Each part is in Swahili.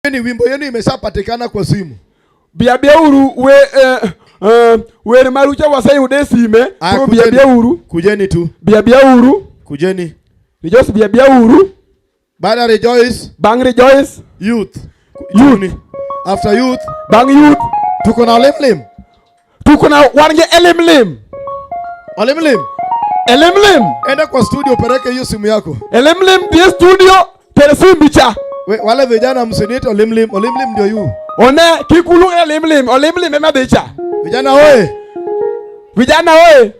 Ni wimbo yenu imeshapatikana kwa simu. Biabia uru we marucha wasai udesime Pro biabia uru. Kujeni tu. Biabia uru. Kujeni. Rejoice biabia uru. Baada rejoice. Bang rejoice. Youth. Youth. After youth. Bang youth. Tuko na Olemlim. Tuko na wange Elemlim. Olemlim. Elemlim. Enda kwa studio pereke hiyo simu yako. Elemlim die studio telesimu bicha. Wale vijana msiniite Olemlim. Olemlim ndio yu. One kikulu Elemlim. Olemlim ema bicha. Vijana oye. Vijana oye.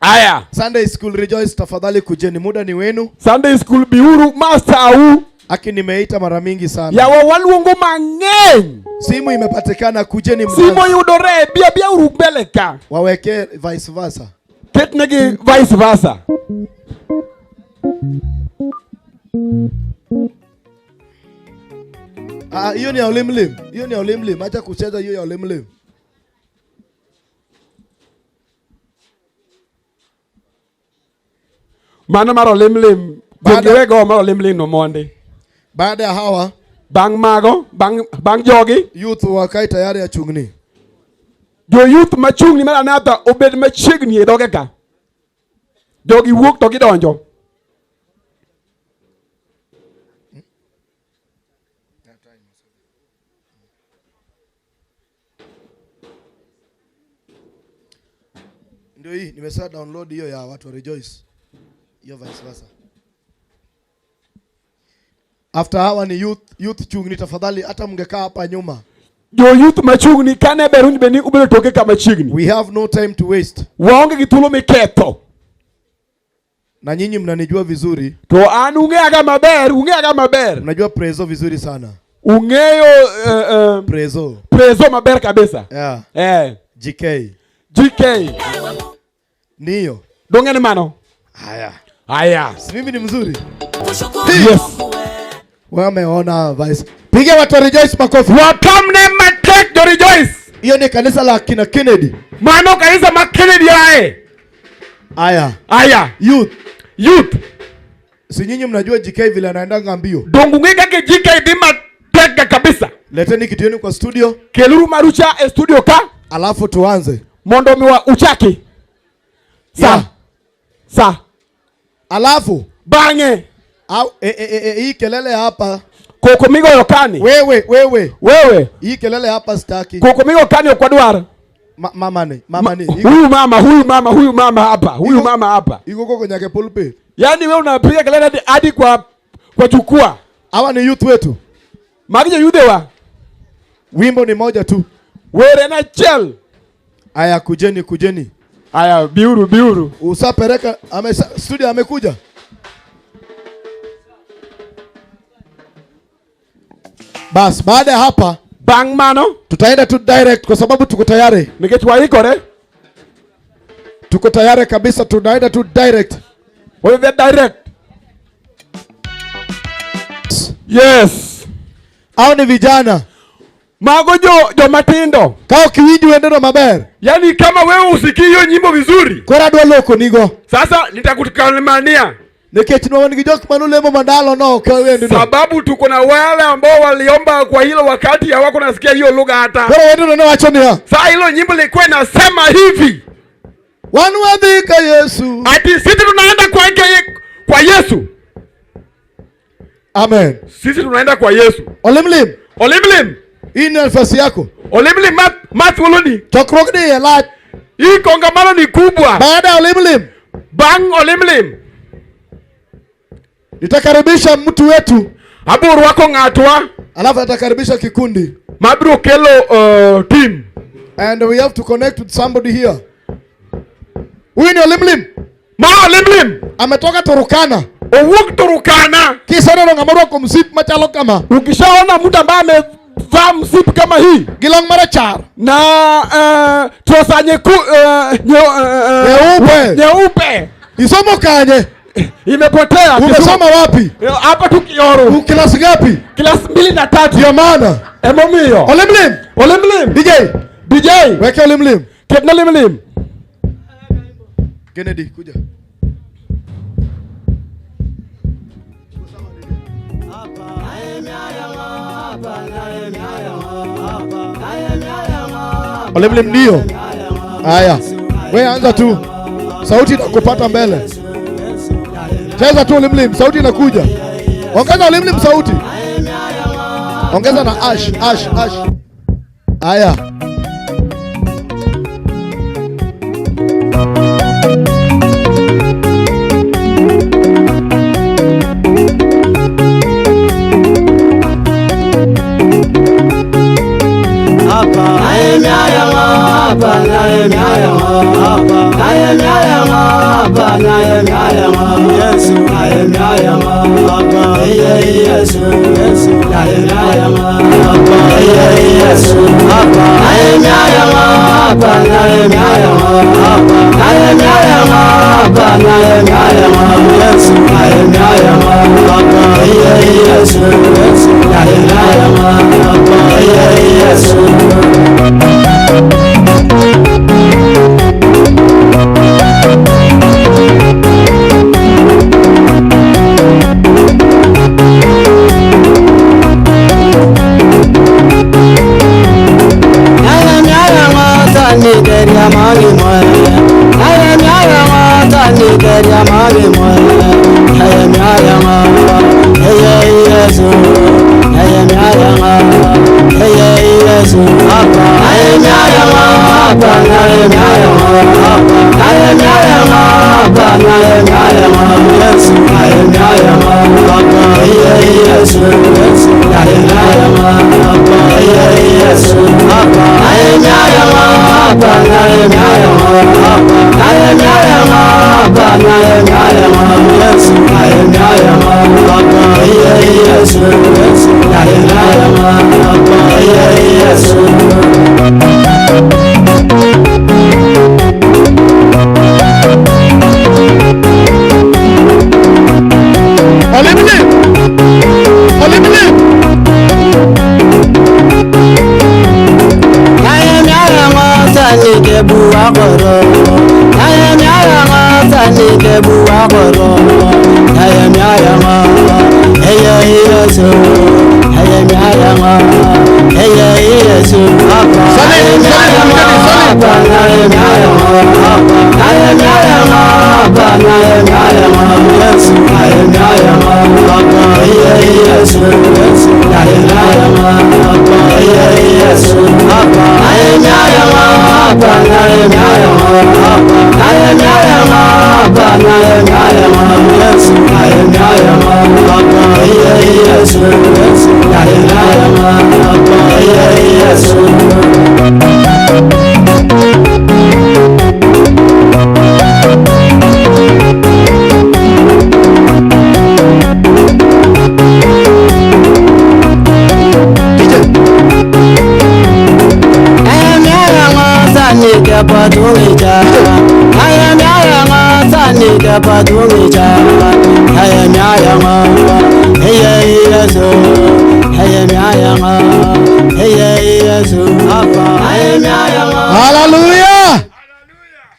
Aya. Sunday school rejoice tafadhali kujeni, muda ni wenu. Sunday school biuru master au. Aki nimeita mara mingi sana. Ya waluongo mang'eny. Simu imepatikana, kujeni mwanzo. Simu yudore bia uru beleka. Waweke vice versa. Ketnegi vice versa. Hiyo ni ya Olemlim. Hiyo ni ya Olemlim. Acha kucheza hiyo ya Olemlim. Mana maro Olemlim. Wego maro Olemlim no monde. Baada ya hawa bang mago bang jogi youth wakai tayari ya chungni. Jo youth machungni mara nata obed machigni e doge ka. Jogi wuok to gidonjo. Ndio hii nimesha download hiyo ya watu wa rejoice. Hiyo vice versa. After hawa ni youth chungni tafadhali, hata mngekaa hapa nyuma. Jo youth machungni kane berunj beni ubelo toke kama chigni. We have no time to waste. Waonge gitulo miketo. Na nyinyi mnanijua vizuri. To an ungeaga maber. Mnajua prezo vizuri sana. Ungeyo prezo maber kabisa. Yeah. GK. Niyo. Dongene mano. Haya. Si mimi ni mzuri. Yes. Wameona vice. Piga watu rejoice makofi. Wakamne matek do rejoice. Hiyo ni kanisa la kina Kennedy. Mano kanisa ma Kennedy yae. Aya. Youth. Si nyinyi mnajua GK vile anaenda ngambio. Dongungeka ke GK bima teka kabisa. Leteni kitu yenu kwa studio. Keluru marucha studio ka. Alafu tuanze. Mondo miwa uchaki. Sa. Alafu bange. Au hii kelele hapa. Kokomigo yokani. Wewe. Hii kelele hapa sitaki. Kokomigo kani okwadwar. Mama ni. Huyu mama hapa. Iko koko nyake pulpe. Yaani wewe unapiga kelele hadi kwa chukua. Hawa ni youth wetu. Magije yudewa. Wimbo ni moja tu. Wewe na chel. Aya kujeni. Aya biuru. Usapereka studio amekuja. Bas baada ya hapa bang mano tutaenda tu direct kwa sababu tuko tayari. Niketwa ikore. Tuko tayari kabisa, tunaenda tu direct. Wewe direct. Yes. Au ni vijana. Mago jo matindo. Kao kiwiji wendero maber. Yani kama wewe usikii hiyo nyimbo vizuri. Kora dwa loko nigo. Sasa nitakukalimania. Niketino wanigijok manulemo mandalo no kwa wewe. Sababu tuko na wale ambao waliomba kwa hilo wakati hawako nasikia hiyo lugha hata. Kora wewe ndio wacho ni ha. Sasa hilo nyimbo lilikuwa inasema hivi. Wanwadhika Yesu. Ati sisi tunaenda kwa Yesu. Amen. Sisi tunaenda kwa Yesu. Olemlim. Hii ni nafasi yako. Olemlim matwoloni. Tokrok ni la. Hii kongamano ni kubwa. Baada ya Olemlim. Bang Olemlim. Nitakaribisha mtu wetu. Aburu wako ngatwa. Alafu atakaribisha kikundi. Mabro kelo team. And we have to connect with somebody here. Huyu ni Olemlim. Olemlim. Ametoka Turukana. Owuok Turukana. Kisa neno ngamoro kwa msip machalo kama. Ukishaona mtu ambaye amevaa msip kama hii. Gilong marachar. Na trosa nyeupe. Isomo kanye. Imepotea. Umesoma wapi? Hapa tu Kioro. Klasi ngapi? Klasi 2 na 3. Ya maana. Emomio. Olemlim. DJ. Weke Olemlim. Ketna Olemlim. Kennedy kuja. Hapa. Olemlem ndio. Haya. Wewe anza tu. Sauti inakupata mbele. Cheza tu Olemlem, sauti inakuja. Ongeza Olemlem sauti. Ongeza na ash. Haya.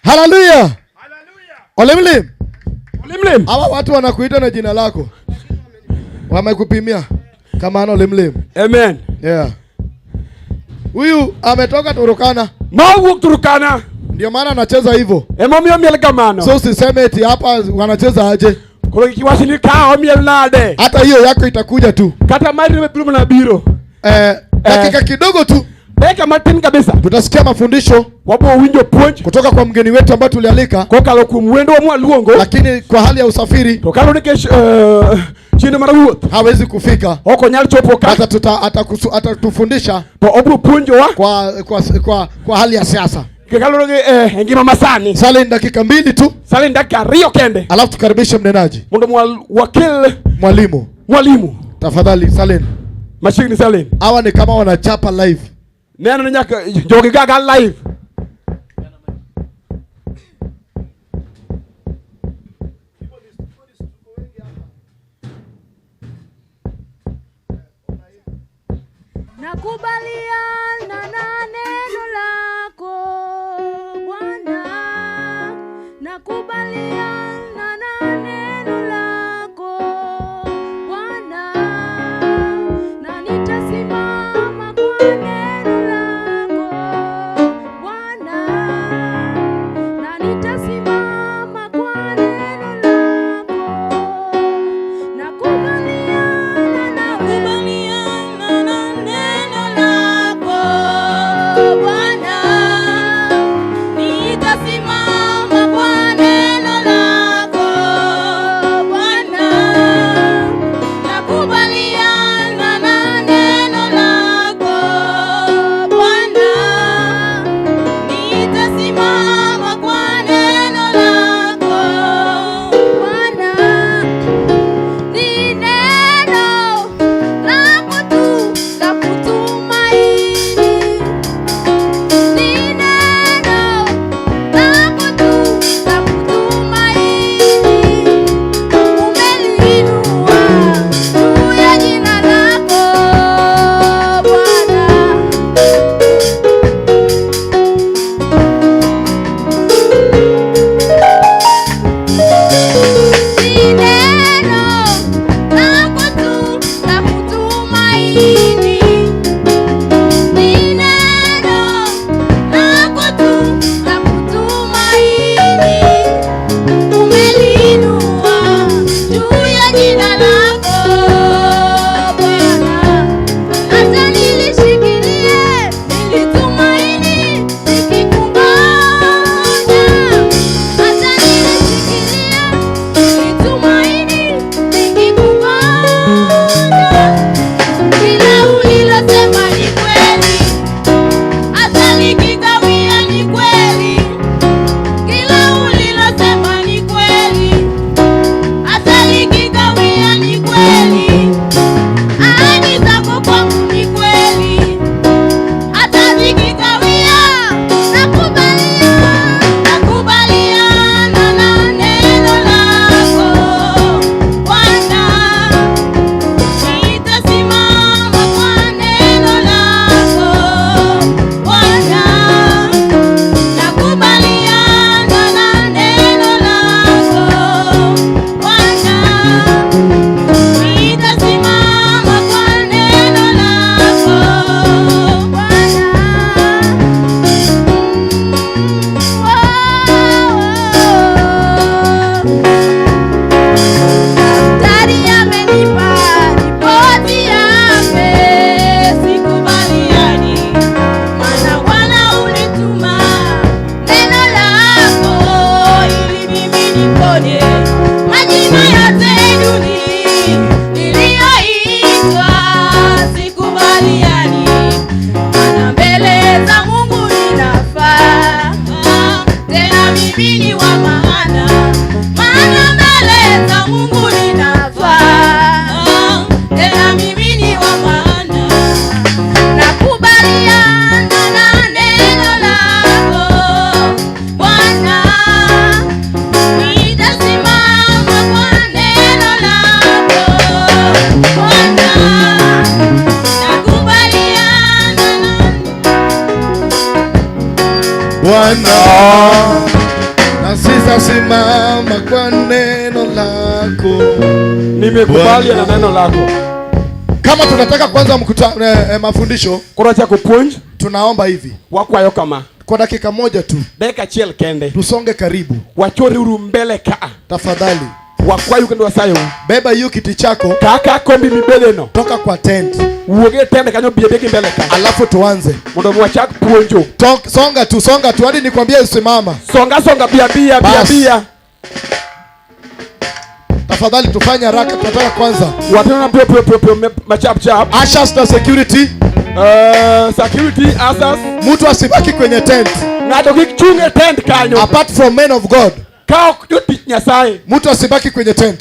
Hallelujah. Olemlem. Hawa watu wanakuita na jina lako. Wamekupimia kama ana Olemlem. Amen. Yeah. Huyu ametoka Turukana. Mau Turukana. Ndio maana anacheza hivyo. Emomio mielekamano. So usiseme eti hapa wanacheza aje. Kwa kiwashini kao mielnade. Hata hiyo yako itakuja tu. Kata mari nimepimu na biro. Dakika kidogo tu. Beka Martin kabisa. Tutasikia mafundisho wapo winjo punch kutoka kwa mgeni wetu ambaye tulialika. Kwa kalo kumwendo wa mwaluongo. Lakini kwa hali ya usafiri tokalo nike chini marawuot hawezi kufika. Hoko nyali chopoka. Atatufundisha kwa obru punjo wa kwa hali ya siasa. Kikalo ngima masani. Sali dakika 2 tu. Sali dakika rio kende. Alafu tukaribishe mnenaji. Mundo wakil mwalimu. Tafadhali Salen. Mashini Salen. Hawa ni kama wanachapa live. Neno nyaka jogi gaga live. Nakubaliana na neno lako Bwana. Nakubaliana na neno lako Bwana. Na nitasimama Bwana, na sitasimama kwa neno lako. Nimekubali na neno lako. Kama tunataka kwanza mafundisho kuracha kupunj, tunaomba hivi wakwayo kama kwa dakika moja tu, dakika chiel kende, tusonge karibu, wachori urumbele ka tafadhali. Wakwayo kendo wasayo, beba hiyo kiti chako, kaka kombi mibele no, toka kwa tent, uoge tende kanyo biebeki mbele ka, alafu tuanze mundo mwachak puonjo. Songa tu hadi nikwambie usimama. Songa bia. Tafadhali tufanye haraka, tunataka kwanza. Watana pio machap. Ushers na security. Security ushers. Mtu asibaki kwenye tent. Ngado kichunge tent kanyo. Apart from men of God. Kao yuti Nyasaye. Mtu asibaki kwenye tent.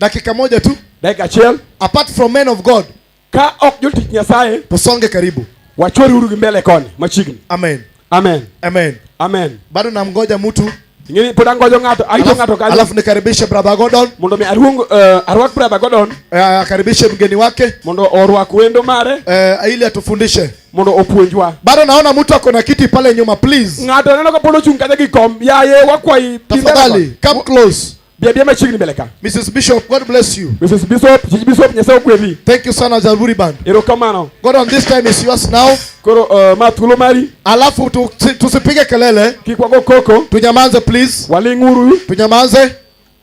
Dakika moja tu. Dakika chiel. Apart from men of God. Ka ok yuti Nyasaye. Tusonge karibu. Wachori urugi mbele koni machigni. Amen. Bado namngoja mtu. Ngini poda ngojo ngato, aito ngato kaji. Alafu nikaribishe brother Gordon. Mondo mi arwak brother Gordon. Akaribishe mgeni wake. Mondo orwak wendo mare. Ili atufundishe. Mondo opuonjwa. Bado naona mtu ako na kiti pale nyuma, please. Ngato neno ko polo chunga gi kom. Yaye wakwai. Tafadhali, come close. Bia machigni beleka. Mrs. Bishop, God bless you. Mrs. Bishop, Nyasaye okwevi. Thank you sana Zaburi band. Erokamano. God, this time is yours now. Koro matulo mari. Alafu tusipige kelele. Kikwago koko. Tunyamaze please. Walinguru. Tunyamaze.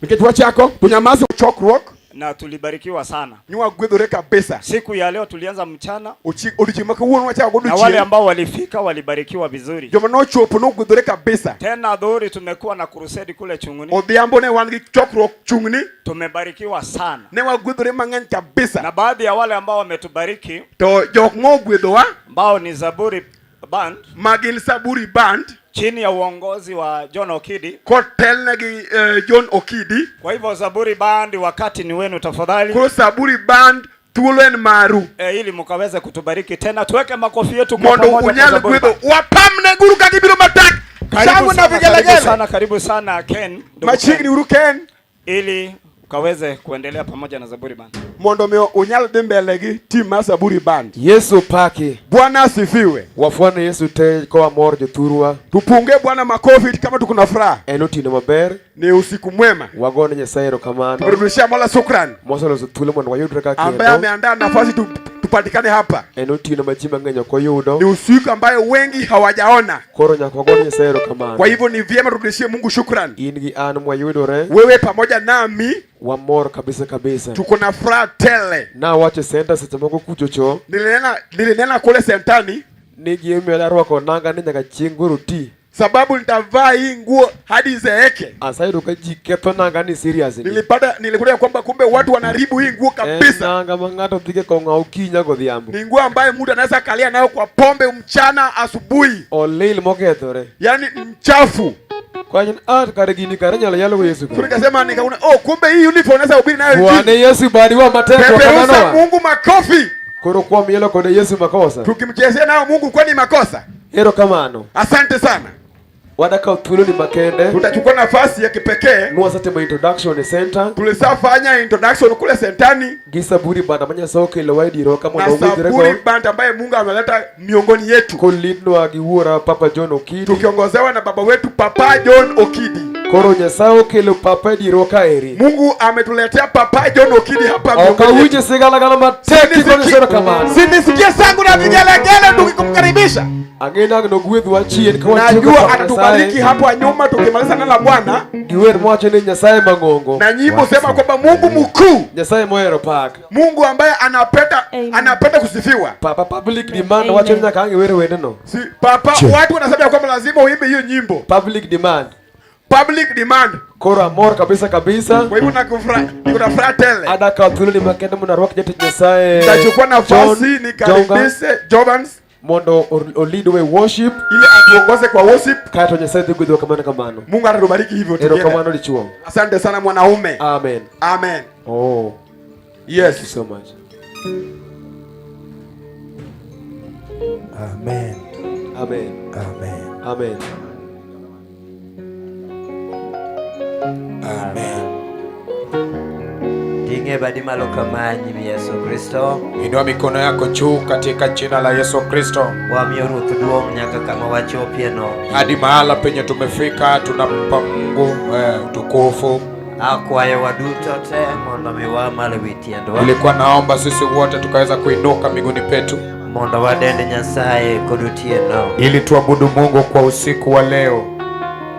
Nikechwa chako. Tunyamaze chokruok. Na tulibarikiwa sana. Nyua gwedhore kabisa. Siku ya leo tulianza mchana. Ulichimaka uone wacha godo na wale ambao walifika walibarikiwa vizuri. Joma no chopo no gwedhore kabisa. Tena dhuri tumekuwa na crusade kule Chunguni. Odhiambo ne wan gi chokruok Chunguni. Tumebarikiwa sana. Ne wagwedhore mang'eny kabisa. Na baadhi ya wale ambao wametubariki to jok mo gwedhowa ambao ni Zaburi band. Magin Zaburi band. Chini ya uongozi wa John Okidi. Kotelnegi John Okidi. Kwa hivyo Zaburi band wakati ni wenu tafadhali. Kwa Zaburi band tulen maru. Ili mukaweze kutubariki tena. Tuweke makofi yetu kwa pamoja. Mondo unyal gwedho. Wapamne guru kakibiro matak. Karibu sana Ken. Machigni uru Ken. Ili tukaweze kuendelea pamoja na Zaburi Band. Mondo mio unyal dembelegi team Zaburi Band. Yesu paki. Bwana asifiwe. Wafuana Yesu te kwa amor jothurwa. Tupunge Bwana makofi kama tuko na furaha. Enotino maber. Ni usiku mwema. Wagone Nyasaye erokamano. Tumerudishia Mola shukrani. Mosalo zotule mwana wayudre kaki. Ambaye ameandaa nafasi tupatikane hapa. Enotino majimba ngenya kwa yudo. Ni usiku ambayo wengi hawajaona. Koro nyako wagone Nyasaye erokamano. Kwa hivyo ni vyema turudishie Mungu shukrani. Ingi anu mwayudore. Wewe pamoja nami wamor kabisa kabisa. Tuko na furaha tele. Na wache center setemoko kuchocho. Nilinena kule sentani. Nigiemela rwako nanga nyaka chinguru ti. Sababu nitavaa hii nguo hadi zeeke. Asaido kajiketo nanga ni serious. Nilikuja kwamba kumbe watu wanaribu hii nguo kabisa. Nanga mangato tige konga ukinya godhiambo. Ni nguo ambayo mtu anaweza kalia nayo kwa pombe mchana asubuhi. Olil mokethore. Yaani mchafu. Kwa nini karigini karanyala yalo Yesu. Nikasema nikaona kumbe hii uniform unaweza ubiri nayo jini. Bwana Yesu bali wa matendo kana Mungu makofi. Koro kwa mielo kwa Yesu makosa. Tukimchezea nayo Mungu kwani makosa? Erokamano. Asante sana. Wadaka utulo ni makende. Tutachukua nafasi ya kipekee. Nuwasate ma introduction center. Tulisafanya introduction kule sentani. Zaburi Band amanya soke ile wide roka mwana udirego. Zaburi Band ambaye Mungu ameleta miongoni yetu. Kolidno agiwura Papa John Okidi. Tukiongozewa na baba wetu Papa John Okidi. Koro Nyasaye kelo Papa di roka eri. Mungu ametuletea Papa John Okidi hapa miongoni. Okawuje sigala mateki kwa nisoro kamano. Sinisikie sangu na vigelegele tukikumkaribisha. Agenda no gwethu achien kwa najua atatubariki hapo nyuma tukimaliza neno la Bwana. Giwer mwache ni Nyasaye mangongo. Na nyimbo sema kwamba Mungu mkuu. Nyasaye moero pak. Mungu ambaye anapenda kusifiwa. Papa public demand wache nyaka ange were weneno. Si papa watu wanasema kwamba lazima uimbe hiyo nyimbo. Public demand. Public demand. Kora amor kabisa kabisa. Kwa hivyo nakufurahi tele. Adaka utulo ni makende muna rock jete Nyasaye. Nitachukua nafasi nikaribishe Jovans. Mondo lead way worship ile atuongoze kwa worship kato Nyasaye thigudho kamano. Mungu atatubariki hivyo tu. Erokamano lichuo. Asante sana mwanaume. Amen. Amen. Oh. Yes. Thank you so much. Amen. Amen. Amen. Amen. Amen. Dinge badima lokamanyi mi Yesu Kristo. Inua mikono yako juu katika jina la Yesu Kristo. Wamiyo Ruth duong nyaka kama wachopieno. Hadi mahala penye tumefika tunampa Mungu utukufu. Akwaye waduto te mondo miwa malewitiendo. Nilikuwa naomba sisi wote tukaweza kuinuka miguuni petu. Mondo wadende Nyasaye kodutieno. Ili tuabudu Mungu kwa usiku wa leo.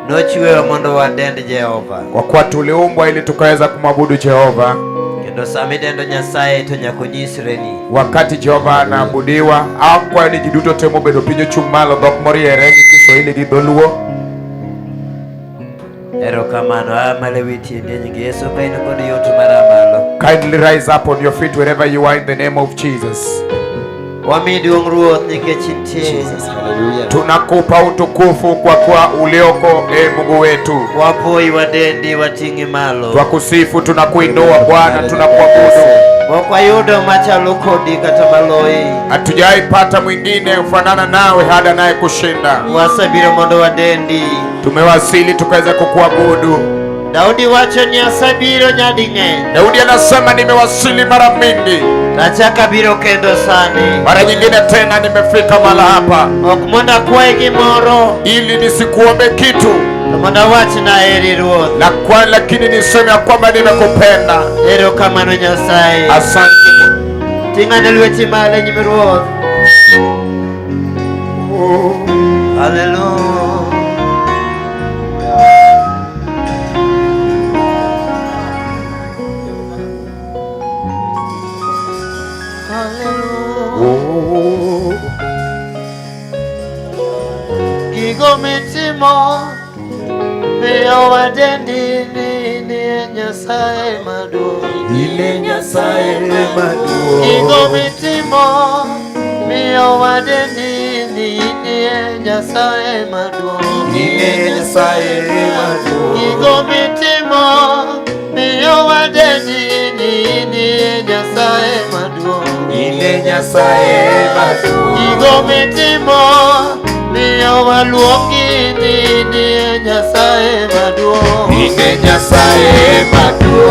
Nochiwewa mondo wadende Jehova. Kwa kuwa tuliumbwa ili tukaweza kumwabudu Jehova. Kendo sami dendo Nyasaye to nyakonyisreni. Wakati Jehova anaabudiwa, akwa ni jiduto temo bedo pinyo chumalo dhok moriere gi Kiswahili gi dholuo. Erokamano amalewiti nyingi Yesu kaino kodi yotu maramalo. Kindly rise up on your feet wherever you are in the name of Jesus. Wamiduong Ruoth nikech intie. Jesus, hallelujah. Tunakupa utukufu kwa kuwa ulioko Mungu wetu. Wapoi wadendi watingi malo. Twakusifu, tunakuinua Bwana, tunakuabudu. Kwa yudo machalo kodi kata maloi. Hatujaipata mwingine ufanana nawe hada naye kushinda. Wasabiro mondo wadendi. Tumewasili tukaweza kukuabudu. Daudi wacho ni asabiro nyadinge. Daudi anasema nimewasili mara mingi. Nachaka biro kendo sani. Mara nyingine tena nimefika mala hapa. Okumonda kwa gimoro. Ili nisikuombe kitu. Kumonda wachi na eri Ruoth. Na kwa lakini niseme ya kwamba nimekupenda. Erokamano Nyasaye. Asante. Tingane lweti male nyimi Ruoth. Hallelujah. Gigo mitimo miyo wadendi ni Nyasaye maduong'. Ile Nyasaye maduong'. Gigo mitimo miyo wadendi ni Nyasaye maduong'. Ile Nyasaye maduong'. Gigo mitimo miyo wadendi ni Nyasaye maduong'. Ile Nyasaye maduong'. Gigo mitimo miyo waluongi ni Nyasaye maduong'. Ile Nyasaye maduong'.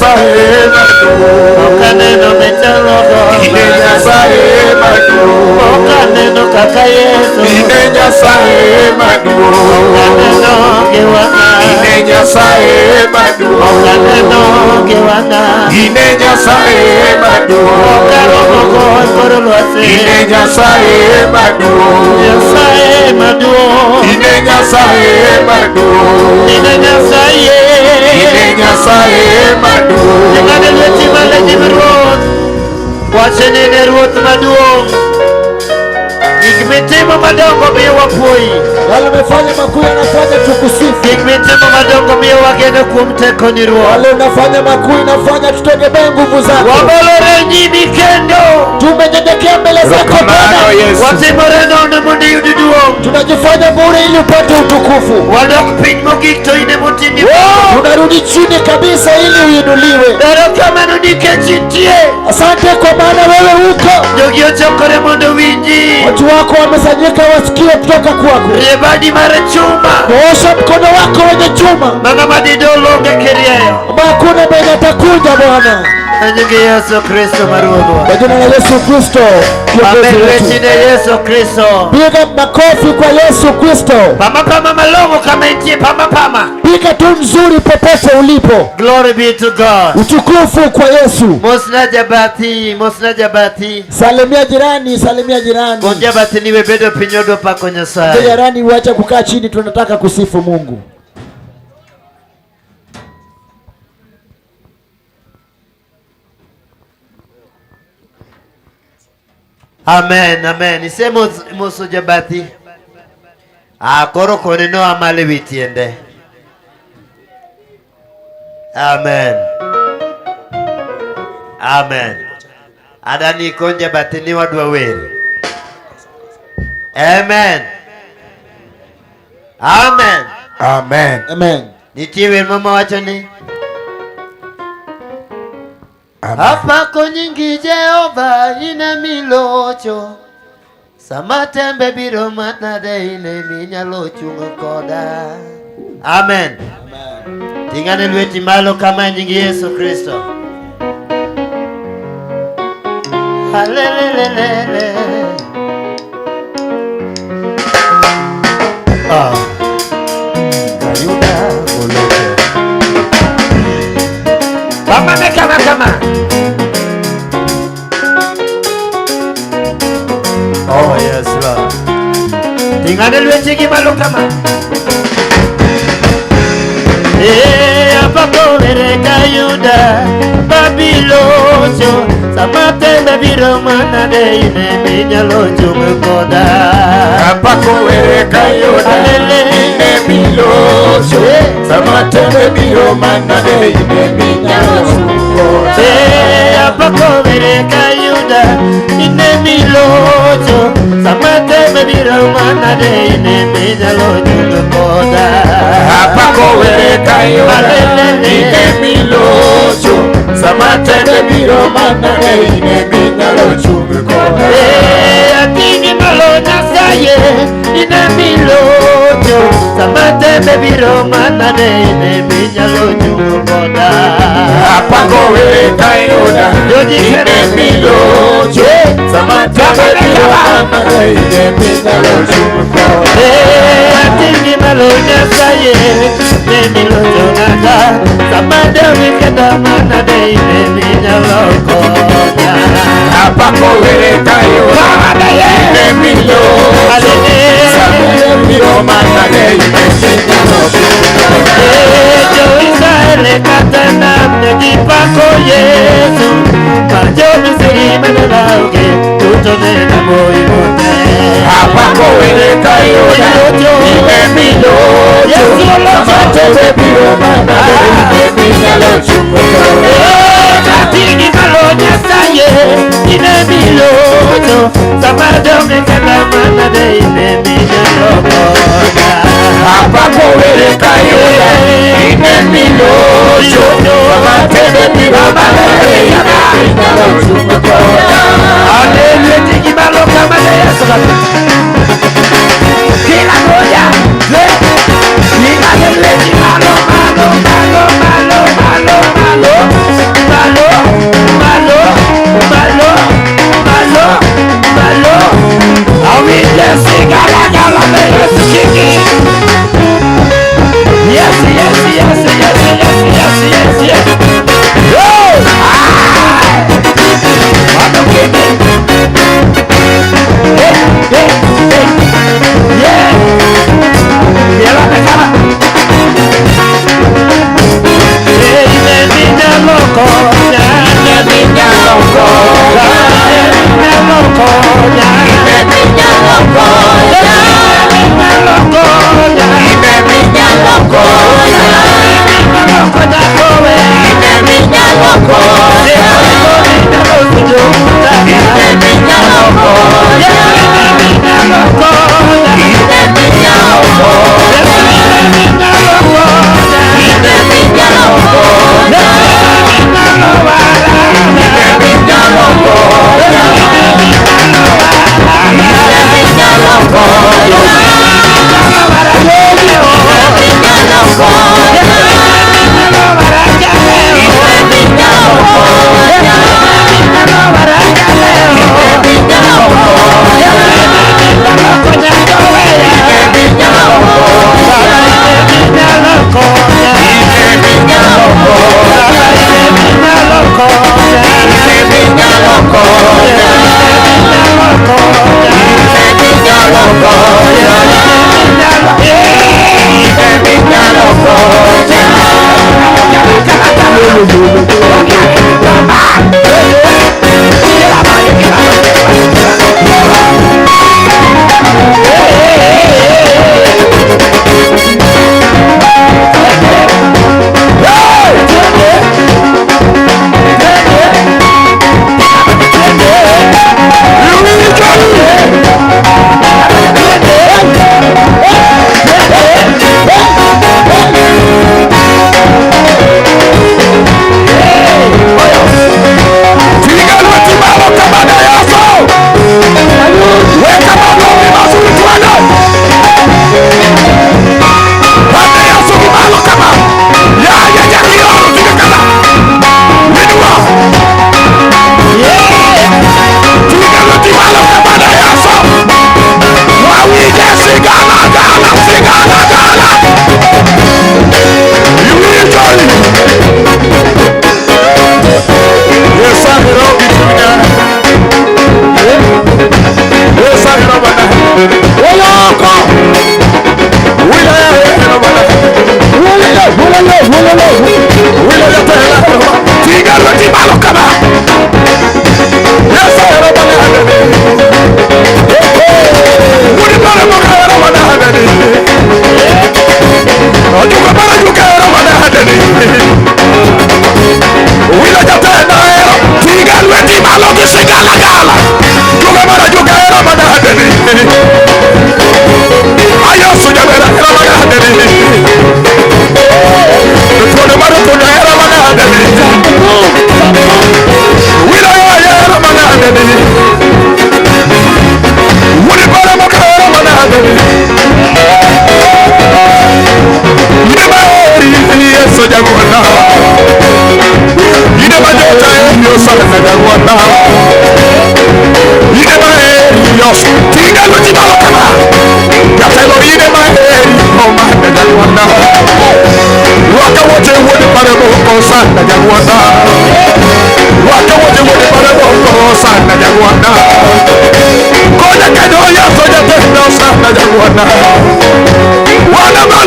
Nyasaye maduong'. Ok aneno mechalo Ine Nyasaye maduong'. Ok aneno kaka Yesu. Ine Nyasaye maduong'. Ok aneno gi wang'a. Ine Nyasaye maduong'. Ok aneno gi wang'a. Ine Nyasaye maduong'. Ok aromo kod kor lwasi. Ine Nyasaye maduong'. Nyasaye maduong'. Ine Nyasaye maduong'. Ine Nyasaye. Ine Nyasaye maduong'. Tingane lweti maleny ne Ruoth. Wachne ne Ruoth maduong'. Gik mitimo madongo miyo wapuoyi. Wale umefanya makuu yanafanya tukusifu. Gik mitimo madongo miyo wageno kuom tekoni Ruoth. Wale unafanya makuu inafanya tutegemee nguvu zako. Wabolore nyimi kendo. Tumenyenyekea mbele zako Erokamano Bwana. Yesu. Watimore nono mondo iyud duong'. Tunajifanya bure ili upate utukufu. Wadok piny mogik to in emotindi. Tunarudi chini kabisa ili uinuliwe. Erokamano nikech intie. Asante kwa maana wewe uko. Jogi ochokore mondo winji. Watu wako wamesanyika wasikie kutoka kwako. Riebadi mar chuma. Osha mkono wako wenye chuma. Mana madidolo onge kirieyo. Hakuna mwenye atakuja Bwana. Nyingi Yesu Kristo maruodhwa. Kwa jina la Yesu Kristo. Amen. Wechine Yesu Kristo. Piga makofi kwa Yesu Kristo. Pama pama malongo kama intie pama pama. Piga tu nzuri popote ulipo. Glory be to God. Utukufu kwa Yesu. Mosna jabati, mosna jabati. Salimia jirani, salimia jirani. Gonja bati niwe bedo pinyodo pako Nyasaye. Jirani uache kukaa chini, tunataka kusifu Mungu. Amen, amen. Ise moso jabati. Koro kone no amale witiende. Amen. Amen. Adani konja batini wadwa weri. Amen. Amen. Amen. Amen. Nitie wer mama wacho ni. Apako nyingi Jehova ine milocho. Sama tembe biro manade ine minyalo chungo koda. Amen. Tingane lweti malo kama nyingi Yesu Kristo. Halelelelele. Kayuda molocho. Kama. Oh yes Lord. Tingane lweti malo kama. Apako ere Kayuda babilocho. Sama tembe biro manade ine minyalo chungo koda. Apako ere Kayuda ine milocho. Sama tembe biro manade ine minyalo chungo koda. Apako ere Kayuda ine milocho. Sama tembe biro manade ine minyalo chungo koda. Apako ere Kayuda ine milocho. Sama tembe biro manade ine minyalo chungo koda. Atini malo Nyasaye ine milocho. Sama tembe biro manade ine minyalo chungo koda. Apako ere Kayuda ine milocho. Sama tembe biro manade ine minyalo chungo koda. Atini malo Nyasaye ine milocho nada. Sama tembe biro manade ine minyalo koda. Apako ere Kayuda ine milocho. Sama tembe biro manade ine minyalo chungo koda. Israel katana mnejipako Yesu. Majo misiri menelauke tutonena moyo mote. Apako ere Kayuda ine milocho. Sama tembe biro manade ine minyalo chungo koda. Katini malo Nyasaye ine milocho. Sama donge kata manade ine minyalo koda. Apako ere Kayuda ine milocho. Sama tembe biro manade ine minyalo chungo koda. Haleluya, tiki malo kama Yesu. Kila moja, kila leti malo.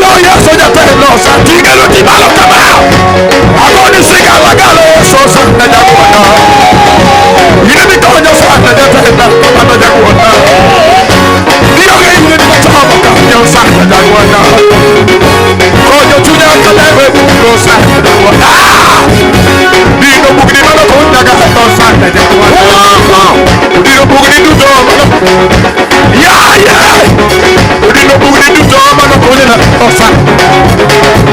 malo Yesu jatelo santiga luti malo kama. Agoni siga lagalo Yesu sana jakuona. Ile mikonyo sana jatelo kama jakuona. Dio ge ile machama kama sana jakuona. Kojo tunya kalewe buko sana jakuona. Dio bugni malo kunya ga sana jakuona. Dio bugni dudo malo. Ya ya. Dio bugni dudo malo kunya na sana.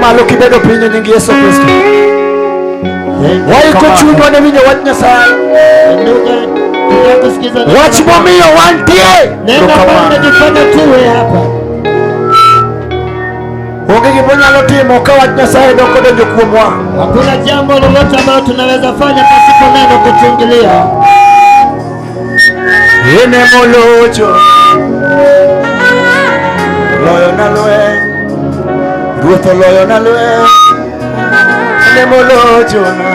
malo kibedo pinyo nyingi Yesu Kristo. Waiko chuno ne winyo wach Nyasaye. Wach momiyo wantie. Neno bana jifanya tuwe hapa. Onge gimo nyalo timo ka wach Nyasaye doko donjo kuomwa. Hakuna jambo lolote ambalo tunaweza fanya pasipo neno kutuingilia. Ene molocho. Loyo na loe. Ruotho loyo na loe. Ene molocho na.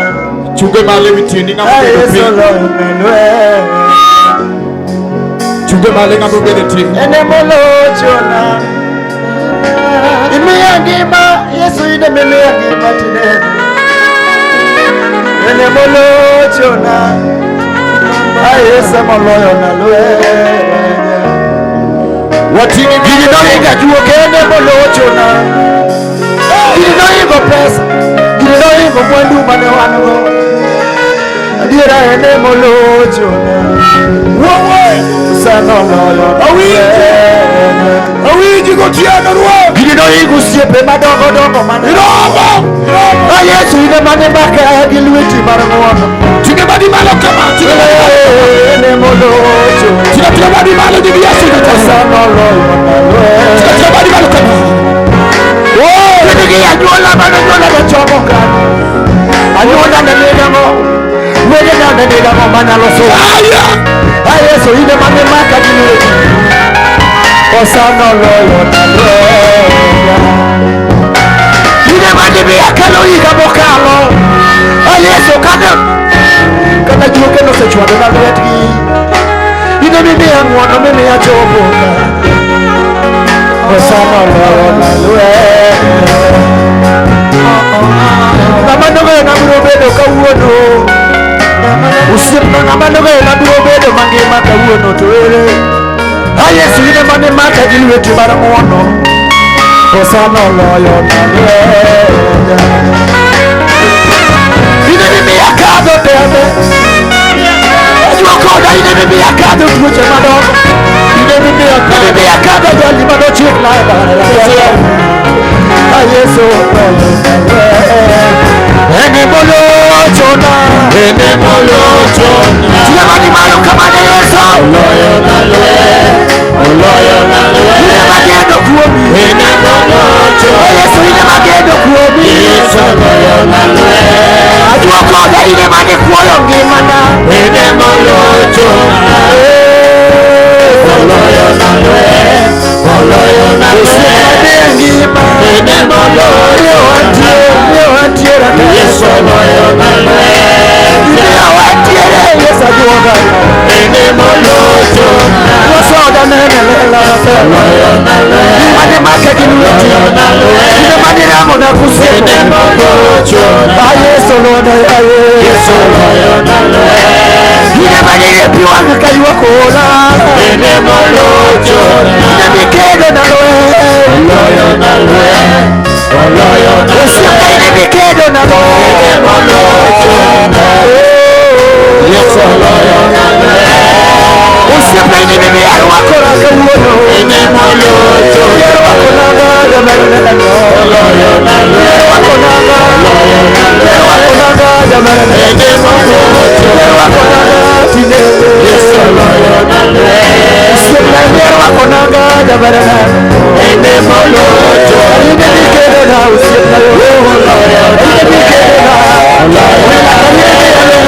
Chunge male mitini ngamo bedo piny. Yesu loyo na loe. Chunge male ngamo bedo ting. Ene molocho na. Imiya ngima Yesu ine imiya ngima tine. Ene molocho na. Yesu moloyo na loe. Watini gini no inga juo kene molocho na. Gini no ingo pesa. Gini no ingo mwandu mane wango. ene molochona wowe sana loyo awiji gotiana ruo gido igusiepe madongo dongo manirobo Yesu ine mane maka gilweti marangona tige badi malo kama tige ene molochona tige badi malo di Yesu ine sana loyo tige badi malo kama tige ajola banojola bachomoka ayola ndelemo mwede na ndelemo manaloso aya Yesu ine mane maka gilweti osana loyo na ine mane biakalo ikabokalo Yesu kana juke no sechwado na lwetgi ine mimi yangono mimi yachoboka osana loyo na namanoge na burobedo kawuono usiepno namanoge na burobedo mangima kawuono to ere Yesu ine mane maka gilweti maramono osana loyo na ine mimi yakado tebe ajuokoda ine mimi yakado tuoche madongo ine mimi yakado jali madochik na Yesu ene molochona tina mani malo kamane Yesu loyo na lwe ine magendo kuomi ene molochona Yesu ine magendo kuomi Yesu loyo na lwe ajuokoda ine mani kuoyo ngimana ene molochona loyo na lwe ngima ene moloyo watiera Yesu loyo na lwe watiera Yesu ajuoga ene molochona wasoda nene lela loyo na lwe mane make gilweti ine mane ramo na kusene ene molochona Yesu loyo na lwe ine mane piwanga kayuakola ene molochona ine mikedo na lwe loyo na lwe usiaka ine mikedo na lwe ene molochona Yesu loyo na lwe usiaka ine mimi aruakola kawuono ene molochona aruakola jamarana loyo na lwe aruakola loyo na lwe aruakola jamarana ene molochona aruakola tine Yesu loyo na lwe usiaka ine aruakola jamarana ene molochona ine mikedo na usiaka loyo ine mikedo na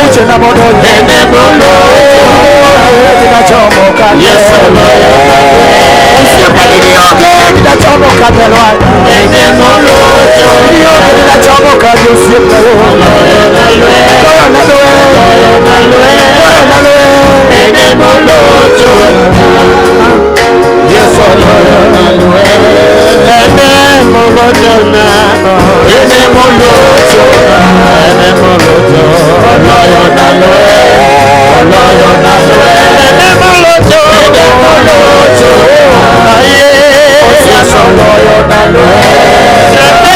uche na modo ene molochona tinachomoka Yesu loyo na lwe usiaka ine oge tinachomoka melwa ene molochona ine tinachomoka usiaka loyo na lwe ene molochona Yesu loyo na lwe ene molochona ene molochona loyo na lwe ene molochona Yesu loyo na lwe ene molochona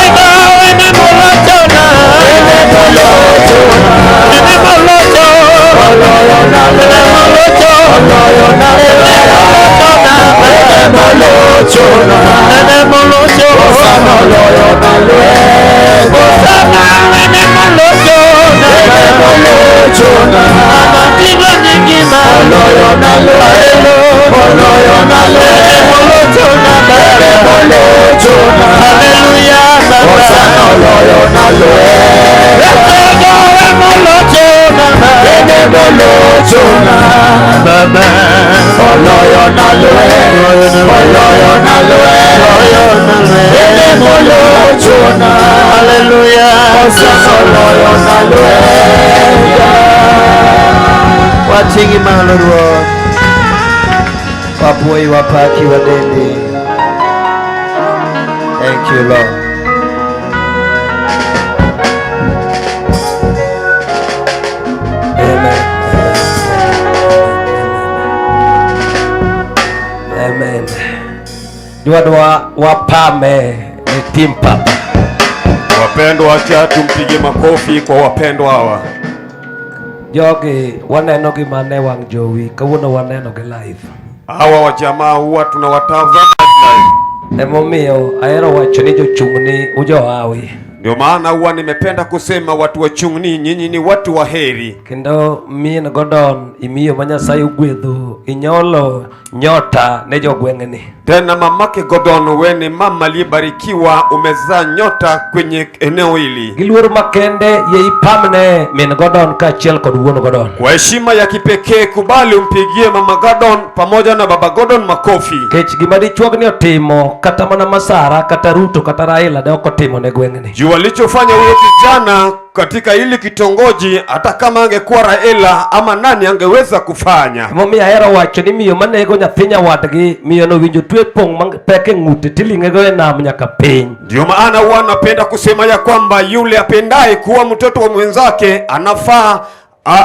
watingi malo ruo wapuoi wapaki wadende. Thank you Lord. Amen. Amen. Dua wapame ni timpa. Wapendwa, acha tumpige makofi kwa wapendwa hawa. Jogi waneno gimane wang jowi kawuono waneno gi live. Hawa wajamaa huwa tunawatazama live. Emomiyo ahero wacho ni jochung'ni ujo hawi. Ndio maana huwa nimependa kusema watu wa chung'ni nyinyi ni watu wa heri. Kendo min godon imiyo ma Nyasaye ogwedho inyolo nyota ne jogweng'ni. Tena mamake Godon weni mama aliyebarikiwa umezaa nyota kwenye eneo hili. Giluoro makende ye ipamne min Godon kaachiel kod wuon Godon. Kwa heshima ya kipekee kubali umpigie mama Godon pamoja na baba Godon makofi. Kech gima dichuogni otimo kata mana Masara kata Ruto kata Raila ne ok otimo ne gweng'ni. Juu walichofanya huyo kijana katika hili kitongoji hata kama angekuwa Raila ama nani angeweza kufanya. Momi ahero wacho ni miyo manego nyathi nyawadgi miyo no winjo twe pong peke ng'ute tiling'ego e nam nyaka piny. Ndio maana huwa napenda kusema ya kwamba yule apendaye kuwa mtoto wa mwenzake anafaa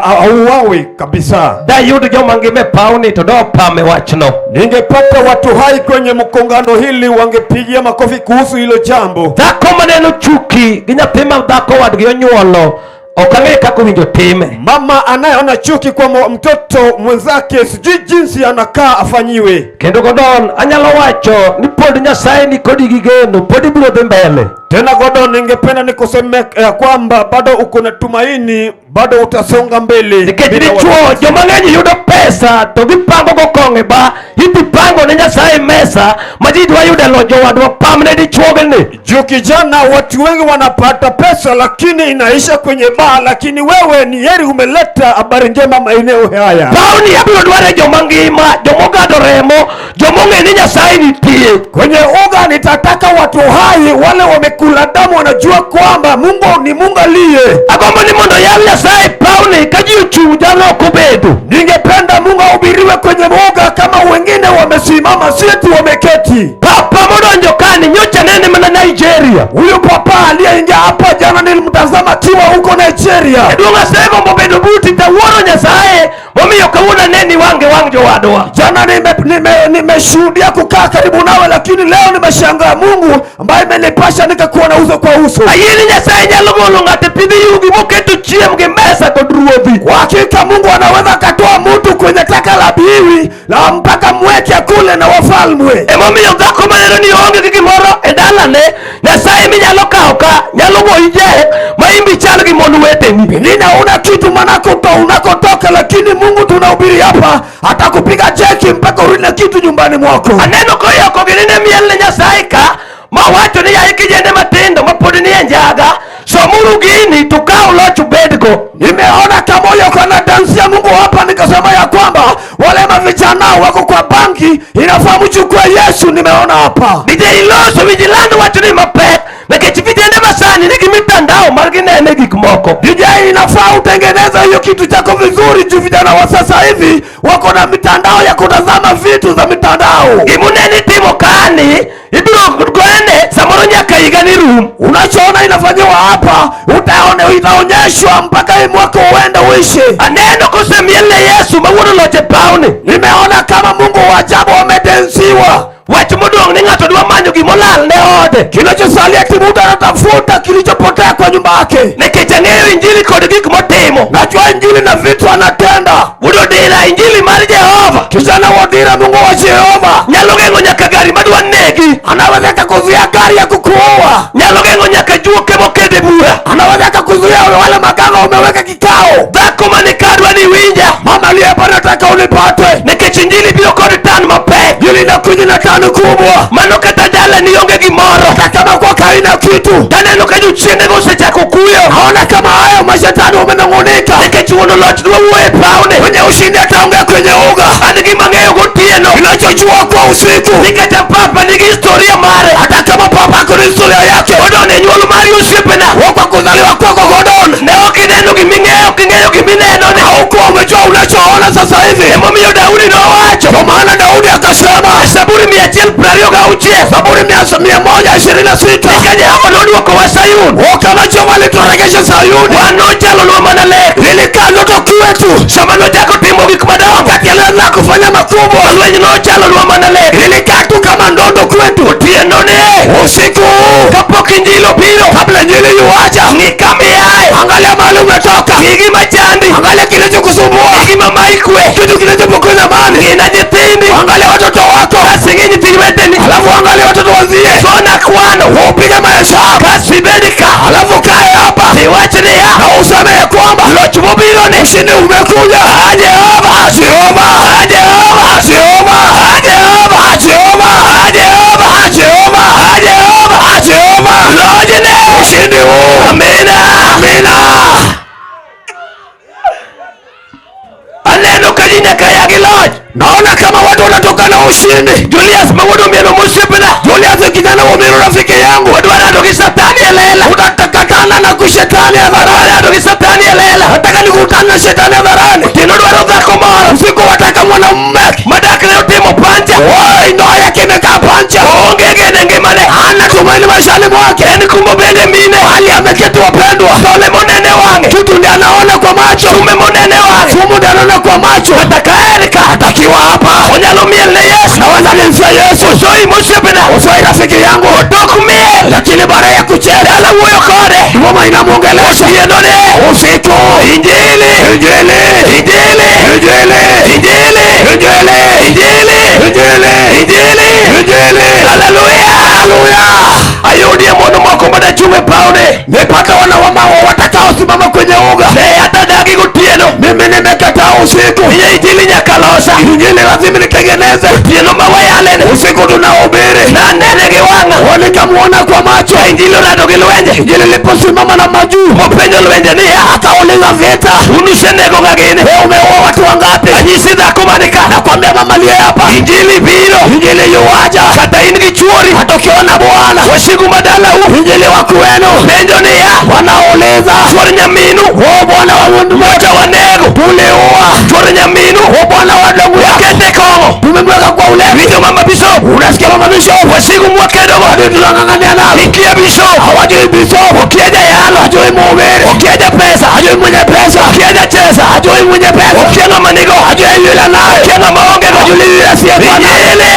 auawe kabisa. Dayud joma ngime pauni to do pame wachno. Ningepata watu hai kwenye mkongano hili wangepigia makofi kuhusu hilo jambo. Dhako maneno chuki gi nyathi ma dhako wadgi onyuolo okang'e kaka winjo time. Mama anayeona chuki kwa mtoto mwenzake sijui jinsi anakaa afanyiwe. Kendo Godon anyalo wacho ni pod Nyasaye ni kodi gi geno pod ibiro dhi mbele. Tena Godon ningependa nikuseme kwamba bado uko na tumaini, bado utasonga mbele. Nikech dichuo joma ng'eny yudo pesa to gipango go kong'e ba ipango ne Nyasaye mesa ma ji dwa yudo lojo wadwa pamne dichuogni. Juu kijana watu wengi wanapata pesa lakini inaisha kwenye baa, lakini wewe ni heri umeleta habari njema maeneo haya. Pauni abiro dware joma ngima, jomogado remo, jomong'e ni Nyasaye nitie. Kwenye uga nitataka watu hai wale wamekula damu wanajua kwamba Mungu ni Mungu aliye. Agombo ni mondo yal Nyasaye pauni kaji uchung' jalo kubedo. Ningependa Mungu ahubiriwe kwenye uga kama wengine wamesimama sieti wameketi. Papa modonjo kani nyocha nene mana Nigeria. Huyo papa aliyeingia hapa jana nilimtazama tiwa huko Nigeria. Edunga sego mbobedo buti tawuono Nyasaye momiyo kawuona neni wang jowadwa. Jana nimeshuhudia kukaa karibu nawe, lakini leo nimeshangaa Mungu ambaye amenipasha nikakuona uso kwa uso. Ayini Nyasaye nyalo golo ng'ate pidhi yugi moketo chiem gi mesa kod ruodhi. Kwa hakika Mungu anaweza katoa mtu kwenye taka la biwi na mpaka mweke kule na wafalme. Emomiyo dhako maneno ni onge gi gimoro e dalane Nyasaye minyalo kawo ka nyalo goyi je ma imbi chal gi mon weteni. Nina una kitu manako unakotoka, lakini Mungu tunahubiri hapa atakupiga jeki mpaka urudi kitu nyumbani mwako. Aneno koyoko ginene miel ne Nyasaye ka ma wacho ni yaiki jende matindo ma pod ni enjaga somuru gini tukao lochu bedgo. Nimeona kamoyo kana dansi ya Mungu hapa, nikasema ya kwamba wale mavijana wako kwa banki inafaa mchukue Yesu. Nimeona hapa DJ Iloso vigilante wacho ni mapek nikech vijende masani nigi mitandao mar ginene gik moko. DJ inafaa utengeneza hiyo kitu chako vizuri juu vijana wa sasa hivi wako na mitandao ya kutazama vitu za mitandao. Imuneni timo kani ibiro goene samoro nyaka higa ni room. Unachoona inafanywa hapa itaonyeshwa mpaka mwaka uende uishi. Aneno kusemiele Yesu mawuono loche pauni. Nimeona kama Mungu wa ajabu ametensiwa. Wach modong' ni ng'ato dwa manyo gimolal ne ode. Kinachosalia kimuda anatafuta kilichopotea kwa nyumba yake. Nikech ang'eyo injili kod gik motimo. Najua injili na vitu anatenda. Wudo dira injili mar Jehova. Kijana wadira Mungu wa Jehova nyalo geng'o nyaka gari madwa negi. Anaweza kuzuia gari ya kukuua. Nyalo geng'o nyaka juoke mokede bura. Anaweza kuzuia wale maganga umeweka kikao. Dhako mani kadwa ni winja. Mama aliyepa nataka unipate. Nikech injili biro kod tan mapek. Injili inakuja na tano kubwa. Mano kata dala ni onge gimoro. Kama kwa kaina kitu. Taneno ka jochiende go osechako kuyo. Haona kama hayo mashetani wamenong'onika. Nikech wuono loch dwa wuoye paune. Kwenye ushindi ataongea kwenye uga. An gima ng'eyo gotieno. Ninachojua kwa usiku. Nikech papa nigi historia mare. Hata kama papa ako na historia yake. Godon e nyuol mari osiepena. Kwa kuzaliwa kwako Godon. Ne ok ineno giming'eyo king'eyo gimineno ne. Haukuwa umejua unachoona sasa hivi. Emomiyo Daudi nowacho. Kwa maana Daudi akasema. Zaburi 126. Zaburi 126. Nika Jehova noduoko wa Sayun. Kama Jehova aliturejesha Sayuni. Wanochalo nwa mana lek. Nilikaa ndoto kwetu. Sama nochako timo gik madongo. Kati alianza kufanya makubwa. Lweny nochalo nwa mana lek. Nilikaa tu kama ndoto kwetu. Otieno ne. Usiku. Kapok injili obiro. Kabla injili yuaja. Ng'i kama iaye. Angalia mahali umetoka. Ng'i gima chandi. Angalia kile ikwe. Kitu kinachopokonya amani inajitindi. Angalia watoto wako asingenyi tiweteni. Alafu angalia watoto wazie. Sona kwano upige maisha. Kasi bedika. Alafu kae hapa. Siwachini ya. Na usamehe kwamba lochi mobilo ni ushindi umekuja. Jehova, Jehova, Jehova, Jehova, Jehova, Jehova, Jehova, Jehova, Jehova, Jehova. Lochi ni ushindi huu. Amina, amina. Aneno kajina kaya giloj. Naona kama watu wanatoka na ushindi. Julius mawodo mieno musipina. Julius kijana wa mieno rafiki yangu. Watu wanatoki satani ya lela. Utatakatana na kushetani ya dharani. Atoki satani ya lela. Wataka ni kutana na shetani ya dharani. Tinodu wa roza komara. Msiku wataka mwana mmeki. Madaka leo timo pancha. Woi noya kimeka pancha. Ongege nenge mane. Ana tumaini maishani mwake. Eni kumbo bende mine. Hali ameketu wapendwa. Tole monene wange. Tutu ndi anaona kwa macho. Tume monene wange. Tumu ndi anaona kwa macho. Ataka Erika. Atakiwa hapa. Onyalo miele Yesu. Na wanalinsia Yesu. Usoi musipina. Usoi rafiki yangu. Otoku miele. Lakini bara ya kuchele. Ala uyo kore. Mwama inamungelesha. Yedone. Usiku. Injili. Injili. Injili. Injili. Injili. Injili. Injili. Injili. Injili. Injili. Hallelujah. Hallelujah. Ayudie mwono mwako mada chume paune. Mepata wana wamao watakao simama kwenye uga. Hata dagi kutieno. Mimi nimekataa usiku. Iye injili nyakalosa. Injili lazima nitengeneze. Tieno mawayalene. Usiku tunahubiri. Na nene kiwanga. Walikamuona kwa macho. Injili unadogi luenje. Injili liposimama na majuu. Mpenyo luenje ni hata uliza vita. Unuseneko kagine. Umeua watu wangapi? Ajisida kumanika. Na kuambia mama liye hapa. Injili biro. Injili yuwaja. Kata ini kichuori. Hatokiona buwana. Wasiku madala huu. Injili wakuwenu. Penjo ni ya. Wanauliza. Chuori nyaminu. Bwana wa mundu moja wanego. Tuliua. Chuori nyaminu. Bwana wa dongu ya kete kongo. Tumemweka kwa ule. Video mama biso. Unasikia mama biso. Wasiku mwakedogo. Hadi tulangangania nao. Ikia biso. Hawajui biso. Ukieja yalo. Hajui muumiri. Ukieja pesa. Hajui mwenye pesa. Ukieja chesa. Hajui mwenye pesa. Ukienga manigo. Hajui yula nae. Ukienga maonge. Hajui yula siya kwa nae. Injili.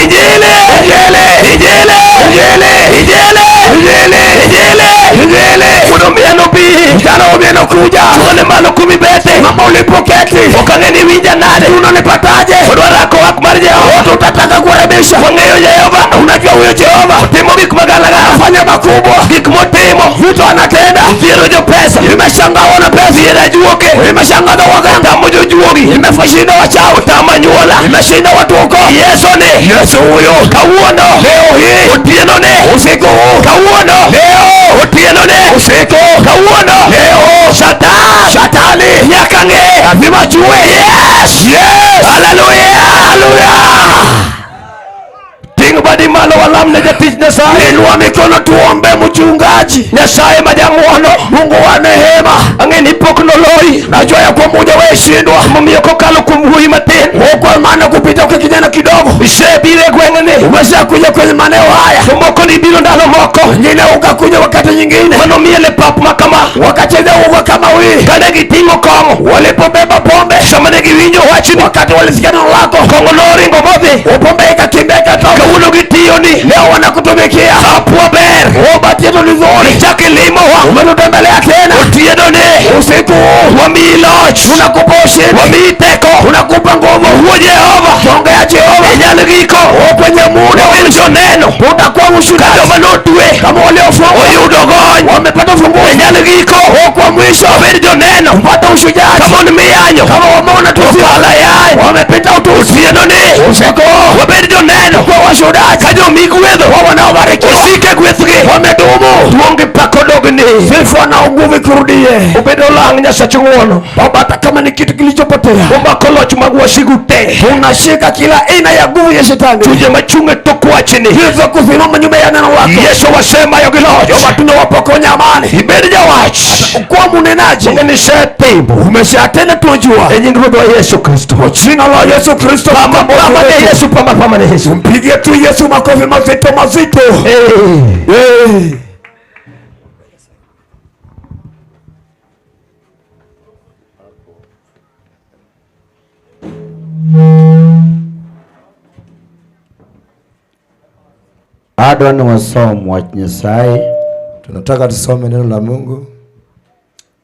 Injili. Injili. Injili. Injili. Injili. Injili. Injili. Injili. Kudumbia nubi. Mtano umieno kuja. Tuone malo kumibete. Mama ulipoketi. Ukangeni winja nade. Unanipataje. Udwarako wakumari Jehova. Tutataka kuwarebisha. Wangeyo Jehova. Unajua huyo Jehova. Timo gikumagalaga. Fanya makubwa. Gikmotimo. Vitu anatenda. Viro jo pesa. Imeshanga wana pesa. Vira juoke. Imeshanga da waganga. Mojo juogi. Imefashinda wachawi. Tamanyuola. Imeshinda watu uko. Yesu ni. Yesu huyo. Kawuono. Leo hii. Utieno ne. Usiku. Kawuono. Leo. Utieno ne. Usiku. Kawuono. Leo. Shatani. Nyakange. Azima chue. Yes. Yes. Hallelujah. Hallelujah. Tingu badi malo walam na jatich Nyasaye. Inua mikono tuombe mchungaji. Nyasaye majamuono. Mungu wa nehema. Angeni poknoloi. Najua ya kwa muja we shindwa. Mumiyoko kalu kumhui matin. Kwa maana kupita kwa kijana kidogo. Ishe bile kwengene. Umesha kuja kwenye maneo haya. Tumoko ni bilo ndalo moko. Nyine ukakuja wakati nyingine. Manomiele papu makama. Wakacheze uwa kama wii. Kadegi tingo kongo. Walipobeba pombe. Shamanegi winyo wachini. Wakati walisikana lako. Kongo nori ngomothi. Upombe ikakimbeka toka. Uno gitioni. Leo wanakutumikia. Kapua ber. Obatieno nizori. Chaki limo wa. Umenutembelea tena. Utieno ne. Usiku. Wamiiloch. Unakuposhi. Wamiiteko. Unakupa nguvu. Uwe Jehova. Songa ya Jehova. Enyalugiko. Kwenye muda. Wilso neno. Utakuwa ushuda. Kado manotue. Kama wale ufungu. Oyudogonyi. Wamepata ufungu. Enyalugiko. Kwa mwisho. Wilso neno. Mpata ushujaji. Kama unimianyo. Kama wamaona tusi. Wala yai. Wamepita utusi. Utieno ne. Useko. Wilso neno. Kwa washudaji. Kajo miku wedo. Wawana wabariki. Usike kwethge. Wamedumu. Tuonge pako dogni. Sifa na unguvi kurudie. Ubedo lang nyasa chungono. Babata kama ni kitu kilichopotea. Umbakoloch magua shigute. Unashika kila aina ya nguvu ya shetani. Tuje machunge tokuwa chini. Hivyo kusimama nyuma ya neno lako. Yesu wasema yogiloch. Yoba tunawapokonya amani. Ibedi jawach. Kwa munenaji. Mungeni shetibu. Umeshatena tunajua. Enyingirudu wa Yesu Kristo. Jina la Yesu Kristo. Pama ne Yesu. Pama ne Yesu. Mpigie tu Yesu makofi mazito mazito. Hey. Adwan wasom wach Nyasaye. Tunataka tusome neno la Mungu.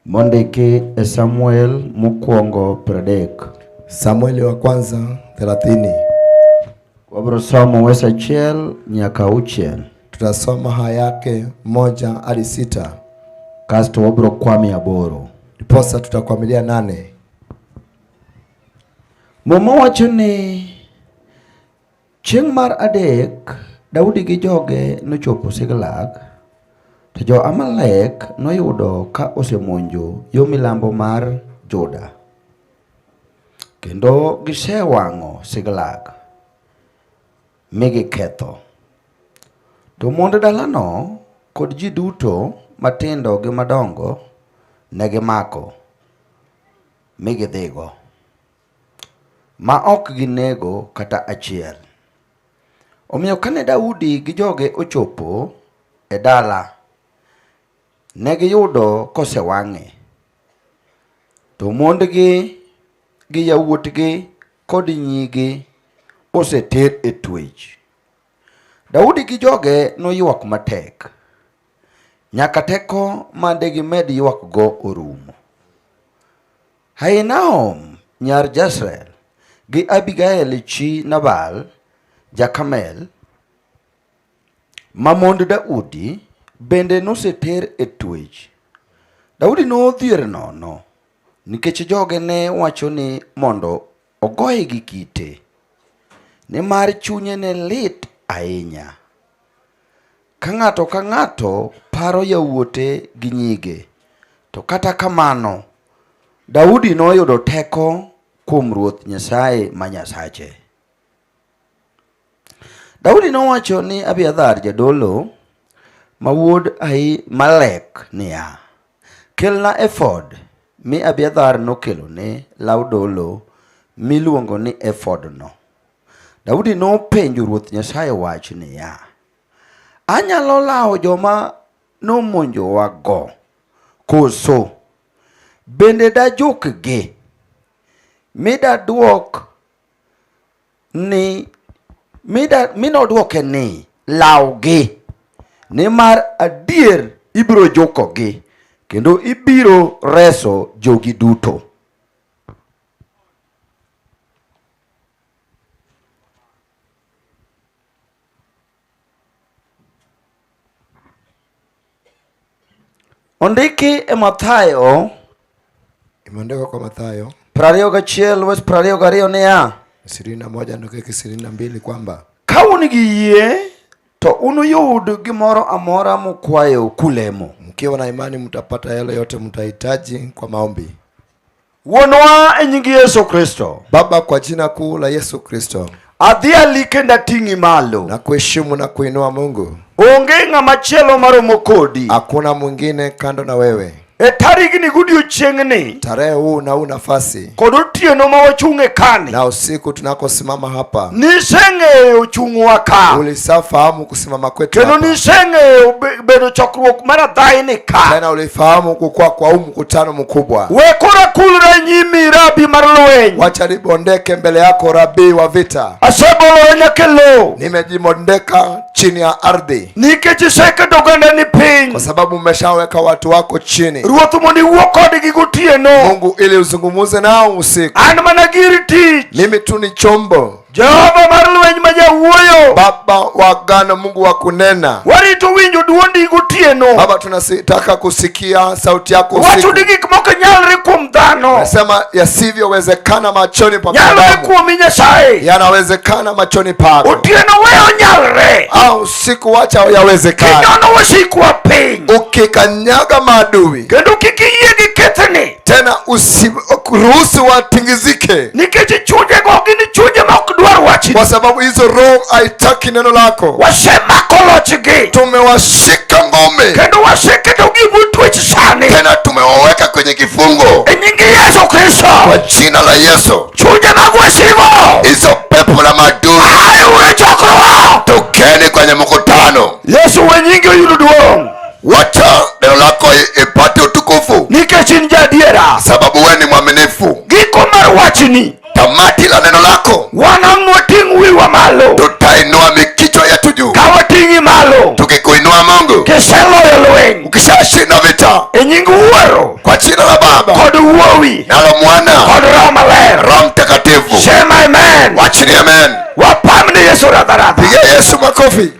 Mondiki Samuel mokwongo 30. Samueli wa kwanza 30. Wabro somo wesa achiel nyaka auchiel. Tutasoma haya yake 1 hadi 6. Kasto wabro kwami 8. Ndiposa tutakwamilia 8. Momo wacho ni chieng' mar adek Daudi gi joge nochopo Siklag, to jo Amalek noyudo ka osemonjo yo milambo mar Juda, kendo gisewang'o Siklag mi giketho. To mond dalano kod ji duto matindo gi madongo ne gimako mi gidhigo, ma ok ginego kata achiel. Omiyo kane Daudi gi joge ochopo e dala, ne giyudo kosewang'e, to mondgi gi yawuotgi kod nyigi oseter e twech. Daudi gi joge noywak matek, nyaka teko mande gimed ywak go orumo. Ahinoam nyar Jezreel gi Abigael chi Nabal Jakamel mamond Daudi bende noseter e twech. Daudi nodhier nono nikech joge ne wacho ni mondo ogoye gi kite, nimar chunye ne lit ahinya. Ka ng'ato paro yawuote gi nyige, to kata kamano Daudi noyudo teko kuom Ruoth Nyasaye ma Nyasache. Daudi nowacho ni Abiathar jadolo ma wuod Ahimelek niya, kelna efod. Mi Abiathar nokelo ne law dolo miluongo ni efod no. Daudi nopenjo Ruoth Nyasaye wach niya, anyalo lawo joma nomonjowa go koso bende dajukgi mi daduok ni minodwoke ni lawgi, nimar adier ibiro jukogi kendo ibiro reso jogi duto. Ondiki e Mathayo, imeandikwa kwa Mathayo 21 wes 22 niya, 21:22 kwamba ka un gi yie to unuyud gimoro amora mukwayo kulemo. Mkiwa na imani mtapata yale yote mtahitaji kwa maombi. Wuonwa e nying Yesu Kristo. Baba, kwa jina kuu la Yesu Kristo, adhi alike ndating'i malo, na kuheshimu na kuinua Mungu. Onge ng'ama chielo maromo kodi, hakuna mwingine kando na wewe. E tarigni godiochieng'ni, tarehe huu na huu nafasi, kod otieno ma wachung'e kani, na usiku tunakosimama hapa, niseng'eyo chung'wa ka, ulisafahamu kusimama kwetu hapa, kendo niseng'eyo bedo chokruok mar adhaini ka, tena ulifahamu kukua kwa huu mkutano mkubwa. We kora kulra nyimi rabi mar lweny, wacha nibondeke mbele yako rabi wa vita. Asebolo nyakelo, nimejimondeka chini ya ardhi, nikech iseketo oganda ni piny, kwa sababu umeshaweka watu wako chini. Ruoth mondo iwuo kodgi gotieno, Mungu, ili uzungumuze nao usiku. An mana gir tich, mimi tu ni chombo. Jehova mar lweny ma jawuoyo, Baba wa agano, Mungu wa kunena, warito winjo duondi gotieno. Baba, tunataka kusikia sauti yako usiku. Wacho ni gik moko nyalre kuom dhano, nasema yasivyowezekana machoni pa nyalre binadamu, kuom Nyasaye yanawezekana machoni pako. Otieno weyo nyalre, au usiku wacha yawezekana. Kinyono wasikwa piny, ukikanyaga maadui, kendo kikiyie gi kethni, tena usiruhusu watingizike, nikech chunje go gin chunje ma ok dwar wachni, kwa sababu hizo roho haitaki neno lako. Wasemako lochgi, tumewashika ngome, kendo waseketogi mutwech sani, tena tumewaweka kwenye kifungo e nying Yesu Kristo, kwa jina la Yesu. chunje mag wasigo, hizo pepo la maadui, ayuwe chokro, tokeni kwenye mkutano. Yesu we nyingi oyudo duong', wacha neno lako ipate utukufu, nikech in jadiera, sababu wewe ni mwaminifu. Giko mar wachni, tamati la neno lako, wanang'o ting' wiwa malo, tutainua mikichwa yetu juu, ka wating'i malo, tukikuinua Mungu, kiseloyo lweny, ukishashinda vita, e nying Wuoro, kwa jina Wuowi. Nalo Mwana. Kod Roho Maler. Roho Mtakatifu. Sema amen. Wachini amen. Wapamne Yesu radharadha. Pigia Yesu makofi.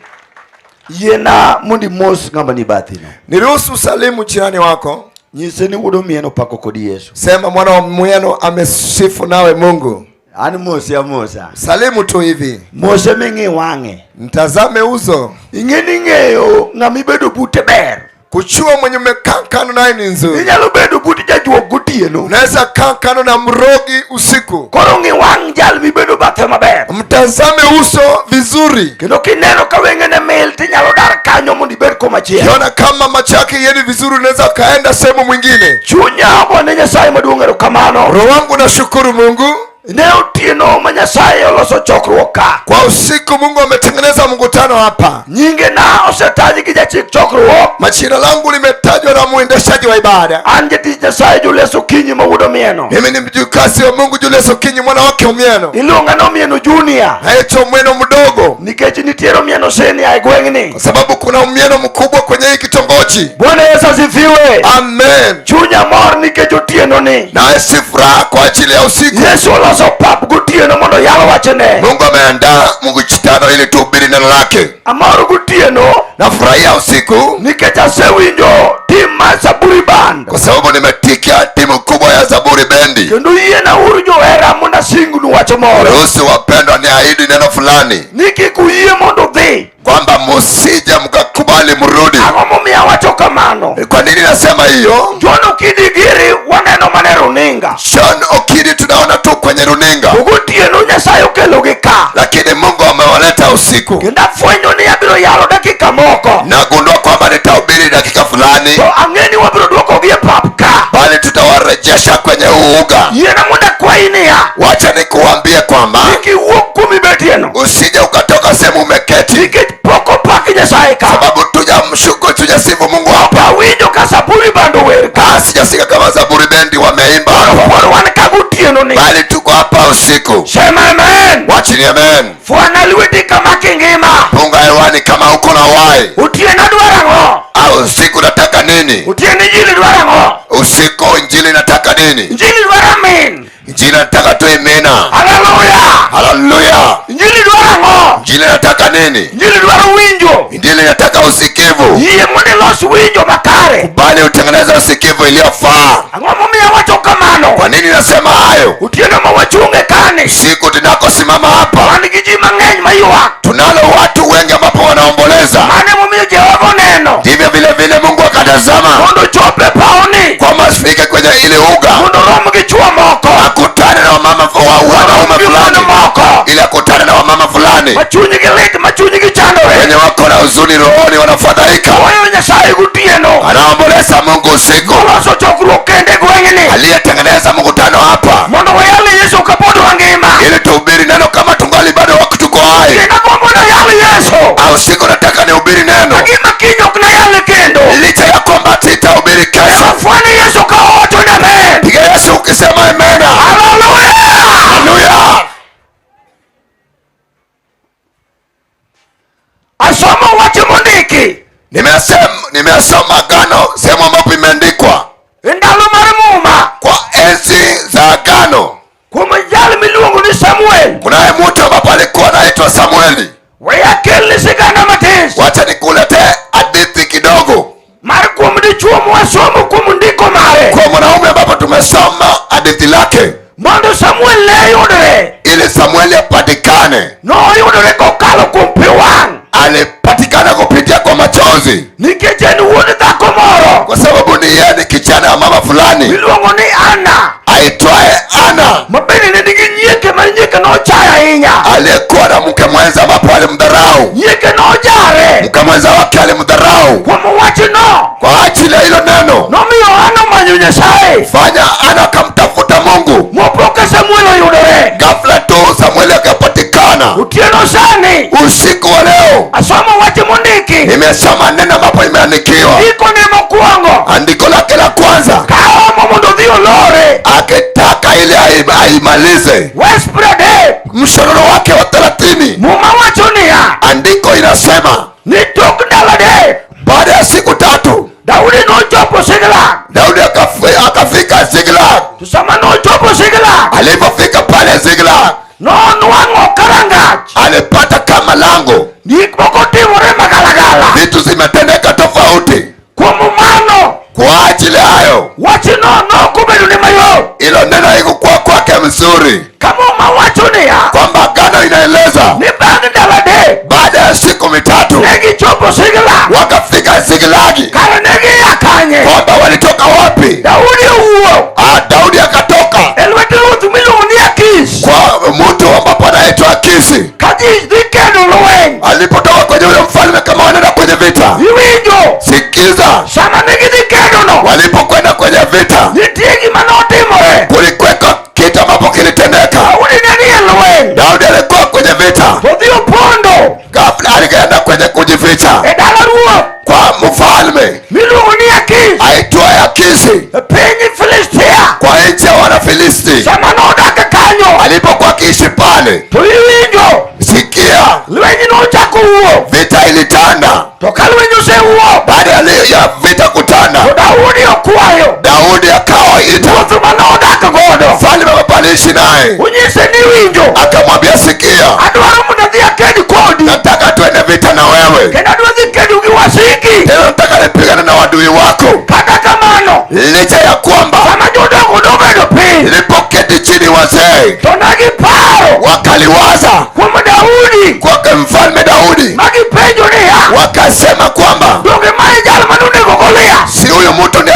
Yiena mondi mos ng'ama ni bathino. Niruhusu salimu jirani wako. Nyise ni wuod omieno pako kodi Yesu. Sema mwana wa omieno amesifu nawe Mungu. An mosi amosa. Salimu tu hivi. Mose ming'i wang'e. Mtazame uso. Ing'eni ng'eyo ng'ami bedo bute ber. Kuchua mwenye umekaa kando naye ni nzuri. Inyalo bedo bute jajuok gotieno. Unaweza kaa kando na mrogi usiku. Koro ng'i wang' jal mibedo bathe maber. Mtazame uso vizuri. Kendo kineno ka wengene mil tinyalo dar kanyo mondo ibed komachielo. Kiona kama macho yake yeni vizuri unaweza kaenda sehemu mwingine. Chunya bone Nyasaye maduong' erokamano. Roho wangu nashukuru Mungu. Ne otieno ma Nyasaye oloso chokruok ka. Kwa usiku Mungu ametengeneza mkutano hapa. Nyinge na osetaji gi jachik chokruok. Majina langu limetajwa na mwendeshaji wa ibada. An jatich Nyasaye Julius Okinyi ma wuod Omieno. Mimi ni mjukasi wa Mungu Julius Okinyi mwana wake Omieno. Iluonga ni Omieno Junior. Naitwa Omieno mdogo. Nikech nitiere Omieno senior e gweng'ni. Kwa sababu kuna Omieno mkubwa kwenye hii kitongoji. Bwana Yesu asifiwe. Amen. Chunya mor nikech otieno ni. Na si furaha kwa ajili ya usiku. Yesu oloso pap gotieno mondo yalo wachene. Mungu ameandaa mkutano ili tuhubiri neno lake. Amor gotieno. Nafurahia usiku nikech asewinjo tim mar Zaburi Band. Kwa sababu nimetikia timu kubwa ya Zaburi Bendi. Kendo yiena uru johera mondo asingnu wacho moro. Ruhusu wapendwa niahidi neno fulani. Ni kik uyie mondo dhi. Kwamba musije mkakubali mrudi. Ang'o momiyo awacho kamano? Kwa nini nasema hiyo? John Okidi giri waneno mana runinga. John Okidi tunaona tu kwenye runinga. Gotieno Nyasaye okelogi ka. Lakini Mungu amewaleta usiku. Kendo afwenyo ni abiro yalo dakika moko. Nagundua kwamba nitahubiri dakika fulani. To ang'eni wabiro duokogi e pap ka. Bali tutawarejesha kwenye uga. Yiena mondo akwayi niya. Wacha nikuambie kwamba ikiwuok kumibetieno. Usije ukatoka sehemu umeketi. Nikech poko paki Nyasaye ka. Sababu tujamshukuru tujasifu Mungu hapa. Awinjo ka Zaburi Band wer ka. Sijasikia kama Zaburi Bendi wameimba. Wan ka gotieno ni. Bali tuko hapa usiku. Sema amen. Wachini amen. Fwana lweti kama kingima. Punga hewani kama uko na wai. Utieno dwaro ang'o? Au usiku nataka nini? Utieno injili dwaro ang'o? Usiku injili nataka nini? Injili dwaro amen. Injili nataka tu imena. Haleluya. Haleluya. Injili dwaro ang'o? Injili nataka nini? Injili dwaro winjo. Injili nataka usikivu. Yie mondo ilos winjo makare. Bali utengeneze usikivu iliyofaa. Ang'o momiyo awacho kamano? Kwa nini nasema hayo? Utieno ma wachunge kani. Siku tunakosimama hapa. Wan gi ji mang'eny mayuak. Tunalo watu wengi ambapo wanaomboleza. Mane momiyo Jehova oneno. Ndivyo vile vile Mungu akatazama. Mondo chope paoni. Kwamba asifike kwenye ile uga. Mondo rom gi chuo moko. Akutane na wamama fulani. Ili akutane na wamama fulani. Machunygi lit, machunygi chandore. Wenye wako na huzuni rohoni wanafadhaika. Oyo Nyasaye gotieno. Anaomboleza Mungu usiku. Oloso chokruok kende gweng'ni. Aliyetengeneza mkutano hapa. Mondo wayale Yesu kapod wangima. Ili tuhubiri neno kama tungali bado tuko hai. Ninagombo nayale Yesu. Au siku nataka nihubiri neno. Agima kinyo kunayale kendo. Licha ya kwamba sitahubiri kesho. Afwani Yesu kaoto na amen. Piga Yesu ukisema amen. Haleluya. Haleluya. Asomo wacho mondiki. Nimesoma Agano sehemu ambapo imeandikwa. Ndalo mar muma. Kwa enzi za Agano. Kuom jal miluongo ni Samuel. Kunaye mtu ambapo alikuwa anaitwa Samueli. Weya kelni sigana matis. Wacha nikulete hadithi kidogo. Mar kuom dichuo mwasomo kuom ndiko mare. Kwa mwanaume ambapo tumesoma hadithi lake. Mondo Samuel ne yudore. Ili Samueli apatikane. No yudore kokalo kuom pi wang'. Alipatikana kupitia kwa machozi. Nikech en wuod dhako moro. Kwa sababu ni yeye ni kijana wa mama fulani. Miluongo ni Ana. Aitwaye Ana. Mabende ne nigi nyieke ma nyieke nochayo ahinya. Aliyekuwa na mke mwenza ambapo alimdharau. Nyieke nojare. Mke mwenza wake alimdharau. Kuom wachno. Kwa ajili ya hilo neno. Nomiyo Ana omanyo Nyasaye. Fanya Ana akamtafuta Mungu. Mopoke Samuel oyudore. Ghafla tu Samueli akapatikana. Utieno sani. Usiku wa leo. Asomo wacho mondiki. Nimesoma neno ambapo imeandikiwa. Iko ni mokwongo. Andiko lake la kwanza. Kaomo mondo dhi olore. Akitaka ili aimalize. Wesprade. Mshororo wake wa 30. Muma wacho niya. Andiko inasema. Ni tok ndalo adek. Baada ya siku 3. Daudi nochopo Ziklag. Daudi akafika Ziklag. Sama nochopo Ziklag. Alipofika pale Ziklag, Nonwang'o karangach. alipata kama lango. Gik moko timore magalagala. Vitu zimetendeka tofauti. Kuom mano, Kwa ajili hayo, wachino nokubedo ni mayot. ilo neno haikuwa kwake mzuri. Kama mawacho niya, Kwamba agano inaeleza ni bang' ndalo adek, baada ya siku 3 negichopo Ziklag. wakafika Ziklagi. Kara negia kanye. Kwamba walitoka wapi? Daudi owuok. Daudi akatoka E lwet ruoth miluongo ni Akish. kwa mtu ambapo anaitwa Akisi. Ka ji dhi kedo lweny. Alipotoka kwenye ule mfalme kama wanaenda kwenye vita. Iwinjo. Sikiza, Sama negidhi kedo no, walipokwenda kwenye vita, nitie gima notimore. kulikuweko kitu ambapo kilitendeka. Daudi ne ni e lweny. Daudi alikuwa kwenye vita, To dhi opondo ghafla alienda kwenye kujificha e dala ruoth kwa mfalme miluongo ni Akish. aitwaye Akisi E piny Filistia. kwa nchi ya Wanafilisti. Sama nodak kanyo, Alipokuwa akiishi pale, to iwinjo sikia, lweny nochako wuok. vita ilitanda. To ka lweny osewuok, Baada ya vita kutanda, to Daudi okwayo Daudi akawa ita ruoth manodak godo. mfalme ambapo aliishi naye, Onyise ni winjo, akamwambia, sikia, adwaro mondo adhi aked kodi, nataka tuende vita na wewe, kendo adwa dhi kedo gi wasiki. tena nataka nipigane na wadui wako. Kata kamano, Licha ya kwamba sama jodongo nobedo piny, nilipoketi chini wazee to negiparo wakaliwaza kuom Daudi, kwake mfalme Daudi, magipenjo niya, wakasema kwamba donge mae jal manunego Goliath? si huyu mtu ndiye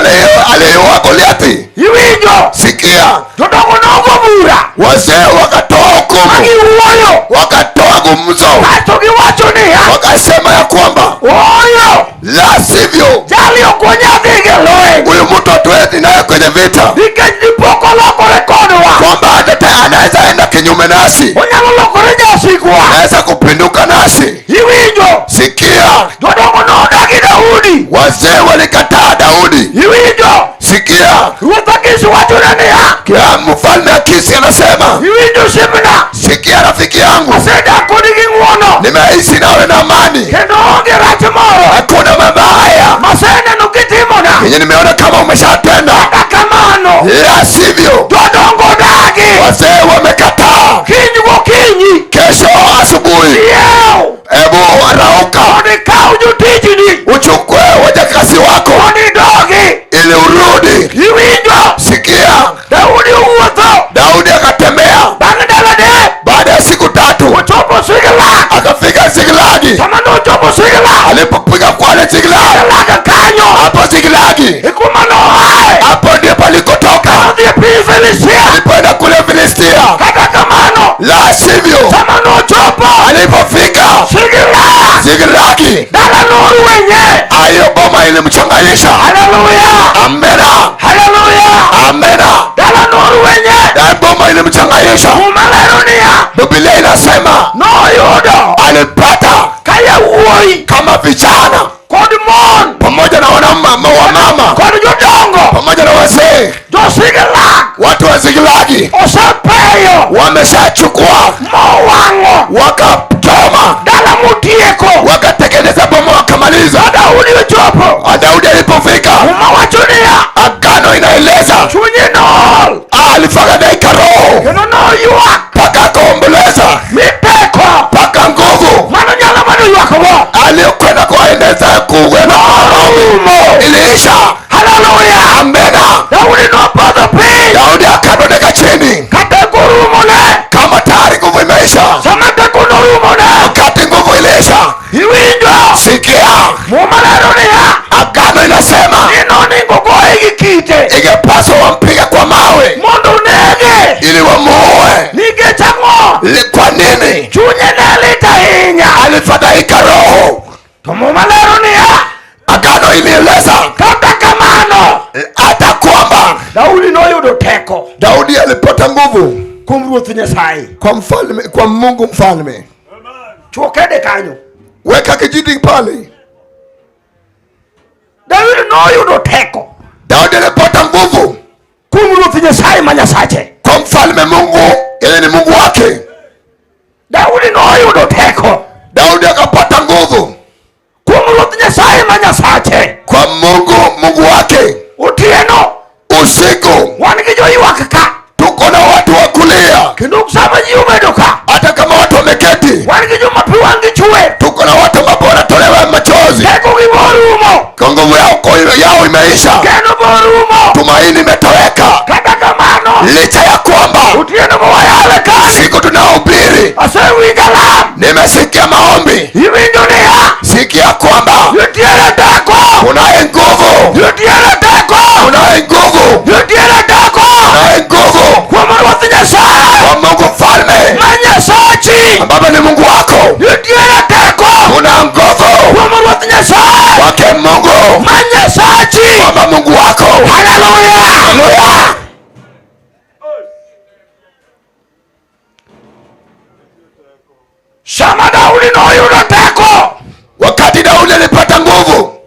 aliyeua Goliathi? Iwinjo, Sikia, jodongo nogo bura, wazee wakatoa hukumu, magiwuoyo, wakatoa gumzo, kasto giwacho niya, wakasema ya kwamba oyo, la sivyo jali ok wanyadhi gi lweny, huyu mtu hatuendi naye kwenye vita, nikech dipok olokore kodwa, kwamba hata anaweza enda kinyume nasi, onyalo lokore jasikwa. anaweza kupinduka nasi. Iwinjo, Sikia, jodongo nodagi Daudi. wazee walikataa Daudi. Iwinjo, Sikia, ruoth Akish wachone niya, kila mfalme Akisi anasema, iwinjo simna, sikia rafiki yangu, asedak kodi gi ng'wono, nimeishi nawe na amani, kendo onge rach moro hakuna mabaya maseneno kitimona. yenye nimeona kama umeshatenda. Kata kamano, La sivyo, jodongo dagi. wazee wamekataa. Kiny gokinyi, Kesho asubuhi, chiew hebu warauka, mondo ikaw jotijni, uchukue wajakazi wako mondo idogi. ili urudi. Iwinjo, Sikia, Daudi owuotho. Daudi akatembea. Bang' ndalo adek, Baada ya siku 3 ochopo Ziklag. akafika Ziklagi. Sama nochopo Ziklag, Alipopiga kwale Ziklagi, Ziklag kanyo, hapo Ziklagi, e kuma noae, hapo ndipo palikotoka odhi e piny Filistia. alipoenda kule Filistia. Kata kamano, La sivyo, sama nochopo alipofika Ziklag, Ziklagi, dala norwenye. ayo boma ilimchanganyisha. Haleluya, Amena, haleluya, amena, dala norwenye. na boma ilimchanganyisha. Umalero niya, Biblia inasema noyudo alipata ka yawuoyi kama vijana kod mon pamoja na wamama kod jodongo, pamoja na wazee, jo-Ziklag watu wa Ziklagi osepeyo wameshachukua, mowang'o wakachoma, dala motieko. wakatengeneza boma, wakamaliza. Daudi ochopo, Daudi alipofika, umawacho niya, agano inaeleza chunye nol, alifadhaika roho kendo noywak mpaka akaomboleza, mipeko. mpaka nguvu Mano nyalo manoywakgo aliyokwenda kuwaendeza kuwema norumo. iliisha. Haleluya, Amena. Daudi nopodho piny, Daudi akadoneka chini ka teko orumone. kama tayari nguvu imeisha. Sama teko norumone, Wakati nguvu iliisha, iwinjo, sikia, mumalero niya, agano inasema inoningo goye gi kite ingepaswa wampige kwa mawe mondo nege. ili wamuue. Nikech ang'o? Kwa nini? Chunye ne lit ahinya. Alifadhaika roho. To mumalero niya, Agano ilieleza kata kamano, hata kwamba Daudi noyudo teko Daudi alipata nguvu kuom Ruoth Nyasaye. kwa mfalme, kwa Mungu mfalme. Chuo kede kanyo, Weka kijiti pale. Daudi noyudo teko Daudi alipata nguvu kuom Ruoth Nyasaye ma Nyasache. kwa mfalme Mungu, yeye ni Mungu wake. Daudi noyudo teko Daudi akapata nguvu kuom Ruoth Nyasaye ma Nyasache. kwa Mungu, Mungu wake. Otieno Usiku wan gi joywak limeisha, tumaini imetoweka. Licha ya kwamba siku tunaohubiri nimesikia maombi, sikia kwamba unaye nguvu, unaye nguvu, unaye nguvu kwa Mungu mfalme ambaye ni Mungu wako. Una nguvu wake Mungu kwamba Mungu wako. Haleluya. Shama Daudi noyudo teko. Wakati Daudi alipata nguvu,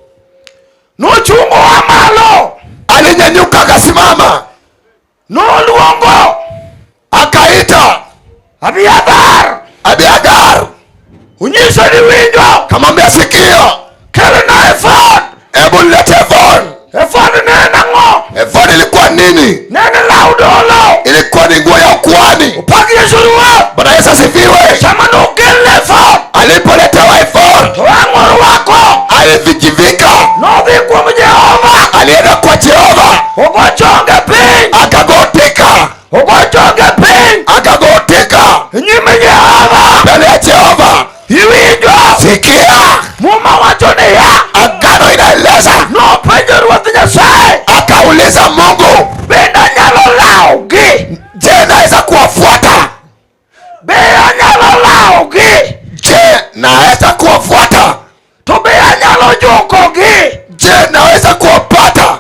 nochungo wa malo, alinyanyuka akasimama, noluongo akaita Abiathar, unyisha ni winjo, kamwambia sikia, kelena ephod, hebu lete ephod. Ephod ni nango? Ephod ilikuwa nini? Nene laudolo, ilikuwa ni nguo ya ukuhani. Upaki Yesu ruwa, Bwana Yesu asifiwe. Shama nukele ephod, alipoletewa ephod, wangoro wako alivijivika, novi kwa Jehova, alienda kwa Jehova, ugochonge ping, akagotika, ugochonge ping, akagotika nyime Jehova, mbele ya Jehova. Iwijo, sikia, muma wachone ya agano inaeleza, no penjo ruwathi Nyasaye, akauliza Mungu, benda nyalo laugi, je naweza kuwafuata? Bea nyalo laugi, je naweza kuwafuata? To bea nyalo jukogi, je naweza kuwapata?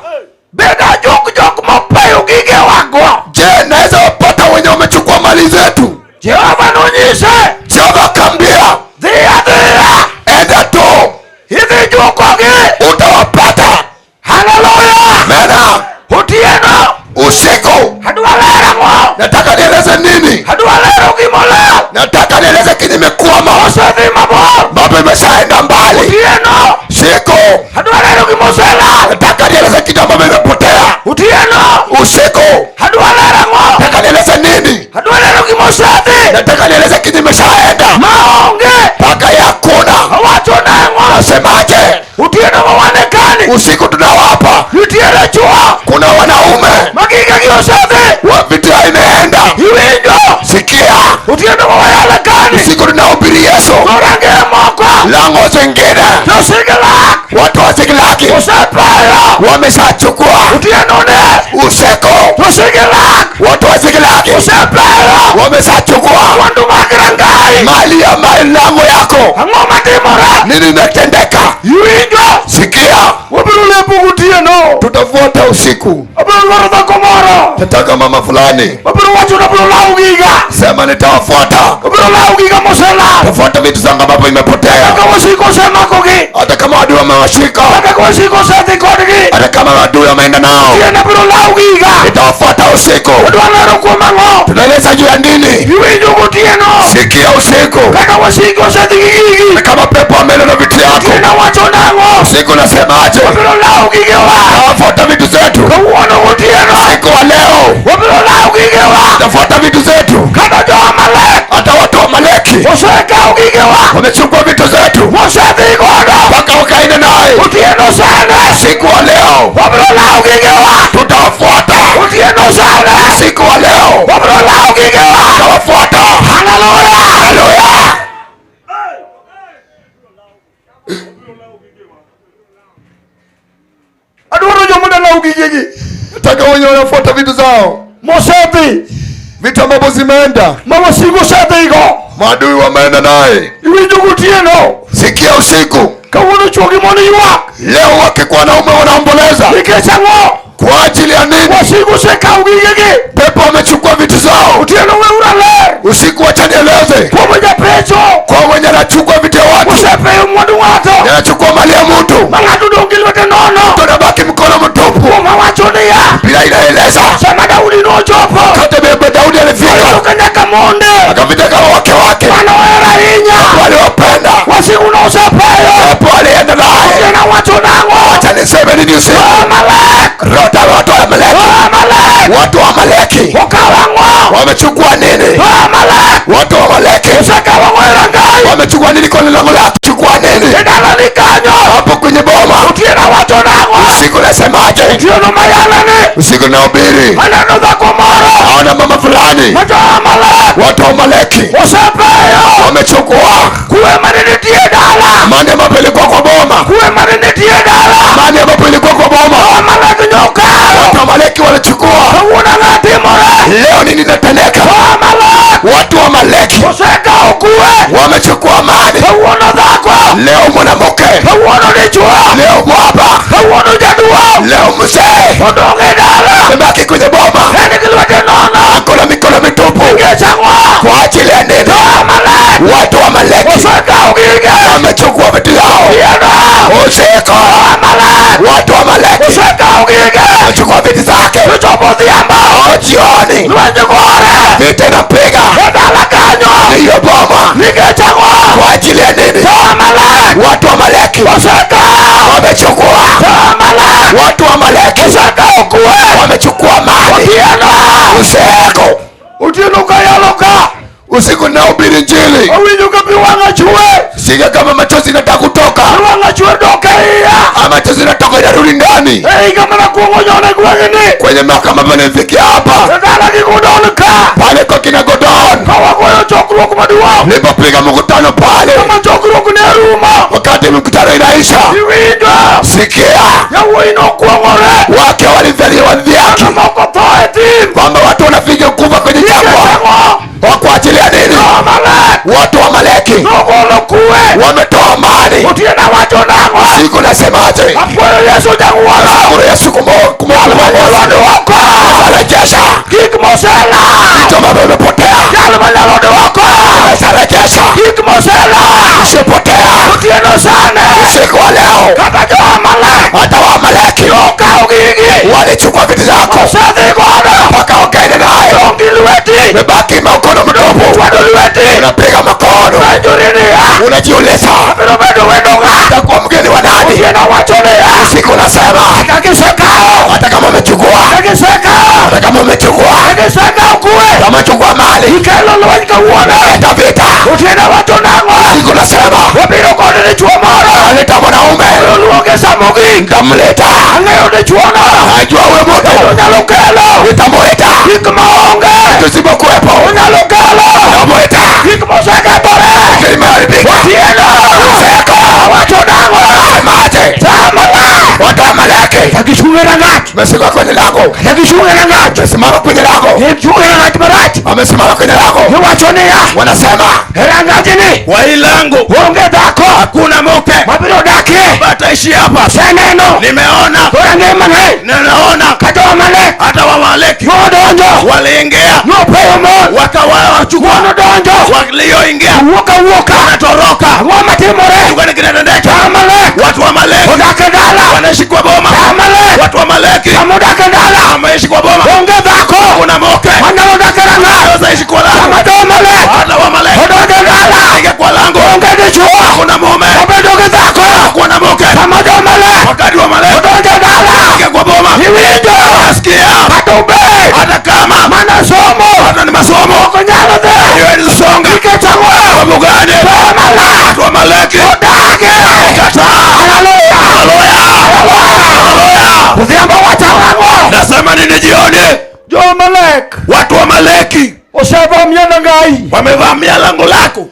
Beda jok mapayo gige wangu, je naweza wapata wenye wamechukua mali zetu? Jehova nonyeshe, Jehova kambia, dhia enda tu, hivi jukogi utawapata. Haleluya. Mena utieno usiku hadualera ngo, nataka nieleze nini? Hadualera ukimoleo, nataka nieleze kinimekuama osathi mabor, mambo imeshaenda mbali. Utieno siku hadualera ukimosela, nataka nieleze kitu ambacho imepotea. Utieno usiku hadualera ngo, nataka nieleze nini? Hadualera ukimosathi, nataka nieleze kitu imeshaenda maonge paka yakuna hawacho nango. Nasemaje? Utieno mawanekani usiku tunawapa utieno chua, kuna wanaume magiga kiosathi wa vita imeenda. Iwinjo, sikia, utieno mawanekani usiku tunahubiri Yesu, korange moko lango zingine tosigilak, watu wa Siglaki usapaya wameshachukua. Utieno ne usiku tosigilak, watu wa Siglaki usapaya wameshachukua. Wandu magirangai mali ya lango yako, angoma timora, nini metendeka? Iwinjo, sikia, wabirule Utieno tutafuata usiku. Abirule komoro, nataka mama fulani, wabirule wacho na birule ugiga, sema nitawafuata. Wabirule ugiga mosela, tafuata vitu zangu ambapo imepotea. Kama usiku sema kogi, hata kama adui wamewashika, hata kama usiku sati kodigi, hata kama adui wameenda nao, tiena birule ugiga, nitawafuata usiku. Wadwana kwa mango, tunaeleza juu ya nini? Iwinjo Utieno, sikia usiku, kama usiku sati gigi, kama pepo amelo na vitu yako, tiena wacho nango usiku. Nasemaje? Wabirula ugigewa, tafuata vitu zetu. Kauona Utieno siku wa leo, wabirula ugigewa, tafuata vitu zetu. Kana jo Amalek, hata watu wa Amaleki waseka ugigewa, wamechukua vitu zetu. Mosathi godo paka wakaenda naye. Utieno sana siku wa leo, wabirula ugigewa, tutawafuata. Utieno sana siku wa leo, wabirula ugigewa, tutawafuata. Haleluya, haleluya. Aduoro jomuda na ugigigi, nataka wenye wanafuata vitu zao. Mosathi vitu ambavyo zimeenda, mama siku sasa iko maadui wameenda naye. Iwinjo Utieno, sikia usiku, kawono chogi moni yuak, leo wake kwa wanaume wanaomboleza. Nikechango kwa ajili ya nini? Wasiku seka ugigigi, pepo wamechukua vitu zao. Utieno we urale usiku, wacha nieleze kwa mwenye pecho, kwa mwenye anachukua vitu ya watu, usepe umwadu watu, anachukua mali ya mtu, malatu dongilwete nono, tunabaki mkono mtupu. Kwa wachonia bila inaeleza, sema Daudi no chopo, kate bebe Daudi alifika, ukanyaka monde, akavita kama wake wanaoera inya, waliopenda wasiku na usepeyo, pepo alienda naye. Utiena wacho nango, wacha niseme nini usiku? Amalek, rota watu wa Amaleki, watu wa Amaleki wakawango, wamechukua nini? Amalek, watu wa Amaleki usaka wango erangai, wamechukua nini kwa lango lako? Chukua nini? Ndala likanyo, hapo kwenye boma. Utiena watu nango. Usiku nasemaje? Utiena mayalani. Usiku nahubiri. Maneno za kumoro. Haona mama fulani. Watu wa Amaleki. Wasepeyo. Wamechukua. Kuwe manene tie dala. Mane mapelekwa kwa boma. Kuwe manene tie dala. Mane mapelekwa kwa boma. Amaleki nyoka. Watu wa Amaleki walichukua. Kawuna ngati more. Leo nini nateneka? Watu wa Amaleki. Waseka ukuwe. Wamechukua mali. Kawuna dhako. Leo mwanamke. Kawuna nichua. Leo mwaba. Kawuna jadua. Leo mzee. Odonge dala. Mbaki kwenye boma. Heni kilwete nono. Akona mikono mitupu. Ngechangwa. Kwa ajili ya nini? Watu wa Amaleki. Waseka ukiga. Wamechukua vitu yao. Useko. Watu wa Amaleki. Waseka ukiga. Wamechukua vitu zake. Uchopozi ambao. Jioni. Lwenye kore. Vita inapiga. Dala kanyo. Hiyo boma. Ngechangwa. Kwa ajili ya nini? Watu wa Amaleki. Waseka. Wamechukua. Watu wa Amaleki. Waseka ukuwe. Wamechukua mali. Useko. Utinuka yaloka. Usiku nahubiri Injili. Awinyuka piwanga chue. Siga kama machozi nataka kutoka. Piwanga chue doka iya. Machozi natoka yarudi ndani. Kama nakuongonyone kwengini. Kwenye mahakama panafikia hapa. Ndala kikudolika. Pale kwa kina Godon. Kawa kwa chokro kumadiwa. Nilipopiga mkutano pale. Kama chokro kuneruma. Wakati mkutano inaisha. Iwinga. Sikia. Yawo inokuongore. Wake walivaliwa vyaki. Kama kotoe tim. Kwamba watu wanafiga kufa kwenye jangwa. Kwa ajili ya nini? Watu wa Amaleki. Wametoa mali. Utiena watu nango. Siku nasemaje? Apoyo Yesu janguwala. Apoyo Yesu Yalmalode wako. Sarejesha. Kikmosela. Vitu ambavyo vimepotea. Yalmalode wako. Sarejesha. Kikmosela. Isipotea. Utiena sana. Siku wa leo. Kata wa Amaleki. Hata wa Amaleki. Yoka ugigi. Walichukua vitu zako. Sadi koda. Paka wakaenda nayo. Yongilueti. Mebaki maukono mdogo. Wadulueti. Unapiga makono. Najurinia. Unajiuliza. Apirobedo wendoga. Utakuwa mgeni wa nani? Utiena wachonea. Siku nasema. Kakisekao. Hata kama umechukua. Kakisekao. Hata kama umechukua. Kakisekao kuwe. Kama umechukua mali. Ikelo lwanyika uone. Leta vita. Utiena watu nango. Siku nasema. Wabiro kone ni chuo moro. Leta mwanaume. Luoge samogi. Nitamleta. Angayo ni chuo na. Najua we moto. Unyalukelo. Nitamleta. Ikmaonge. Tusipokuwepo. Unyalukelo. Nitamleta. Ikmoseke bore. Kimeharibika. Tiena. Seko. Watu nango. Semaje? Tamala. Watu wa Amaleki. Takishunge na ngati. Wamesimama kwenye lango. Takishunge na ngati. Wamesimama kwenye lango. Takishunge na ngati barati. Wamesimama kwenye lango. Niwachonia. Wanasema. Herangati ni. Wa hii lango. Uonge dako. Hakuna mke. Mabiro daki. Bataishi hapa. Seneno. Nimeona. Urange mane. Ninaona. Kato wa mane. Hata wa Amaleki. Yodonjo. Waliingia. Yopeyo mo. Wakawachukua. Yodonjo. Walioingia. Woka. Wanatoroka. Ngoma timore. Tukani kinatendeka. Amaleki. Watu wa Amaleki. Udake dala. Wanaishi kwa boma. Amaleki. Watu wa Amaleki. Samudake dala. Wameishi kwa boma. Uonge dako. Kuna mke. Wanalodake ranga. Waishi kwa lango. Samado Amaleki. Hata wa Amaleki. Udake dala. Ingia kwa lango. Uonge dichuo. Kuna mume. Wabedoge dako. Kuna mke. Samado Amaleki. Wakati wa Amaleki. Udake dala. Ingia kwa boma. Iwijo. Nasikia. Hata ube. Hata kama. Manasomo. Hata ni masomo. Konyalo de. Iwe ni songa. Ikechangwa. Sababu gani? Amaleki. Watu wa Amaleki. Udake. Kataa. Haleluya. Haleluya. Uziamba watawango. Nasema nini jioni? Jo Amaleki. Watu wa Amaleki Osevamia na ngai. wamevamia lango lako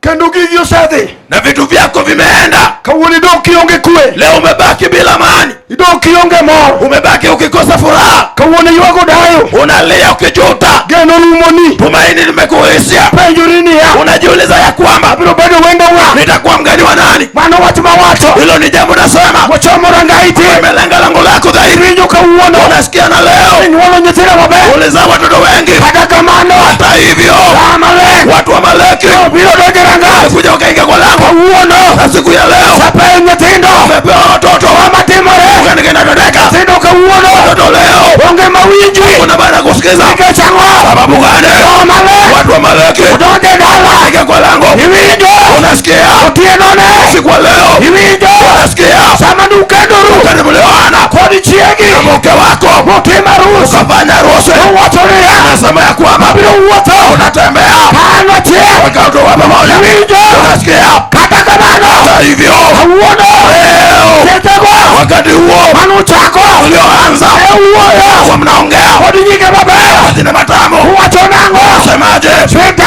Kendo gigi osedhi. na vitu vyako vimeenda. Kawuono idong' kionge kwe. Leo umebaki bila amani. Idong' kionge mor. Umebaki ukikosa furaha. Kawuono ywago dayo. Unalia ukijuta. Geno rumoni. Tumaini limekuhisia. Penjori niya. Unajiuliza ya kwamba Abiro bedo wendo wa. nitakuwa mgeni wa nani? Mano wach mawacho. Hilo ni jambo nasema. Wachomo rangaiti. Umelenga lango lako dhahiri. Iwinjo kawuono. Unasikia na leo. Inyuolo nyithindo maber. Ulizaa watoto wengi. Kata kamano. Hata hivyo. Amaleki. Watu wa Amaleki. Biro donjo rangaiti. Kuja wakaingia kwa lango. Kawuono. Na siku ya leo. Sapeyo nyithindo. Umepewa watoto. Wamatimore. Gani kinatendeka? Nyithindo kawuono. Watoto leo. Onge mawinji. Kuna baada ya kusikiza. Ikechangwa. Sababu gani? Amaleki. Watu wa Amaleki. Udonde dala. Ingia kwa lango. Iwinjo. Unasikia? Otienone. Siku ya leo. Iwinjo. Unasikia? Sama nukendoru. Kani mlioana. Kodi chiegi. Na mke wako. Motimo arus. Ukafanya harusi. Uwachoniya. Nasema ya kwamba Abiro wuotho. unatembea. Kano chiek. Wakati wa pamoja. Iwinjo. unasikia? Kata kamano. Hata hivyo Kawuono. leo Tetego. wakati huo Manu chako. ulioanza Uoyo. kwa mnaongea Kodi nyike mabaya. hazina matamu. Uwachonango. Semaje? Twita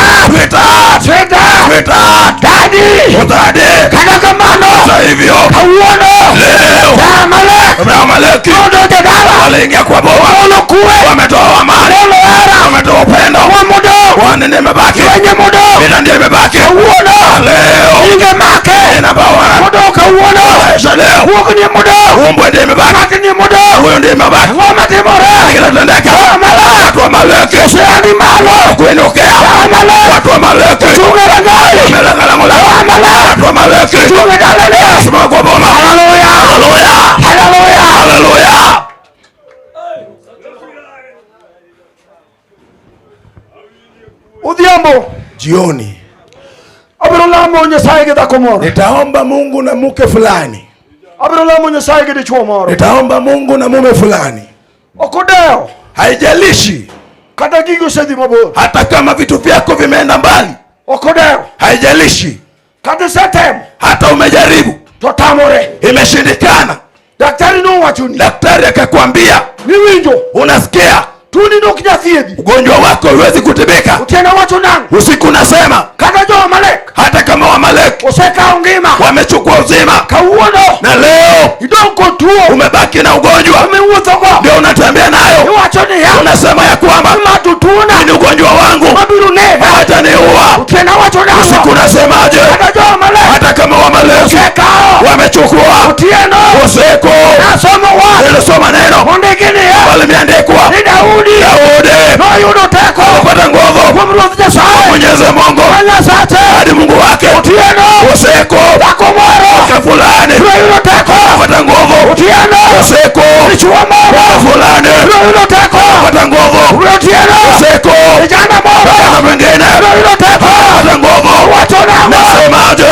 Dadi. utade. Kata kamano. Hata hivyo Kawuono. leo Amaleki waliingia kwa boma, wametoa amani, wametoa upendo, wanene mabaki, ila ndiye mabaki. Leo inabawana maisha leo, umbwe ndiye mabaki, huyo ndiye mabaki. Kila tendeka watu wa Amaleki kuinukea, watu wa Amaleki wamelenga lango lao, watu wa Amaleki wasimama kwa boma. Haleluya, haleluya, haleluya. Udhiambo Jioni abirolamo nyasaye gidhako moro. nitaomba Mungu na mke fulani, Abirolamo nyasaye gidichuo moro. nitaomba Mungu na mume fulani. Okodeo Haijalishi kata gigo sedhi mabor. hata kama vitu vyako vimeenda mbali, Okodeo haijalishi kata setem hata umejaribu to tamore. imeshindikana. Daktari no wachuni. Daktari akakwambia, Niwinjo unasikia tuni no kinyathiedhi. ugonjwa wako huwezi kutibika. Utiena wacho nangu. Usiku nasema Kata jo Amalek. hata kama Waamaleki Oseka ungima. wamechukua uzima, Kawuono. na leo Idonko tuo. umebaki na ugonjwa, Umewuotho go. ndio unatembea nayo. Iwachoni ya. Unasema ya kwamba Matutuna. ni ugonjwa wangu Mabiru neva. hata niua. Utiena wacho nangu. Usiku nasemaje? Kata jo Amalek. Hata kama Waamaleki Osekao. wamechukua Utieno. usiku, Nasomo wa. nilisoma neno Ondegini ya. limeandikwa, Ni Daudi. Daudi No yudo teko. alipata nguvu Kwa Mruthi Nyasaye. Mwenyezi Mungu Kanya sate. hadi Mungu wake. Utieno. Usiku Dako moro. mke fulani No yudo teko. alipata nguvu. Utieno. Usiku Nichua moro. mke fulani No yudo teko. alipata nguvu. Utieno. Usiku Vijana moro. kijana mwingine No yudo teko. alipata nguvu. Wacho nangu. Nasemaje?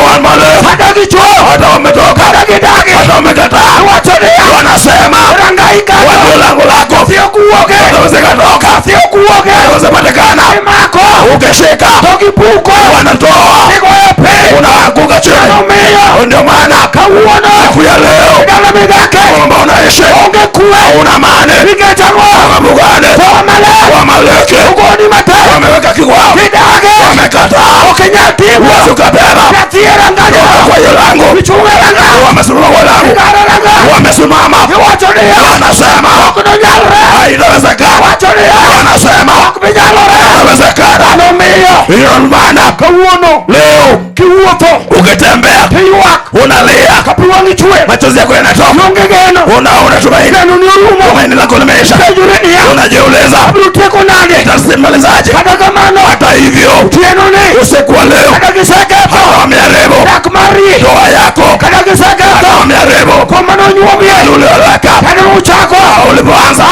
Waamaleki Hata kichwa. hata wametoka, Dagi. hata wamekataa, Wacho ni ya. wanasema Rangaika. watu lango lako Sio kuoge. wataweza toka, Sio kuoge. wataweza patikana, Mako. ukishika Toki puko. wanatoa, Niko yope. unaanguka chini. Nomeo. Ndio maana Kawuono. siku ya leo Dala midake. kwamba unaishi Onge kuwe. una maana Nikechango. sababu gani? Waamaleki Ugoni mate. wameweka kikwao, Vidage. wamekataa, Okenyatiwa. wasukapera Yatiera ngaja. kwa hiyo lango, Michunga langa. wamesimama kwa lango, Igara langa. wamesimama Iwacho ni ya. wanasema Okuno nyalre. haitawezekana, Wacho ni ya. wanasema Okubinyalore. haitawezekana. Nomeo. Hiyo maana Kawuono. leo Kiwuotho. ukitembea Kiywak. unalia, Kapiwangi chwe. machozi yako yanatoka, Yonge geno. unaona tumaini, Geno ni urumo. tumaini lako limeisha, Kajureni ya. unajiuliza Abiruteko nade. itasimalizaje? Kata kamano. Hata hivyo Tieno ni. usiku wa leo Kata kiseketo. hata wameharibu Dakmari. ndoa yako, Kata hata kiseketo. wameharibu Kwa mano nyuomye. ulioleka Kata uchako. ulipoanza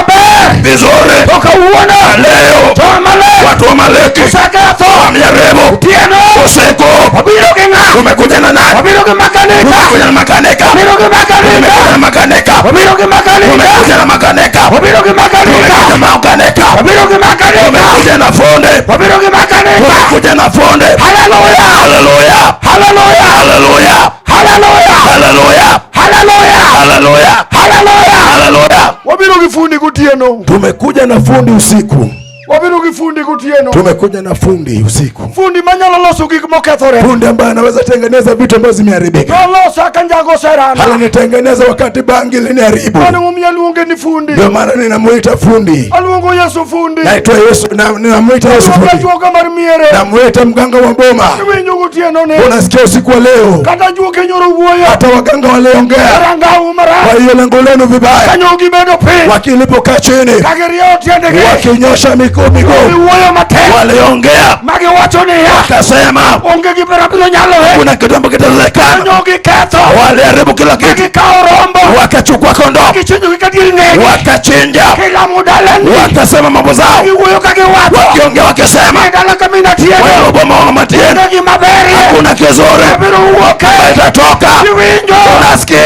vizuri. Toka uona. Leo Toa male. watu wa Amaleki Kiseketo. wameharibu Tieno. usiku. Wabiro kenga. Umekuja na nani? Wabiro ke makanika. Umekuja na makanika, Wabiro ke makanika. umekuja na makanika, Wabiro ke makanika. umekuja na makanika, Wabiro ke makanika. umekuja na makanika, Wabiro ke makanika. umekuja na fundi, Wabiro ke makanika. umekuja na fundi. Hallelujah. Haleluya, Hallelujah. haleluya, Hallelujah. haleluya, Hallelujah. haleluya, Hallelujah. haleluya. Wabiro kifundi kutieno. Tumekuja na fundi usiku, Wabiro kifundi kutieno. tumekuja na fundi usiku, Fundi manyalo loso gik mokethore. fundi ambaye anaweza tengeneza vitu ambavyo zimeharibika. Nolosa kanjago serana. Alinitengeneza wakati bangi liniharibu, Mwana mumia luonge ni fundi. ndio maana ninamuita fundi. Aluongo Yesu fundi. Naitwa Yesu, ninamuita Yesu Aluongo fundi, juoga mar miere. namuita mganga wa boma. Winyo gutieno ne. Unasikia usiku wa leo, Kata juoke nyoro wuoyo. hata waganga waliongea Ranga umara. kwa hiyo lengo lenu vibaya, Kanyogi bedo piny. wakilipokaa chini Kagerio tiende ge. wakinyosha miguu, Wuoyo matek. waliongea Magi wacho ni ya. wakasema Onge gi bera biro nyalo he. kuna kitu ambacho kitawezekana. Kanyogi ketho. Waliharibu kila kitu, Magi kao rombo. wakachukua kondoo, Kichinjo kikadiri ngenge. wakachinja, Kila mudaleni. wakasema mambo zao, Wuoyo kage wacho. wakiongea wakisema Dala kamina tiende. waloboma wa matieni, Negi maberi. hakuna kizuri Biro uoke. itatoka. Winjo. Unasikia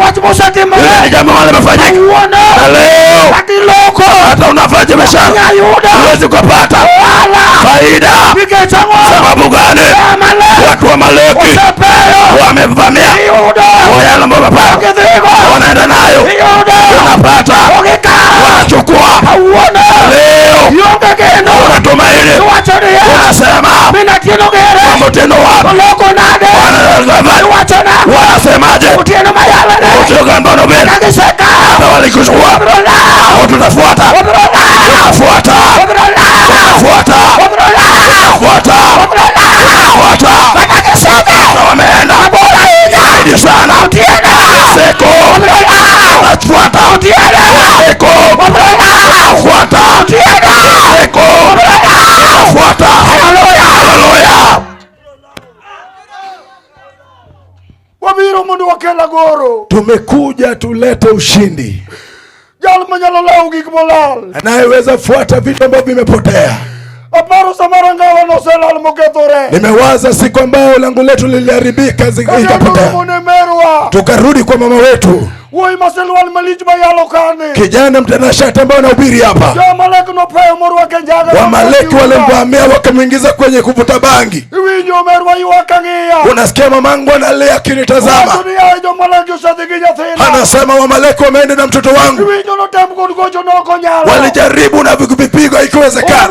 Wacho mosatimo. ile jambo limefanyika, Uona. na leo Kati loko. hata unafanya biashara Nyayuda. huwezi kupata Wala. faida. kawaida. Sababu gani? Watu wa Amaleki wamevamia Oyala Mbaba, wanaenda nayo, wanapata, wanachukua. Leo wanatumaini, wanasema mtendo wapi? Wanasemaje? Kutoka mbono bena walikushua, tutafuata, tutafuata, tutafuata, wameenda zaidi sana. Seko wanafuata, Seko wanafuata, Seko wanafuata. Haleluya. Wabiro mundu wakela goro. Tumekuja tulete ushindi. Jalo manyalo lao gikmolal. Anayeweza fuata vitu ambavyo vimepotea. Aparo samaranga wanosela almoketore. Nimewaza siku ambayo lango letu liliharibika zikapotea. Tukarudi kwa mama wetu. Woi maselu almalijma yalokane. Kijana mtanashati ambao anahubiri hapa. Ya Amaleki no payo morwa kenjaga. Amaleki walimvamia wakamwingiza kwenye kuvuta bangi. Iwi nyo merwa yuwakangia. Unasikia mamangu analia akinitazama. Anasema Amaleki wameenda na mtoto wangu. Iwi nyo no temu kugojo no konyala. Walijaribu na vipigo ikiwezekana.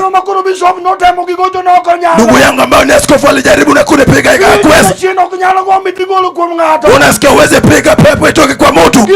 Ndugu yangu ambao ni askofu alijaribu na kunipiga ikakuweza. Unasikia uweze piga pepo itoke kwa mtu.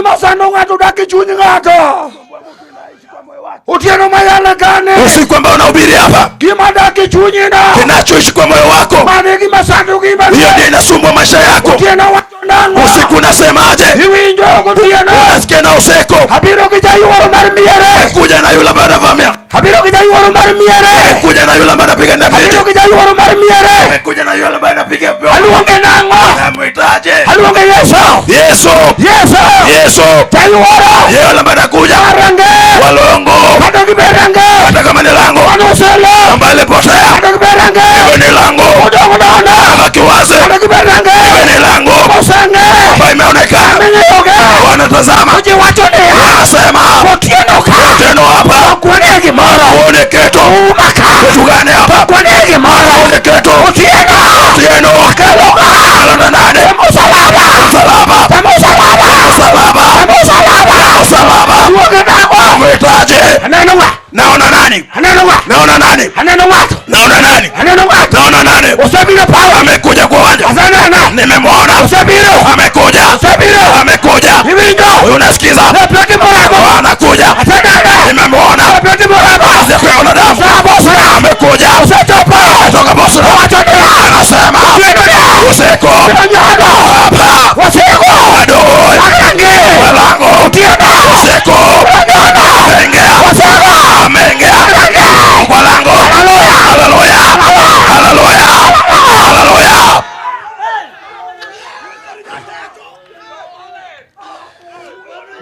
Utieno mayala gane. Usiku ambao unahubiri hapa. Kimadaki chunyina. Kinachoishi kwa moyo wako. Manegi masandu gima. Hiyo ndiyo inasumbua maisha yako. Utieno watondango. Usiku unasemaje? Hiwi njogo utieno. Unasikia na useko. Habiro kijayu waro marmiere. Kuja na yula bada vamia. Habiro kijayu waro marmiere. Kuja na yula bada piga ndabiti. Habiro kijayu waro marmiere. Kuja na yula bada piga mbio. Haluonge nango. Namuitaje? Haluonge Yesu. Yesu. Yesu. Yesu. Jayu waro. Yula bada kuja. Arange. Walongo. Hata kiberanga. Hata kama ni lango. Wanosela. Ambale potea. Hata kiberanga. Iwe ni lango. Udongo naona. Kama kiwaze. Hata kiberanga. Iwe ni lango. Musange. Hapa imeonekana. Menyoge. Wanatazama. Uji wachone. Wanasema. Utieno ka. Utieno hapa. Kwenegi mara. Uone keto. Umaka. Ketu gani hapa? Kwenegi mara. Uone keto. Utieno. Utieno. Keloka. Alona nane. Musalaba. Musalaba. Musalaba. Musalaba. Musalaba. Musalaba. Uoge nako. Mwitaje? Aneno wa. Naona nani? Aneno wa. Naona nani? Aneno wa. Naona nani? Aneno wa. Naona nani? Usabira pawa. Amekuja kwa uwanja. Asana. Nimemwona. Usabira. Amekuja. Usabira. Amekuja. Hivingo. Wewe unasikiza? Napeke morako. Anakuja. Asana. Nimemwona. Napeke morako. Asiyeona damu. Bosra. Amekuja. Usatopa. Toka Bosra. Anasema. Useko. Hapa. Waseko. Adoi. Arange. Walango. Utieno. Useko. Mengea. Waseko. Mengea. Walango. Haleluya. Haleluya. Haleluya. Haleluya.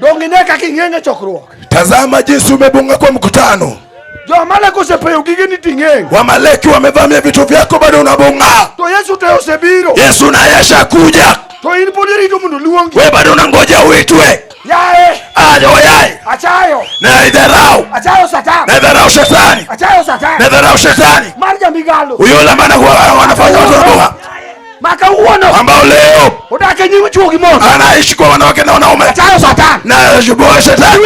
Dongineka kingenge chokruok. Tazama jinsi umebunga kwa mkutano. Jo Amaleki usepeyo gigeni tingenge. Wamaleki wamevamia vitu vyako bado unabunga. To Yesu teo sebiro. Yesu naye ashakuja. To in podiri ndo mundu luongi. Wewe bado unangoja uitwe. Yae. Ajo yae. Achayo. Na idharau. Achayo Satan. Na idharau shetani. Achayo Satan. Na idharau shetani. Marja migalo. Huyo la maana wanafanya watu wanabunga. Maka uono. Ambao leo udake nyimu chuo kimoja. Anaishi kwa wanawake na wanaume. Achayo Satan. Na juboa shetani.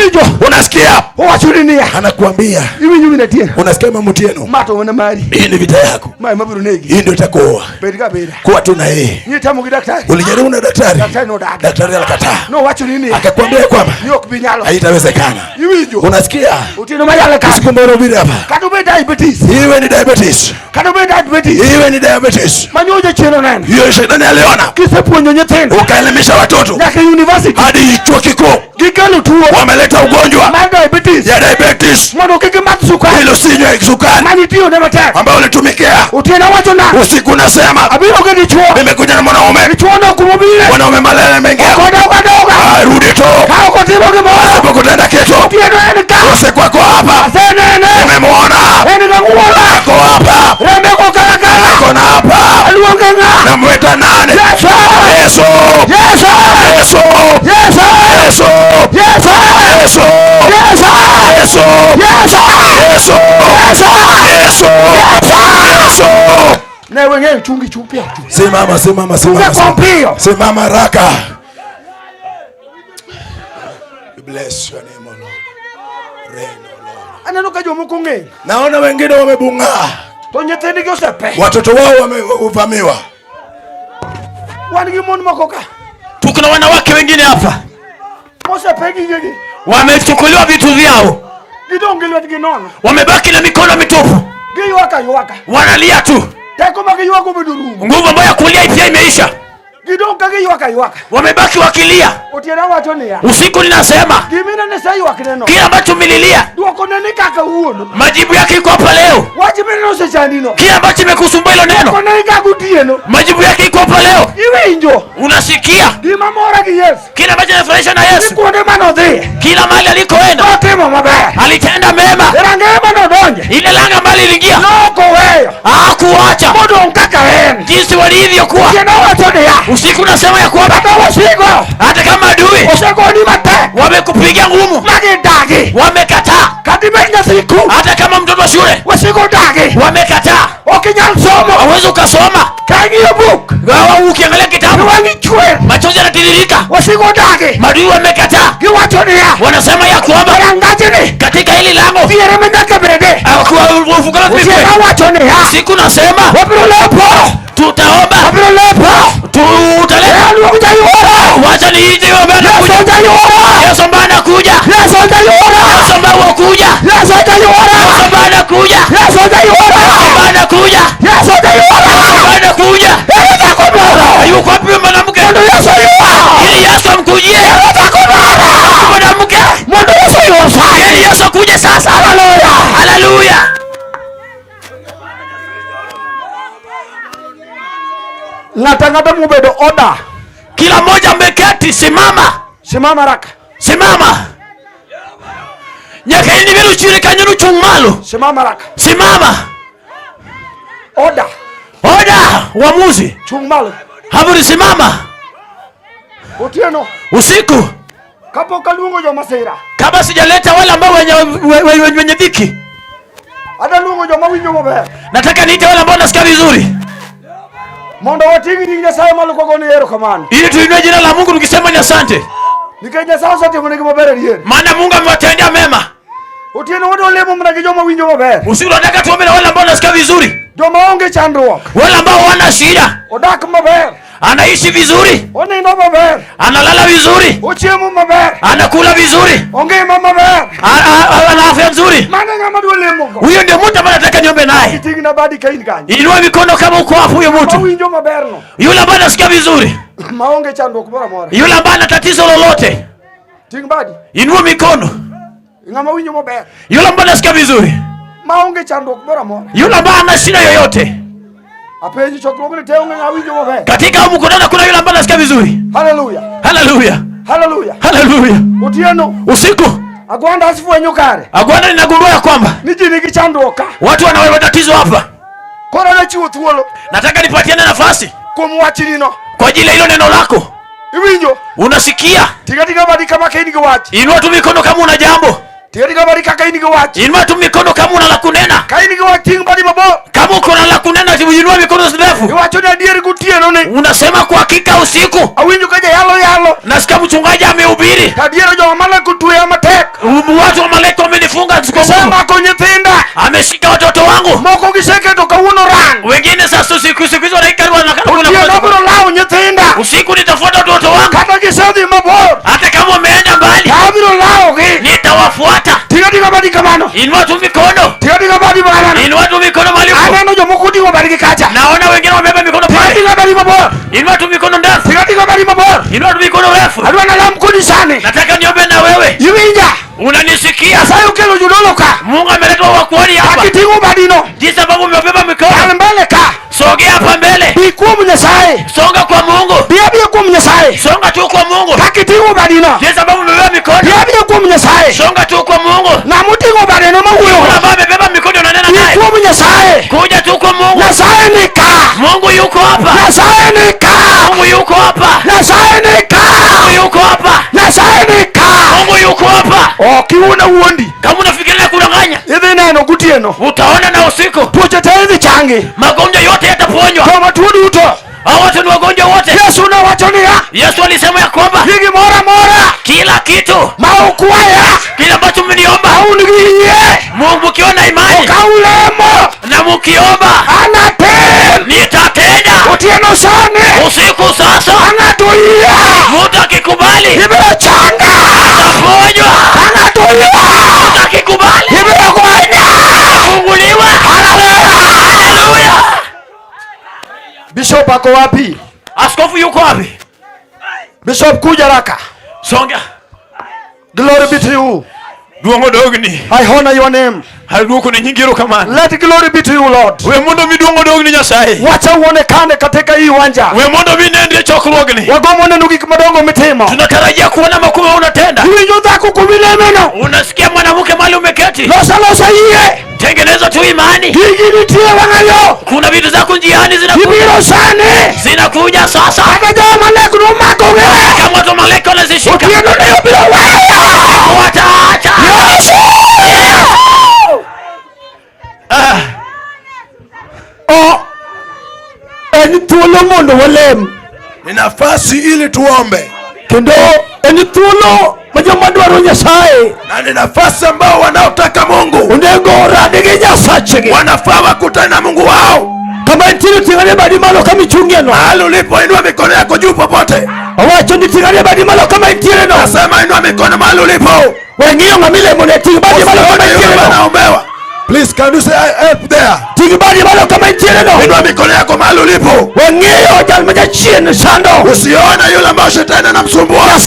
Unasikia? Wachurinia. Anakuambia. Iwi nyumi na tieno. Unasikia mamutieno. Mato wana mari. Hii ni vita yako. Mai mabirunegi. Hii ndio itakuwa. Bedika beda. Kuwa tu na yeye. Ni tamu kidaktari. Ulijaribu na daktari. Daktari no dada. Daktari alikataa. No wachurinia. Akakwambia kwamba Nyo kubinyalo. haitawezekana. Iwi njo. Unasikia? Utieno mayala kasi. Sikumboro bila hapa. Kadube diabetes. Iwe ni diabetes. Kadube diabetes. Iwe ni diabetes. Manyoje cheno nani. Hiyo shetani aliona. Kisepu nyonye tena. Ukaelimisha watoto. Yake university. Hadi chuo kikuu. Gikalu tuo. Wameleta ugonjwa. Diabetes. Ya diabetes. Mwana kike matsuka. Hilo sinywe sukari. Mani tiyo nema tek. Ambao ulitumikia. Utiena wacho na. Usiku nasema. Abiro geni chuo. Nimekuja na mwanaume. Ni chuo na kumubile. Mwanaume malele mengi. Kodoga. Rudi tu. Kao kotibo kimoja. Sipo kutenda kitu. Utieno enika. Usiku wako hapa. Asenene. Nimemuona. Enika kuwala. Ako hapa. Rembe kukarakara. Ako na hapa. Aluongenga. Namwita nani? Yesu. Yesu. Yesu. Yesu. Yesu. Yesu. Yesu. Yesu. Yesu. Yesu. Yesu. Yesu. Yesu. Yesu. Yesu. Na wewe chungi chupia. Simama. Simama haraka. We bless your name, O Lord. Reign, O Lord. Ananuka jomo kunge. Naona wengine wamebunga. Tonyetendi Josepe. Watoto wao wamevamiwa. Wanigi moni makoka. Tuko na wanawake wengine hapa. Josepe gigegi. Wamechukuliwa vitu vyao. Gidongilwa diginono. Wamebaki na mikono mitupu. Giwaka. Wanalia tu. Teko magiwako bidurumu. Nguvu ambayo ya kulia pia imeisha. Gidonga giwaka. Wamebaki wakilia. Utiana watoni ya. Usiku ninasema. Gimina nesai wakineno. Kila ambacho mililia. Duoko nene kaka uono. Majibu yake iko hapa leo. Wajibini no se chandino. Kila ambacho imekusumbua hilo neno. Duoko nene kakutieno. Majibu yake iko hapa leo. Iwe injo. Unasikia? Gimamora ki Yesu. Kila ambacho anafurahisha na Yesu. Nikuone manodhi. Kila mahali alikoenda. Otemo mabaya. Alitenda mema. Erangema manodonje. Ile langa mbali iliingia. Noko weyo. Hakuacha. Modo unkaka weni. Jinsi walivyokuwa. Kena watoni ya. Usiku nasema ya kwamba hata kama adui wamekupiga ngumu, wamekataa. Hata kama mtoto wa shule wamekataa, hauwezi ukasoma. Ukiangalia kitabu machozi yanatiririka. Madui wamekataa, wanasema ya kwamba katika hili lango siku nasema tutaomba, tutaleta. Wacha niite Yesu ambaye anakuja. Yesu ambaye anakuja. Yesu ambaye anakuja. Yuko wapi mwanamke? Ili Yesu amkujie. Mwanamke. Ili Yesu akuje sasa. Haleluya. Natangata mubedo oda. Kila mmoja ameketi. Simama raka. Simama. Nyaka ini biru chire kanyuru chumalo. Simama. Oda. Uamuzi. Chumalo. Habari simama. Otieno. Usiku. Kapo kalungo jo masira. Kama sijaleta wale ambao wenye dhiki. Ada lungo jo mawinyo mabe. Nataka niite wale ambao nasikia vizuri. Mondo watingi nyingi sayo malu kwa goni yero kamani. Ili tuinue jina la Mungu tukisema ni asante. Nikenya sawa sote mwenye mabere yenu. Maana Mungu amewatendea mema. Utieno wado lemo mna kijoma winyo mabere. Usiku nataka tuombe na wale ambao nasikia vizuri. Joma onge chandro. Wale ambao wana shida. Odak mabere. Anaishi vizuri. One ino mabere. Analala vizuri. Uchiemu mabere. Anakula vizuri. Onge mabere. Ana afya nzuri. Maana ngama do lemo. Huyo ndio mtu ambaye nataka niombe naye. Kitingi na badi kaini kanyi. Inua mikono kama uko hapo huyo mtu. Winyo mabere no. Yule ambaye anasikia vizuri. Maonge chandro kubora mora. Yule ambaye ana tatizo lolote. Ting badi. Inua mikono. Ngama winyo mabere. Yule ambaye anasikia vizuri. Maonge chandro kubora mora. Yule ambaye ana shida yoyote. Apeji chokrogo teonge nga winyo mabere. Katika mkutano kuna yule ambaye anasikia vizuri. Haleluya. Utieno. Usiku. Agwanda asifu enyukare. Agwanda ninagundua ya kwamba niji nikichandoka. Watu wana matatizo hapa. Kora na chiwo tuolo. Nataka nipatiane nafasi. Kumwachilino. Kwa ajili ya hilo neno lako. Iwinyo. Unasikia? Tigatika badi kama kaini gwachi. Inua tu mikono kama una jambo. Tigatika badi kaka kaini gwachi. Inua tu mikono kama una la kunena. Kaini gwachi ting badi mabo. Kama uko na la kunena inua mikono ndefu. Gwacho ni adieri kutieno ne. Unasema kwa hakika usiku. Awinyo kaja yalo. Nasikia mchungaji amehubiri. Adieri jo mala kutuya matek. Watu wa malaika wamenifunga siku moja. Sema konyetinda. Ameshika watoto wangu. Moko kiseke to kawuno rang. Wengine sasa siku hizo wanaikaribu na usiku nitafuata watoto wangu. Kata kisadi mabor. Hata kama wameenda mbali. Kabiro lao ki. Nitawafuata. Tigatika badi kamano. Inua tu mikono. Tigatika badi bana. Inua tu mikono mali. Anano jo mokudi wa badi kacha. Naona wengine wamebeba mikono pale. Tigatika badi mabor. Inua tu mikono ndefu. Tigatika badi mabor. Inua tu mikono refu. Adwa na lam kuni sane. Nataka niombe na wewe. Iwinja. Unanisikia? Sayo kelo judoloka. Mungu ameleta wakuoni hapa. Akitingu badino. Jinsi ambavyo umebeba mikono. Mbele ka. Sogea hapa mbele. Bikuwa mnyasaye. Songa kwa Mungu. Bia kwa mnyasaye. Songa tu kwa Mungu. Akitingu badino. Jinsi ambavyo umebeba mikono. Bia kwa mnyasaye. Songa tu kwa Mungu. Na mutingu badino mahuyo. Baba amebeba mikono unanena naye. Bikuwa mnyasaye. Kuja tu kwa Mungu. Nyasaye nika. Mungu yuko hapa. Nyasaye nika. Mungu yuko hapa. Nyasaye nika. Mungu yuko hapa. Nyasaye nika. Mungu yuko hapa. Kiuna uondi. Kama unafikiria kudanganya. Hivi neno kutie. gotieno. Utaona na usiku. Tuoche tayari changi. Magonjwa yote yataponywa. Kama tudu uto. Hao watu ni wagonjwa wote. Yesu na wachonia. Yesu alisema ya kwamba higi mora kila kitu maukuaya kila ambacho mniomba haunigie Mungu kiona imani kaulemo na mkiomba anaten nitatenda. utieno sana Usiku sasa anatuia Mungu akikubali imechanga ataponywa. anatuia Mungu akikubali imekwenda funguliwa. Haleluya. Bishop ako wapi? Askofu yuko wapi? Bishop kuja raka. Songa. Glory be to you. Duongo dogni. I honor your name. Haruko ni nyingiro kama. Let glory be to you, Lord. We mondo miduongo dogni Nyasaye. Wacha uonekane katika hii uwanja. We mondo minende chokruogni. Wagomo neno gik madongo mitimo. Tunatarajia kuona makubwa unatenda. Hiyo dhako kumile meno. Unasikia mwanamke mahali umeketi. Losa iye. Tengeneza tu imani. Higi nitie wangayo. Kuna vitu zako njiani zinakuja. Hibiro sane. Zinakuja sasa. Akaja maleko numako we. Kama tu maleko unazishika. Utieno leo bila wewe. Wataacha. Yesu. Eni thuolo mondo walem. Ni nafasi ili tuombe. Kendo eni thuolo majoma dwaro Nyasaye. Na ni nafasi ambao wanaotaka Mungu Onego orade Nyasache. wanafaa wakutane na Mungu wao. Kama intino tingane badi malo kama ichungeno. Mahali ulipo inua mikono yako juu popote. Awacho ni tingane badi malo kama intino no. Nasema inua mikono mahali ulipo. Wengine ngamile mone tingane badi malo kama intino no. Naombewa. Please can you say help there? Tingane badi malo kama intino no. Inua mikono yako mahali ulipo. Wengine ojal maja chien sando. Usione yule ambaye shetani anamsumbua.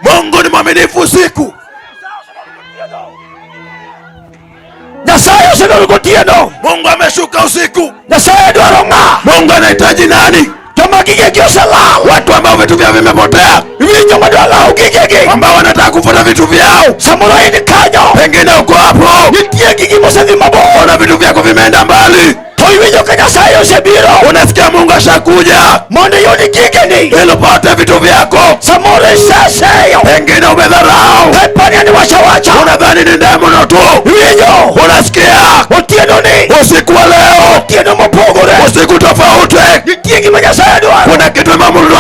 Mungu ni mwaminifu usiku. Nyasaye usiku gotieno. Mungu ameshuka usiku. Nyasaye dwaro nga. Mungu anahitaji nani? Kama gigegi usalao. Watu ambao vitu vyao vimepotea. Vinyo madwala ugigegi. Ambao wanataka kufuta vitu vyao. Samurai ni kanyo. Pengine uko hapo. Nitie gigi musathi mabo. Ona vitu vyako vimeenda mbali. Toiwinyo Nyasaye usebiro. Unasikia Mungu ashakuja. Monde yoni gigeni. Ili upate vitu vyako. Samurai saseyo. Pengine umedharau. Pepani ni wacha. Unadhani ni ndemono tu. Vinyo. Unasikia. Otieno ni. Usiku wa leo. Otieno mapogore. Usiku tofauti. Nitie gigi Nyasaye dwaro. Kuna kitu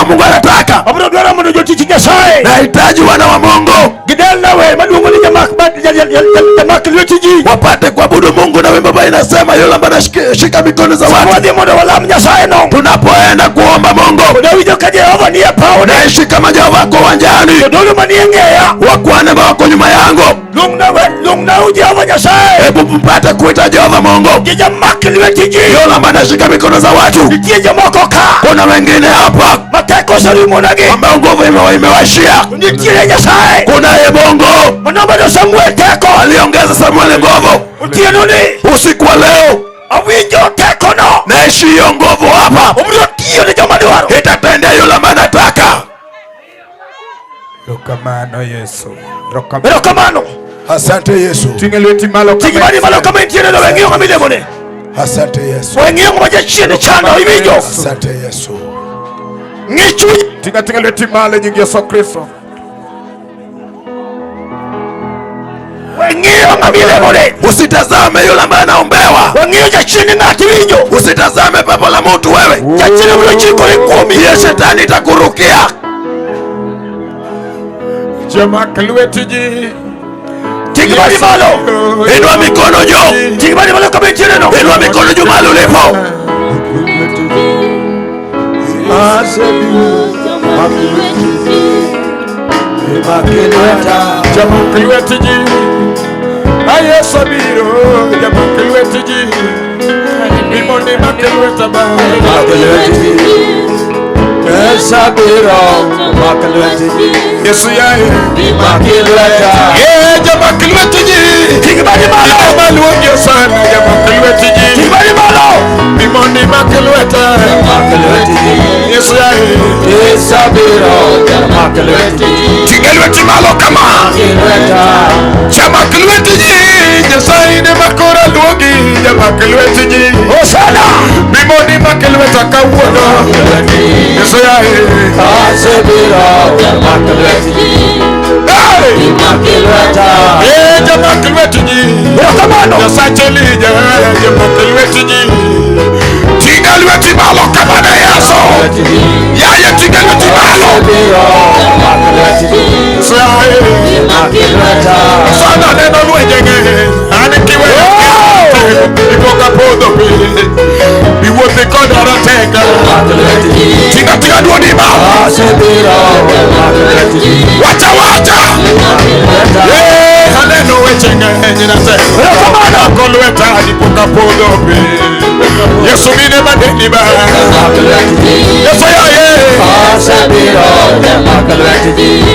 Mungu anataka. Abro dwaro mondo jotichi Nyasaye. Nahitaji wana wa Mungu. Gidel nawe maduongo ni jamak lwetiji. Wapate kuabudu Mungu na wimbo ambayo inasema yule ambaye anashika mikono za watu. Wadhi mondo walam Nyasaye no. Tunapoenda kuomba Mungu. Unawijo ka Jehova ni hapa. Naishi kama Jehova kwa uwanjani. Dolo maniengea. Wakwane ambao wako nyuma yangu. Lungna Jehova Nyasaye. Hebu mpate kuita Jehova Mungu. Jamak lwetiji. Yule ambaye anashika mikono za watu. Nitie jamoko ka. Kuna wengine hapa. Mateko salimu nage. Ambao nguvu imewashia. Nitie Nyasaye. Kuna ye Mungu. Manoba Samuel teko. Aliongeza Samuel nguvu. Utieno ni. Usiku wa leo. Awinjo teko no. Naishi hiyo nguvu hapa. Umro tiyo ni joma dwaro. Itatendea yule ambaye anataka. Rokamano Yesu. Rokamano. Asante Yesu. Tingelweti malo kama. Tingibani malo kama intino no wengine ngamile mone. Asante Yesu. Wengine ngoja chini chanda ivinjo. Asante Yesu. Ngichu. Tingelweti malo nyingi Yesu Kristo. Wengine ngamile mone. Usitazame yule ambaye anaombewa. Wengine cha chini na kivinjo. Usitazame pepo la mtu wewe. Cha chini mlo chiko ni kumi. Ye shetani itakurukia. Jamak lwetiji. Tingibani malo. Inua mikono juu. Tingibani malo kama intino no. Inua mikono juu mahali ulipo. Jamak lwetiji. Aye sabiro. Jamak lwetiji. Bimondi makelweta ba. Yesu yae. Jamak lwetiji. Tingibani malo. Maluongi sana jamak lwetiji. Tingibani malo. Bimondi makelweta. Yesu yae. Tingelweti malo kama. Jamak lwetiji. Nyasaye ne makora luongi. Jamak lwetiji. Osana. Bimondi makelweta kawuono. Yesu yae. Asebiro. Hey! Jamakilwetiji Yasachelija Jamakilwetiji Tigalweti malo kamana yaso Yaya tigalweti malo Sana neno luenjenge Anikiwe Ipoka podo Iwote kodara teka Tiga duoni ma Wacha Haleno wechenga njina se Kolweta ipoka podo Yesu mine madeni ba Yesu ya ye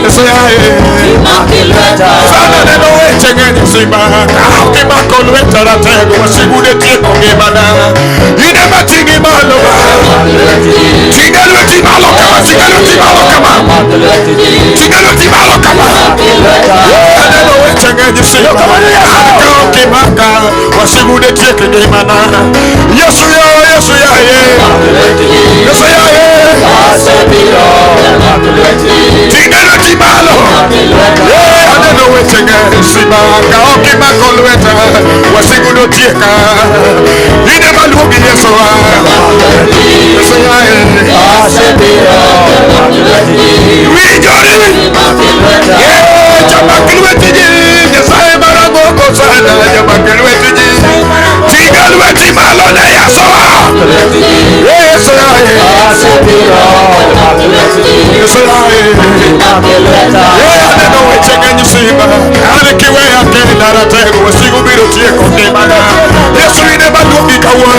Yesu ya ye Sana neno wechenga njima Kakima kolweta ratego Wasigude tieko ngemana Ine matini malo ba Tigalweti malo kama Tigalweti malo kama Tigalweti malo kama Neno wechenga njima Kakimaka Wasigude tieko ngemana Yesu ya ye Yesu ya ye Tigalweti malo Neno wechenga njima Kakima kolweta Wasigude tieka Ine malugi Yesu wa Yesu ya ye Wijori Jamakilwetiji Yesaye maragoko sana Jamakilwetiji Tigalweti malo na Yesu wa Yesu ya ye Yesu ya ye Neno wechenga njima Anikiwe yake naratego Wasigubiro tieko ndimana Yesu ine malugi kawa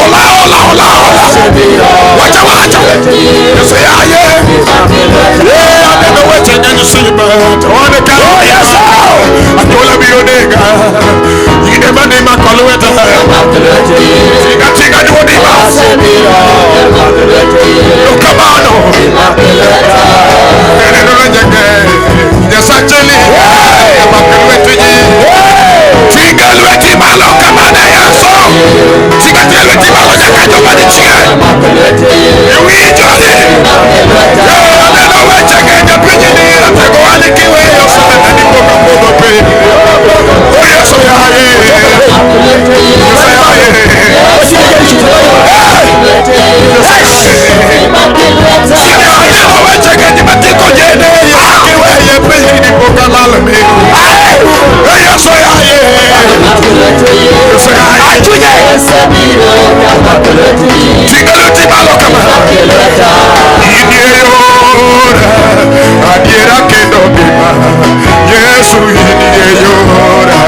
Ola Wacha Yesu ya ye Neno wechenga njima Tawane karo Yesu Atola bionega Ine manima kolweta Tiga duonima Lukamano Neno njenge Yasacheli Jamakilwetiji Tigalweti malo kamana yaso Tigalweti malo jakajomani chie Iwijoli Neno wechenge Japijini Atego alikiwe Yesu Nani poka podo pe Yesu ya ye Yesu ya ye Neno wechenge Jimatiko jene Akiwe ye Pijini poka lalme Yesu ya ye Yesu ya ye Tigalweti malo kama Idiyora Adiera kendo bima Yesu idiyora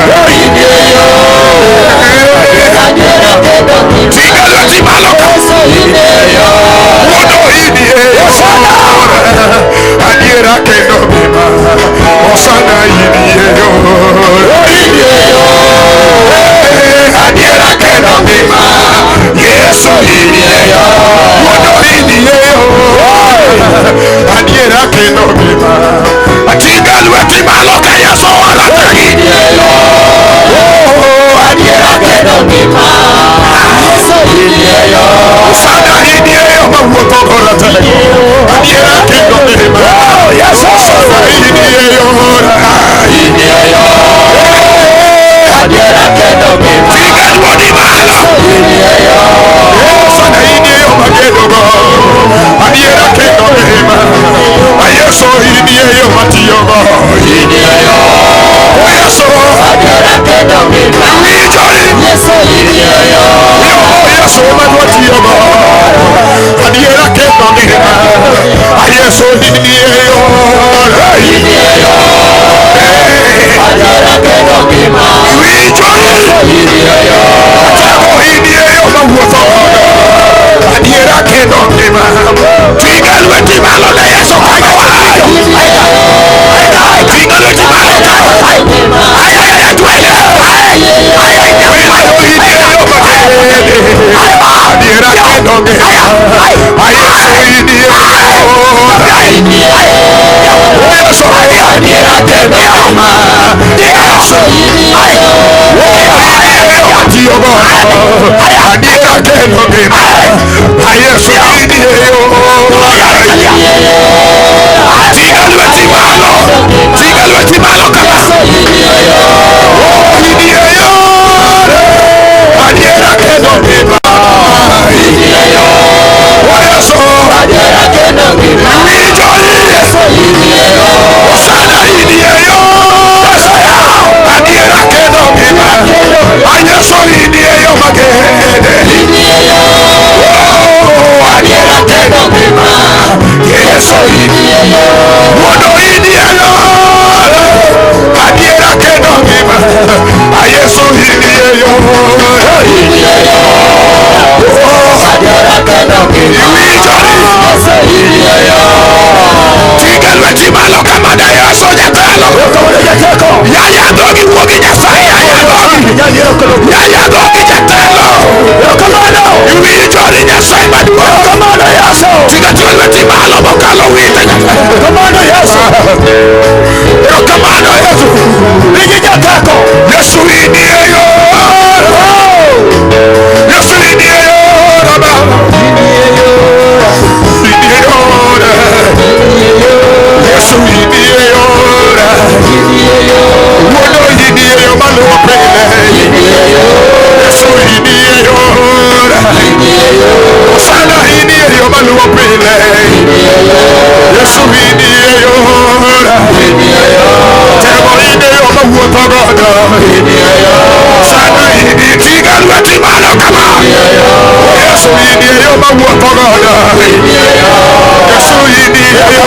Tigalweti malo kama Udo idiyora Adiera kendo bima Osana idiyora Adiera kendo bima Yesu idiyora Udo idiyora Adiera kendo bima Tigalweti malo kama Yesu wala idiyora Adiera kendo bima Yesu idiyora Sana idiyora Mawuto gorata Adiera kendo bima Yesu sana idiyora Adiera kendo bima Tigalweti malo Sana idiyora Magedogo Adiera kendo bima Yesu idiyora Matiyogo Yesu Adiera kendo bima Yesu idiyora Yesu Matiyogo Adiera kendo bima Yesu idiyora Adiera kendo bima Adiera kendo bima Tigalweti malo na Yesu Tigalweti malo Adiera kendo bima Yesu idiyora lweti malo kama. Adiera kendo ngima. Yesu. Adiera kendo ngima. Osana idieyo. Adiera kendo ngima. Yesu idieyo magede. Adiera kendo ngima. Yesu idieyo. Wodo idieyo. Adiera kendo ngima. Yesu idieyo. Adiera kendo ngima. Tika lweti malo kama da Yesu jatelo. Yaya dogi kuogi Nyasaye. Yaya dogi jatelo. Iwijori Nyasaye maduong'. Tika lweti malo mokalo wite Nyasaye. Kamano Yesu. Nigi jateko. Yesu idieyo. Yesu idieyo. Yesu idieyo. Wodo idieyo maluwo pile. Yesu idieyo. Sana idieyo maluwo pile. Yesu idieyo. Temo idieyo mawuotho godo. Sana idieyo lweti malo kama. Yesu idieyo mawuotho godo. Yesu idieyo.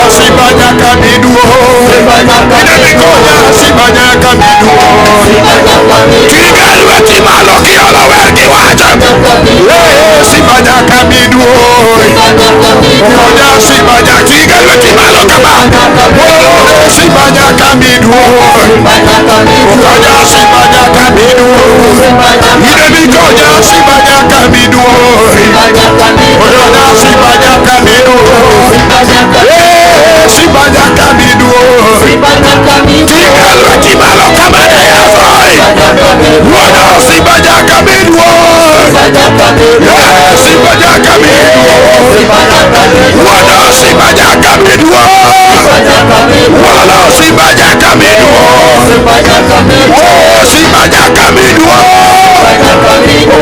Sibanya kamiduo inebikonya simba nyaka miduong. Tigalwe timalo kiolo wer giwacho simba nyaka miduong. Konya simba nyaka tigalwe timalo kama simba nyaka miduong. Konya simba nyaka miduong. Inebikonya simba nyaka miduong. Konya simba nyaka miduong. Simba nyaka miduong. Tigalwe timalo kama yafoi. Konya simba nyaka miduong. Simba nyaka miduong. Konya simba nyaka miduong. Wala simba nyaka miduong. Simba nyaka miduong.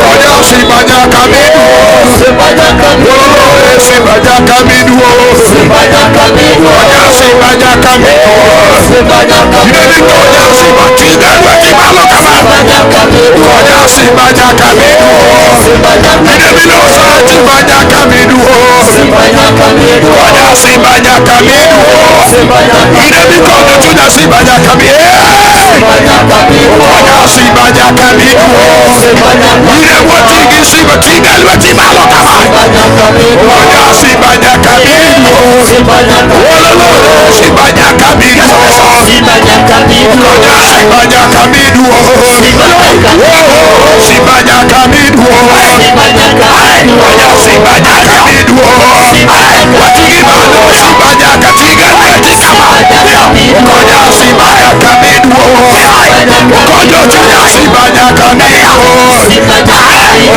Konya simba nyaka miduong. Simba nyaka miduong. Konya simba nyaka miduong. Inebikonya simba tigalwe timalo kama. Konya simba nyaka miduong. Inebilosa simba nyaka miduong. Konya simba nyaka miduong. Inebikonya tunya simba nyaka miduong. Konya simba nyaka miduong. Inebwatigi simba tigalwe timalo kama. Konya simba nyaka miduong. Wololo simba nyaka miduong. Konya simba nyaka miduong. Simba nyaka miduong. Konya simba nyaka miduong. Watigi malo simba nyaka tigalwe tikama. Konya simba nyaka miduong. Konya tunya simba nyaka miduong.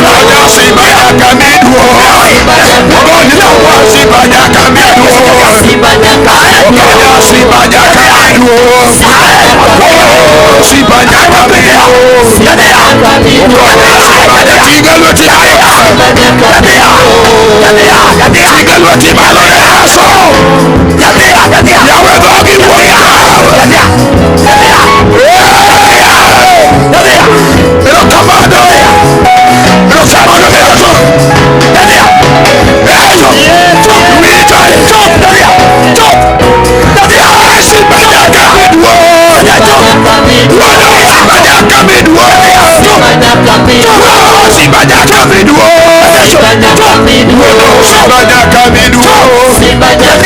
Konya simba nyaka miduong. Konya simba nyaka miduong. Konya simba nyaka miduong. Simba nyaka miduong. Konya simba nyaka tigalwe tikama. Tigalwe timalo yaso. Yawe dhogi wuoya. Erokamano. Erokamano Yesu. Simba nyaka miduong. Simba nyaka miduong. Simba nyaka miduong. Simba nyaka miduong. Simba nyaka miduong. Simba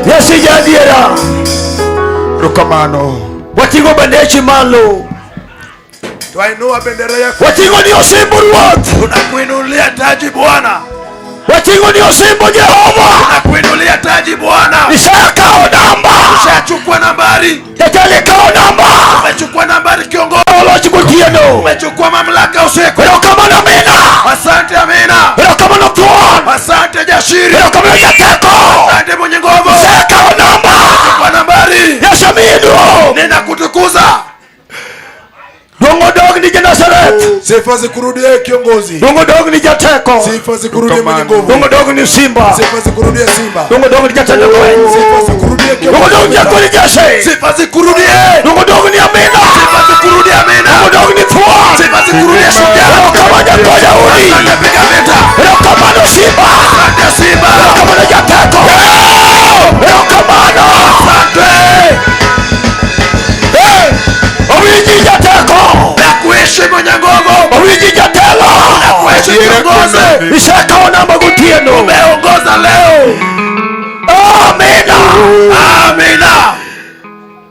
Yesu jadiera. Rokamano. Watingo bandechi malo. Twainua bendera yako. Watingo ni osimbo ruoth. Tunakuinulia taji Bwana. Watingo ni osimbo Jehova. Tunakuinulia taji Bwana. Nishakao namba. Nishachukua nambari. Nitalekao namba. Umechukua nambari kiongozi. Olojibutieno. Umechukua mamlaka usiku. Rokamano amina. Asante amina. Rokamano tuon. Asante jashiri. Rokamano yateko. Asante mwenye nguvu. Nishakao namba. Umechukua nambari. Yashamidu. Ninakutukuza. Dongo dog ni Nazareth. Sifa zikurudie kiongozi. Dongo dog ni Jateko. Sifa zikurudie mwenye nguvu. Dongo dog ni Simba. Sifa zikurudie Simba. Dongo dog ni Jateko. Sifa zikurudie kiongozi. Dongo dog ni Jakoni Jase. Sifa zikurudie. Dongo dog ni Amina. Sifa zikurudie Amina. Dongo dog ni Thua. Sifa zikurudie Shujaa. Kama Jakoya uli. Piga vita. Kama Simba. Asante Simba. Kama Jateko. Kama asante. Owiji Jateko. Nakuishi mwenye nguvu. Owiji Jatelo. Nakuishi kiongozi. Nishakao namba gutieno. Umeongoza leo. Amina. Amina.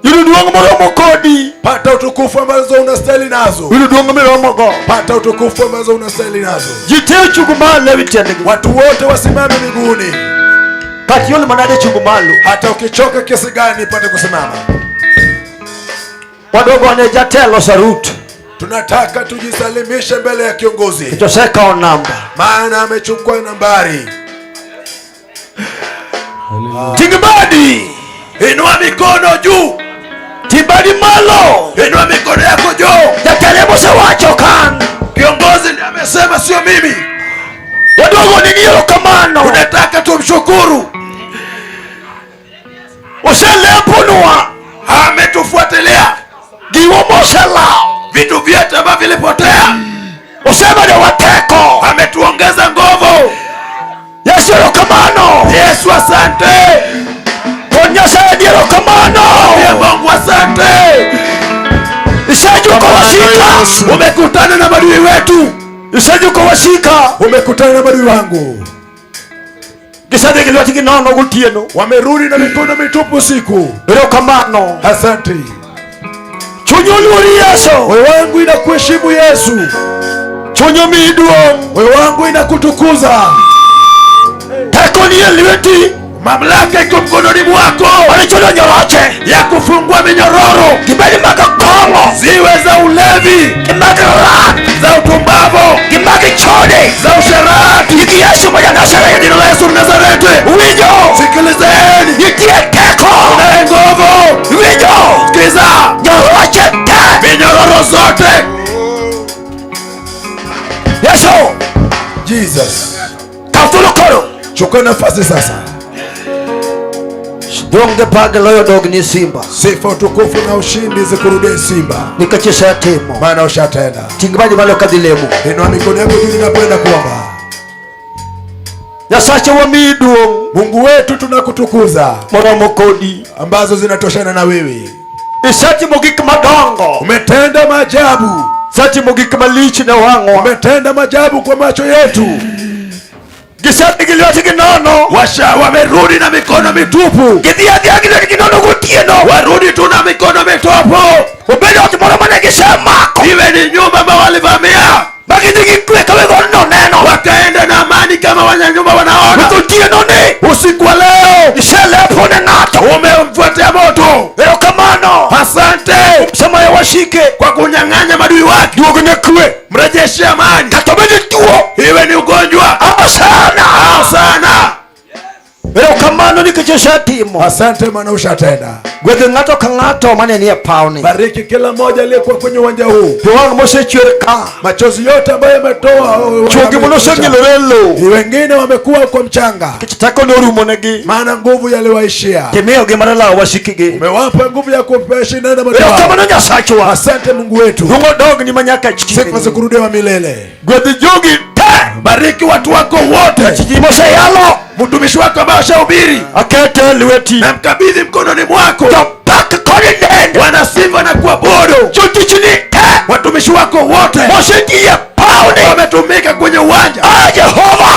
Yuduongo moromo kodi. Pata utukufu ambazo unastahili nazo. Yuduongo moromo go. Pata utukufu ambazo unastahili nazo. Jiteo chugumale vitende. Watu wote wasimame miguuni. Kationi manade chugumalo. Hata ukichoka kiasi gani pate kusimama. Wadogo wane Jatelo Sarut. Tunataka tujisalimishe mbele ya kiongozi. Tutoseka namba. Maana amechukua nambari. Tingibadi. Inua mikono juu. Tibadi malo. Inua mikono yako juu. Jatele Musa wacho kan. Kiongozi ndiye amesema, sio mimi. Wadogo ni erokamano. Unataka tumshukuru. Uselepunwa. Ametufuatilia. Giwo mosela. Vitu vyote ambavyo vilipotea. Usema ni wateko. Ametuongeza nguvu. Yesu erokamano. Yesu asante. Ponyesa ni erokamano. Mungu asante. Isajuko wasika. Umekutana na maadui wetu. Isajuko wasika. Umekutana na maadui wangu. Kisade kilwati kinono gutieno. Wamerudi na mikono mitupu siku. Erokamano. Asante. Chunyoluri Yesu. Moyo wangu inakuheshimu Yesu. Chunyo miduong. Moyo wangu inakutukuza. Teko ni elweti. Mamlaka iko mkononi mwako. Walichola nyoroche. Ya kufungua minyororo. Kibali makakongo. Ziwe za ulevi. Kimakarat. Za utumbavu. Kimakichode. Za usherati. Yiki Yesu moja Nazareti. Jina la Yesu Nazareti. Wijo. Sikilizeni. Yitie teko. Na nguvu. Wijo. Sikiza. Nyoroche te. Minyororo zote. Yesu. Jesus. Tafulukoro. Chukua nafasi sasa. Donge page loyo dog ni simba. Sifa, utukufu na ushindi zikurudie Simba. Nikachesha temo. Maana ushatenda. Tingibaji malo kadilemu. Inua mikono yako juu ninapoenda kuomba. Yasache wa miduong. Mungu wetu tunakutukuza. Mwana mokodi. Ambazo zinatoshana na wewe. Isati mugik madongo. Umetenda maajabu. Sati mugik malichi na wango. Umetenda maajabu kwa macho yetu. Gisati giliwati kinono. Washa wamerudi na mikono mitupu. Githia giliwati kinono gutieno. Warudi tu na mikono mitupu. Ubele watu mwana mwana gisema. Iwe ni nyumba ambao walivamia. Bagidigi kwe kawe gono neno. Wakaenda na amani kama wanyanyumba wanaona. Gutieno ni. Usiku wa leo. Ishele pone nato. Umemfuatia moto. Erokamano. Asante. Sema ya washike. Kwa kunyang'anya madui wake. Duogene kwe. Mrejeshe amani. Katobede tuo. Iwe ni ugonjwa. Sana. Sana. Erokamano nikachesha timo. Asante maana ushatenda. Gwethe ngato kangato mane ni pauni. Bariki kila mmoja aliyekuwa kwenye uwanja huu. Tuwangu mose chwereka. Machozi yote ambayo yametoa. Chugi muno sengilelo. Wengine wamekuwa kwa mchanga. Kichitako noru monegi. Maana nguvu yaliwaishia. Temeo gemarala washikige. Umewapa nguvu ya kumpesha nenda matao. Erokamano nyasacho. Asante Mungu wetu. Rungo dog ni manyaka chikige. Sifa zikurudia wa milele. Gwethe jogi. Bariki watu wako wote. Chijimosha yalo. Mtumishi wako ambaye ashahubiri. Akete liweti. Na mkabidhi mkononi mwako. Topaka kone nende. Wana sifa na kuabudu. Chuti chini. Watumishi wako wote. Mose ndiye pauni. Wametumika kwenye uwanja. Jehova.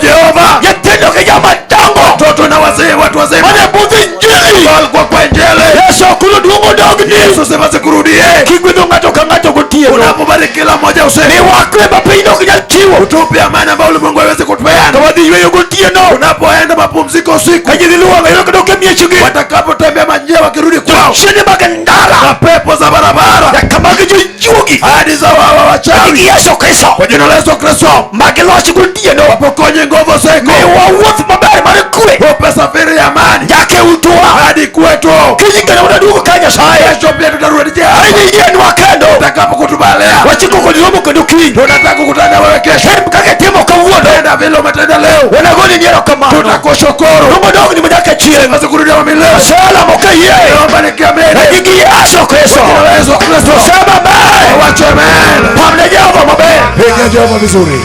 Jehova. Yatendo kijama tango. Watoto na wazee, watu wazee. Mane buzi njili. Kwa njele. Yesu kulu dungo dog ni. Yesu sifa zikurudie. Kigwidho ngato kangato kutie. Unapobariki kila mmoja useme. Ni wakwe mapino kinyachiwa. Utupe amani ambayo ulimwengu haiwezi kutupeana. Kawadhi ywe yugutie no. Unapoenda mapumziko usiku. Kajidhiluwa ngayon kadoke miyechugi. Watakapotembea manjia wakirudi kwao. Shini magandara. Na pepo za barabara. Ya kamagi jujugi. Hadi za wachawi. Kiki Yesu Kristo. Kwa jina la Yesu Kristo. Magiloshi kutie no. Wapokonye nguvu zako. Ni wawothi mabari marikue. Upe safiri ya amani. Yake utua. Hadi kwetu. Kijika na unadugu kanya saya. Kesho pia tutarudi tena. Haini yenu wakendo. Utakapo kutubalea. Wachiko kulilomu kuduki. Tunataka kukutana wewe kesho. Heri mkake timo kavuono. Tenda vile umetenda leo. Wanagoni ni erokamano. Tutakushukuru. Rungo dogo ni manyaka chie. Basi kurudia wa milele. Sala moka ye. Naomba nikiamini. Na kiki Yesu Kristo. Kwa jina la Yesu Kristo. Sema amen. Wacha amen. Pamle Jehova mabe. Piga Jehova vizuri.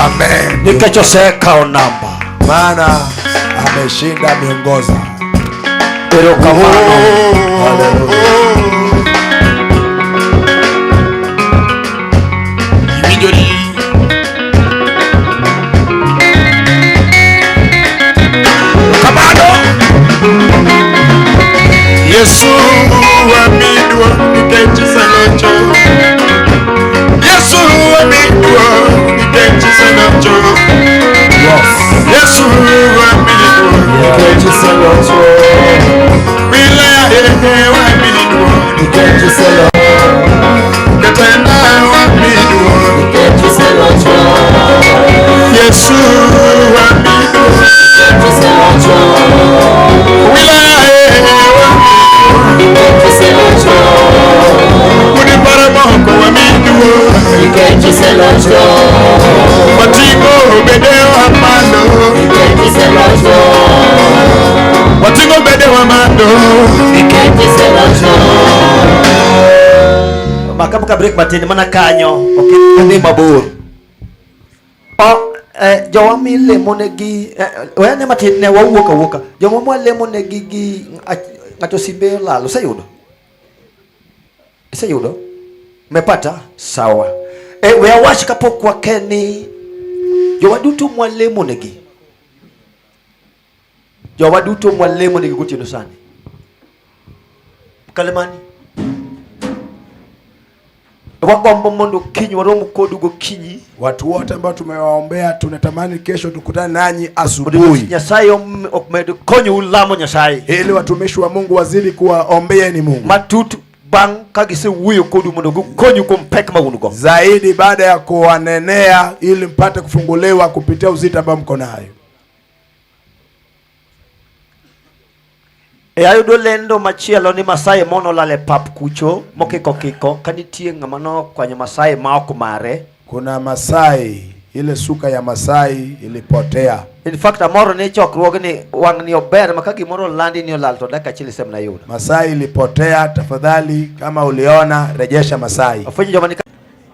Amen. Nikachoseka onamba. Maana ameshinda miongoza. Erokamano. Haleluya. Yesu amidwa nikechisa nacho. Yesu amidwa nikechisa nacho. Yesu amidwa nikechisa nacho. Bila yeye amidwa nikechisa nacho. Katana amidwa nikechisa Otingo bede wa mando. Maka break matin mana kanyo. Okay, kani mabur. Jawa mi lemonegi wene matin ne wawuoka joma mwa lemonegi gi ngato simbe lalo sayudo mepata sawa we awash kapok kwa keni jowa duto mwa lemonegi gotieno sani kalemani wagombo mondo kinyi waromo kodu go kinyi. Watu wote ambao tumewaombea tunatamani kesho tukutane nanyi asubuhi. Nyasaye okmedo konyo ulamo Nyasaye. Ili watumishi wa Mungu wazidi kuwaombea ni Mungu. Matut bang kagise wuyo kodu mondo konyo kompek magunugo. Zaidi baada ya kuwanenea ili mpate kufunguliwa kupitia uzito ambao mko nayo. Ayudo lendo machielo ni Masaye mono lale pap kucho mokiko kanitie ngamano kwa Masaye maoko mare. Kuna Masai, ile suka ya Masai ilipotea. In fact amoro ne chokruoge ni wang ni ober makagi moro landi ni olalto daka chili sem na yuda. Masai ilipotea, tafadhali kama uliona rejesha Masai. Afanyi jomani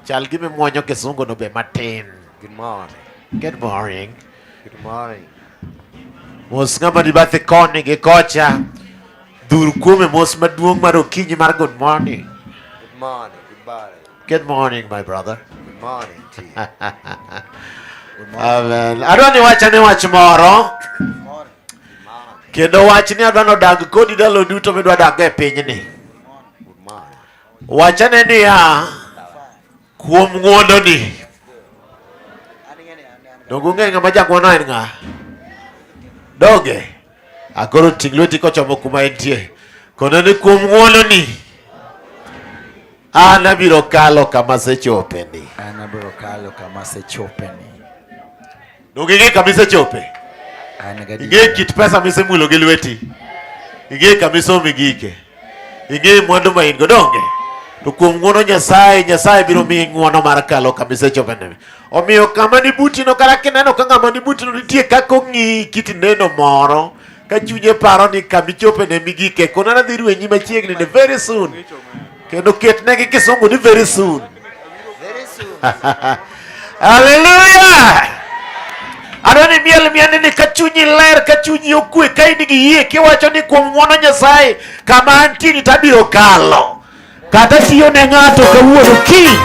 Chalgi me muonyo kisungu no be matin. Good morning. Good morning. Good morning. Mos ngama di bathe koni gi kocha. Dur kume mos maduong marokinyi mar good morning. Good morning. Goodbye. Good morning, my brother. Good morning to you. Amen. Adwani wachane wach moro. Kendo wachni adwano dag kodi dalo duto midwa dag e pinyni. Wachane ni kuom ng'wono ni. Dogo ng'e ng'ama jang'wono en ng'a? Doge. Akoro ting' lweti kochomo kuma entie. Kono ni kuom ng'wono ni. An abiro kalo kama sechope ni. Doge ng'e kama sechope. Ing'e kit pesa misemulo gi lweti. Ing'e kama isomi gike. Ing'e mwandu ma in go donge. To kuom ng'wono Nyasaye biro miyi ng'wono mar kalo kama isechope ni. Omiyo kama ni buti no kara kineno ka ng'ama ni buti no nitie kaka ong'i kit neno moro. Ka chunye paro ni kama ichope ne migike. Kono na dhi rwenyi machiegni ni very soon. Kendo ketnegi kisungu ni very soon. Very soon. Hallelujah. Adoni miel ni ka chunyi ler, ka chunyi okwe, ka in gi yie kiwacho ni kuom ng'wono Nyasaye kama antie tabiro kalo. Kata tiyo ne ng'ato kawuono kiny.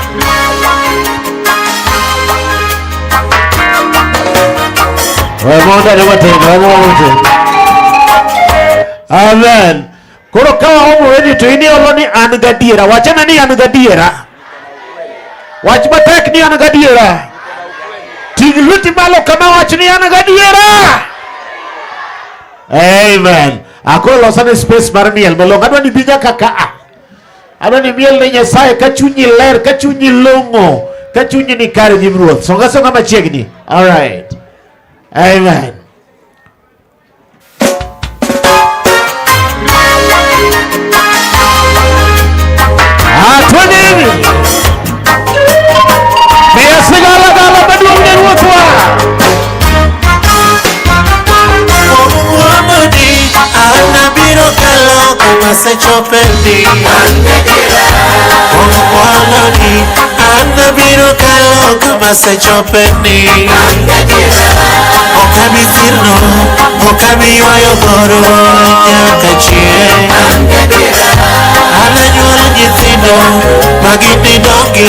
Amen. Koro kawa homo weni to ini olo ni an gadiera. Wachana ni an gadiera. Wach matek ni an gadiera. Ting' lweti malo kama wach ni an gadiera. Amen. Akoro losane space mar miel malong. Adwa ni bija kaka adwa ni miel ne Nyasaye ka chunyi ler, ka chunyi long'o, ka chunyi ni kare gi Ruoth. Songa machiegni. All right. Amen. Sechopendi Omwaloni Anabiro kalo kama sechopendi Okami sirno Okami yuayo goro Nyaka chie Ananyuola nyithindo Magini dongi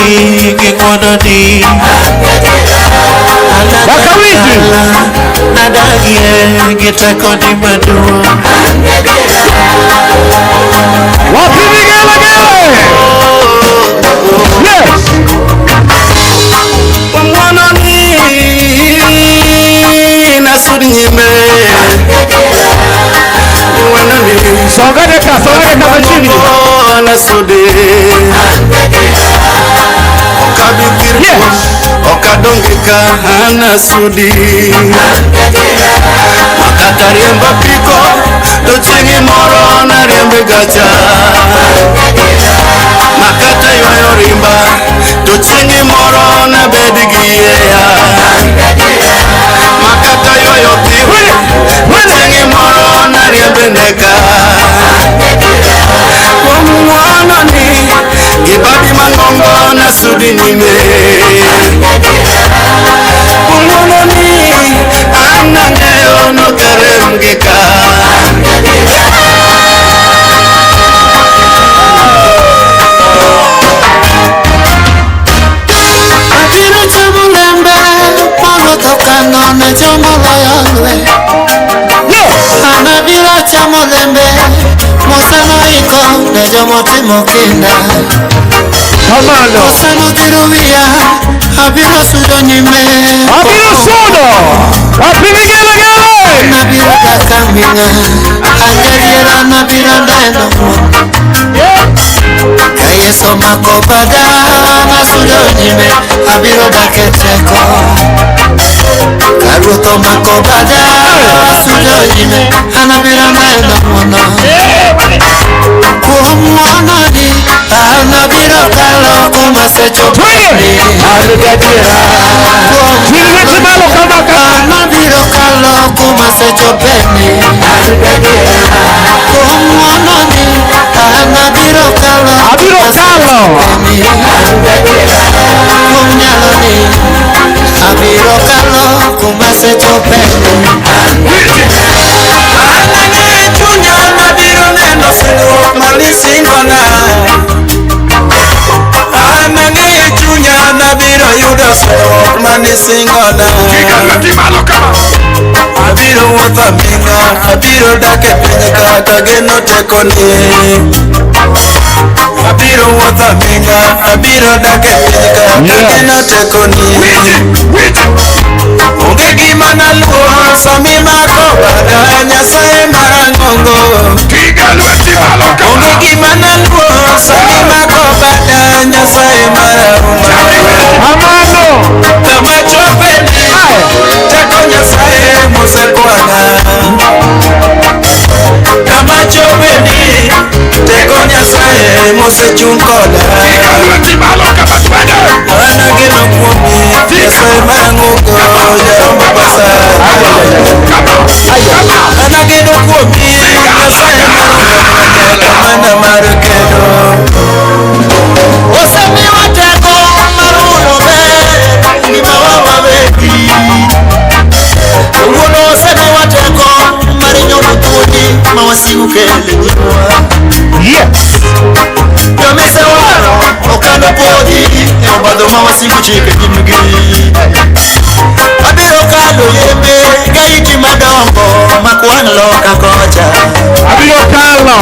Ging'wononi Anadakala Nadagie Gitakoni maduong Wapi vigelegele? Yes. Mwanani nasudi nyime. Mwanani. Songa deka machini. Nasudi. Okabikiri. Yes. Okadongeka nasudi. Makatariemba piko. Dochingi moro na riembe gacha Makata yuayo rimba Dochingi moro na bedigiea Makata yuayo tiwi Dochingi moro na riembe ne jomotimo kinda Kamano Osano tiro via Abiro sudo nyime Abiro sudo Apiri gele gele Nabiro kakamina Angeliera nabiro neno Kayeso makobada Masudo nyime Abiro daketeko Karuto makobada Masudo nyime Anabiro neno mono Kuomuononi Anabiro kalo kumasecho pili Aligadiera Anabiro kalo kumasecho pili Aligadiera Kuomuononi Anabiro kalo kumasecho pili Kuomnyaloni Abiro kalo kumasecho pili Anange chunya Nabiro neno sego malisingona Anange chunya Nabiro yudo sego malisingona Abiro wuotho minga Abiro dake piny kata geno tekoni Abiro wuotho minga Abiro dake piny kata geno tekoni Onge gima naluo sami mako bada Nyasaye marang'ongo Onge gima naluo sami mako bada Nyasaye marahuma Kama chopeni Teko Nyasaye mosekwana Kama chopeni Teko Nyasaye mosechung' koda Anageno kuomi Nyasaye marang'ongo Jarombo basa Anageno kuomi Nyasaye marang'ongo Kamana mar kendo Osemiwa teko mar ulo ber Gimawa mabedi Wuono osemiwa teko mar nyono thuondi Ma wasigu kele nyimwa Jomise waro okano podhi E obadho ma wasigu chike nyimgi Abiro kalo yembe Gaiti madongo Makwang' loka kocha Abiro kalo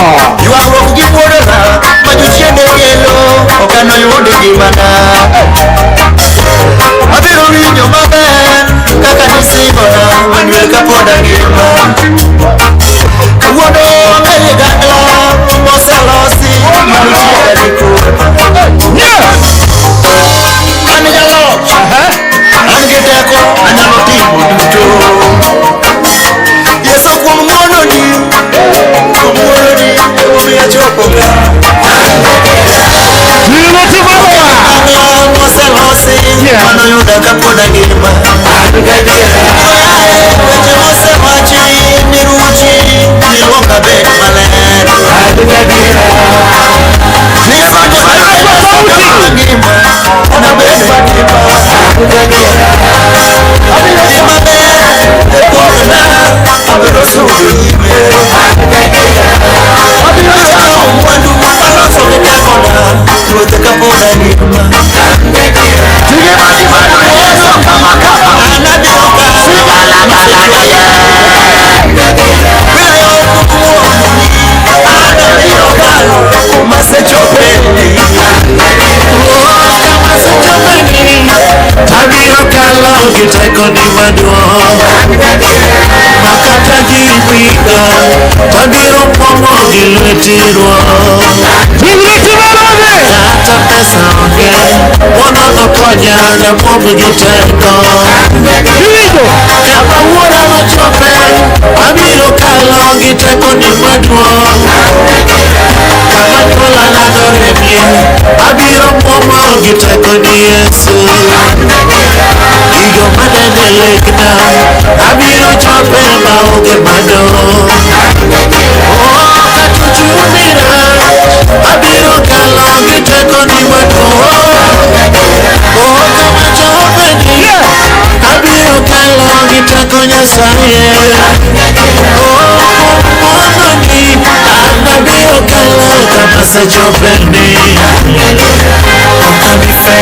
Yuagruok gi puodora Majochiende kelo Okano yudo gimana Abiro winjo maber Kaka nisingona Manuel kapod angima Wuodo onge ligangla Moselosi Manuchiende dikuona An jaloch An gi teko Anyalo timo duto Yeso kuom ng'wononi Kuom ng'wononi Omiyo achopo ka Moselosi Mano yuda kapod angima Weche mosewachi ni ruchi Niluonga bet maler Nikonyo angima Anabet mangima Abiro maber Kuomna Abiro sudo nyime Abiro chao mwandu Maloso gi tekona Ruoth kapod angima Abiro kalo gi tekoni maduong' Makata giwinga Abiro pomo gi lweti ruoth Kata pesa onge Wuono nokonya Namuom gi teko Kama wuoda nochope Abiro kalo gi tekoni maduong' Kama nyuola nadoremie Abiro pomo gi tekoni Yesu Gigo manene lekna Abiro chope maonge madong' Katuchunira Abiro kalo gi tekoni maduong' Kama chopeni Abiro kalo gi teko Nyasaye Mononi An abiro kalo kama sechopeni Okamife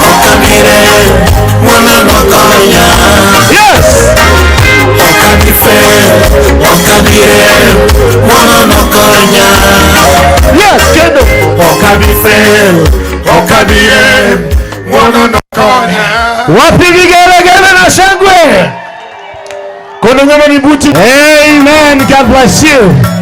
Okamire Wuono nokonya Yes Okamife Okamire Wuono nokonya Yes Amen. God bless you.